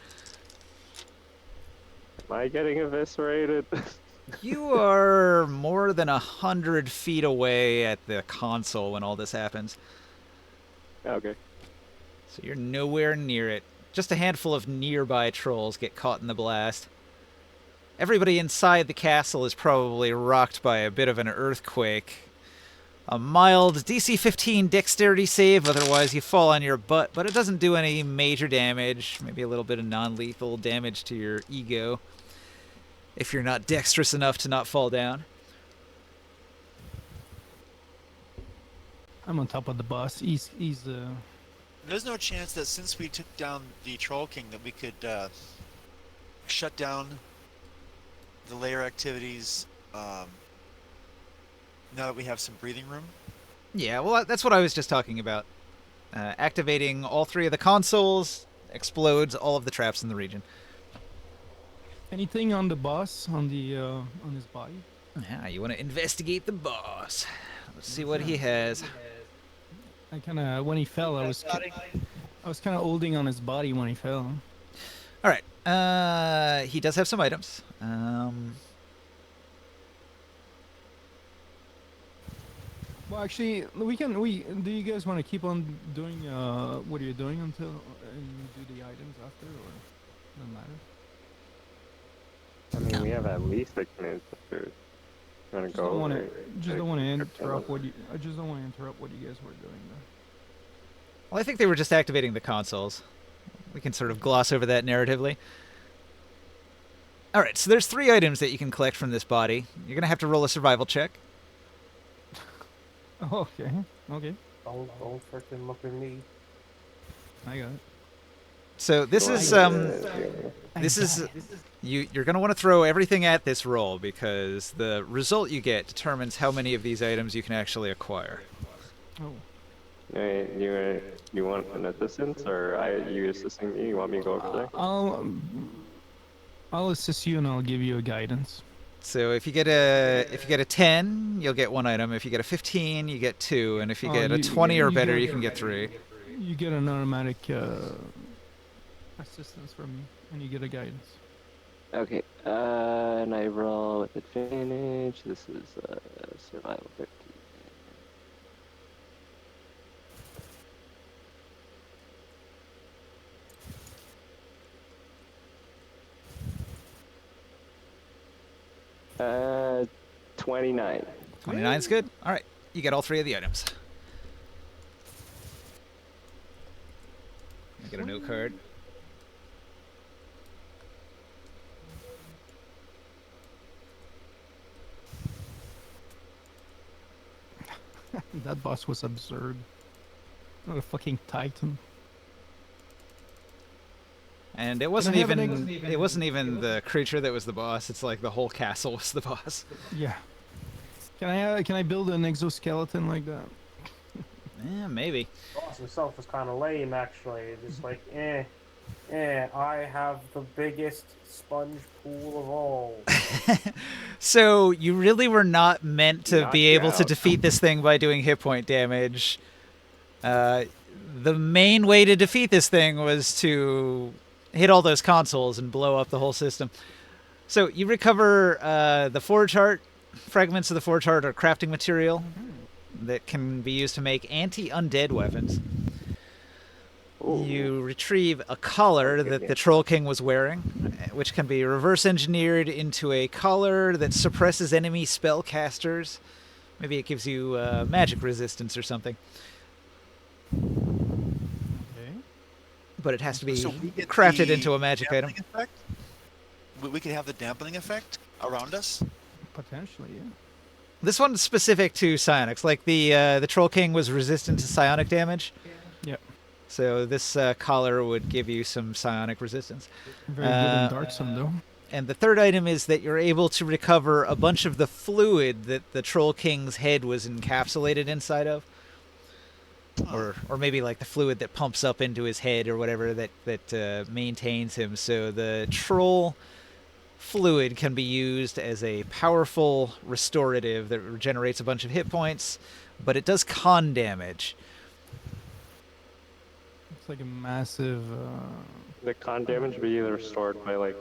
Am I getting eviscerated? You are more than 100 feet away at the console when all this happens, Okay. so you're nowhere near it. Just a handful of nearby trolls get caught in the blast. Everybody inside the castle is probably rocked by a bit of an earthquake. A mild DC 15 dexterity save, otherwise you fall on your butt, but it doesn't do any major damage. Maybe a little bit of non-lethal damage to your ego, if you're not dexterous enough to not fall down. I'm on top of the bus. He's There's no chance that since we took down the Troll King that we could shut down the layer activities now that we have some breathing room. Yeah, well, that's what I was just talking about. Activating all three of the consoles explodes all of the traps in the region. anything on the boss on the on his body. Yeah, you want to investigate the boss. Let's see what he has. I kind of when he fell, I was kind of holding on his body when he fell. All right. He does have some items. Well, actually, we can. Do you guys want to keep on doing what you're doing until and do the items after, or doesn't matter? I mean, we have at least 6 minutes after. You wanna Just go? don't want or- to. Just don't want to interrupt what you. I just don't want to interrupt what you guys were doing. Well, I think they were just activating the consoles. We can sort of gloss over that narratively. All right, so there's 3 items that you can collect from this body. You're going to have to roll a survival check. Though. Okay. Okay. Don't freaking look at me. I got it. So this Go is ahead. this is you're going to want to throw everything at this roll because the result you get determines how many of these items you can actually acquire. Oh. You want an assistance, or you assisting me? You want me to go over there? I'll assist you and I'll give you a guidance. So if you get a 10, you'll get 1 item. If you get a 15, you get 2, and if you Oh, get a you- 20 or you better, get- you can get 3. You get an automatic assistance from me, and you get a guidance. Okay. And I roll with advantage. This is survival 13. 29. 29 is good. All right, you get all 3 of the items. I get a note card. That boss was absurd. What a fucking titan. And it wasn't I have an even the creature that was the boss. It's like the whole castle was the boss. Yeah. Can I build an exoskeleton like that? Yeah, maybe. The boss himself was kind of lame, actually. Just like, I have the biggest sponge pool of all. So you really were not meant to Knock be you able to out. defeat this thing by doing hit point damage. The main way to defeat this thing was to hit all those consoles and blow up the whole system. So you recover the forge heart. Fragments of the forge heart are crafting material that can be used to make anti-undead weapons. Ooh. You retrieve a collar that the Troll King was wearing, which can be reverse engineered into a collar that suppresses enemy spellcasters. Maybe it gives you magic resistance or something. Okay. But it has to be So we get crafted the into a magic item. dampening effect? We could have the dampening effect around us. Potentially, yeah. This one's specific to psionics. Like the Troll King was resistant to psionic damage. Yep. So this collar would give you some psionic resistance. Very good in Dark Sun, though. And the third item is that you're able to recover a bunch of the fluid that the Troll King's head was encapsulated inside of. Or maybe like the fluid that pumps up into his head or whatever that maintains him. So the troll fluid can be used as a powerful restorative that regenerates a bunch of hit points, but it does con damage. It's like a massive. The con damage be either restored by like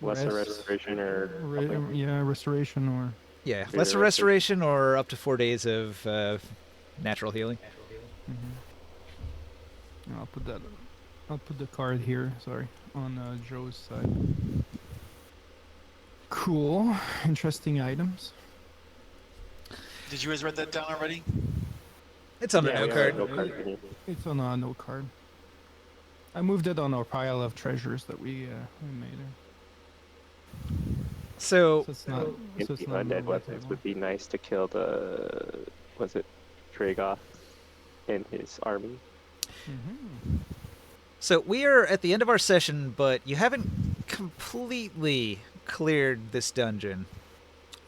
lesser Rest- restoration or something. Yeah, restoration or. Yeah, Greater lesser restoration or up to 4 days of natural healing. I'll put that. I'll put the card here. Sorry, on Joe's side. Cool, interesting items. Did you guys write that down already? It's on the Yeah, note we card. have a note card thingy. It's on a note card. I moved it on our pile of treasures that we made. So So it's not. So it's Empty not on undead my weapons table. would be nice to kill the, was it Dragoth and his army? Mhm. So we are at the end of our session, but you haven't completely cleared this dungeon.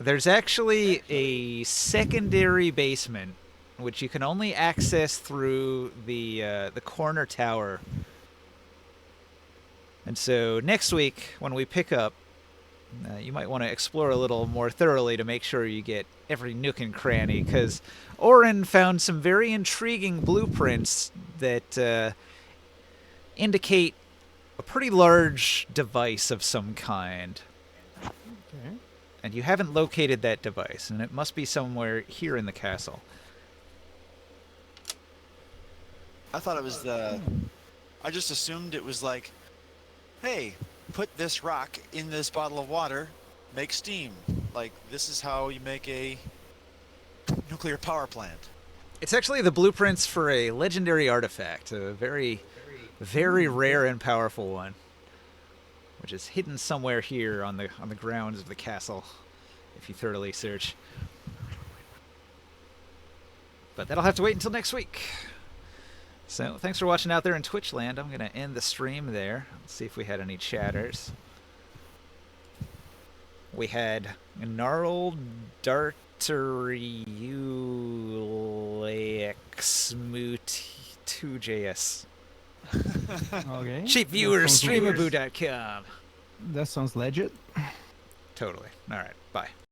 There's actually a secondary basement, which you can only access through the corner tower. And so next week, when we pick up, you might want to explore a little more thoroughly to make sure you get every nook and cranny, because Oren found some very intriguing blueprints that indicate a pretty large device of some kind. Okay. And you haven't located that device, and it must be somewhere here in the castle. I thought it was the. I just assumed it was like, hey, put this rock in this bottle of water, make steam. Like, this is how you make a nuclear power plant. It's actually the blueprints for a legendary artifact, a very, very rare and powerful one, which is hidden somewhere here on the grounds of the castle, if you thoroughly search. But that'll have to wait until next week. So thanks for watching out there in Twitch land. I'm gonna end the stream there. Let's see if we had any chatters. We had Gnarled Darteriulexmoot2js. Okay. Cheap That viewers, sounds weird. streamaboo.com. That sounds legit. Totally. All right. Bye.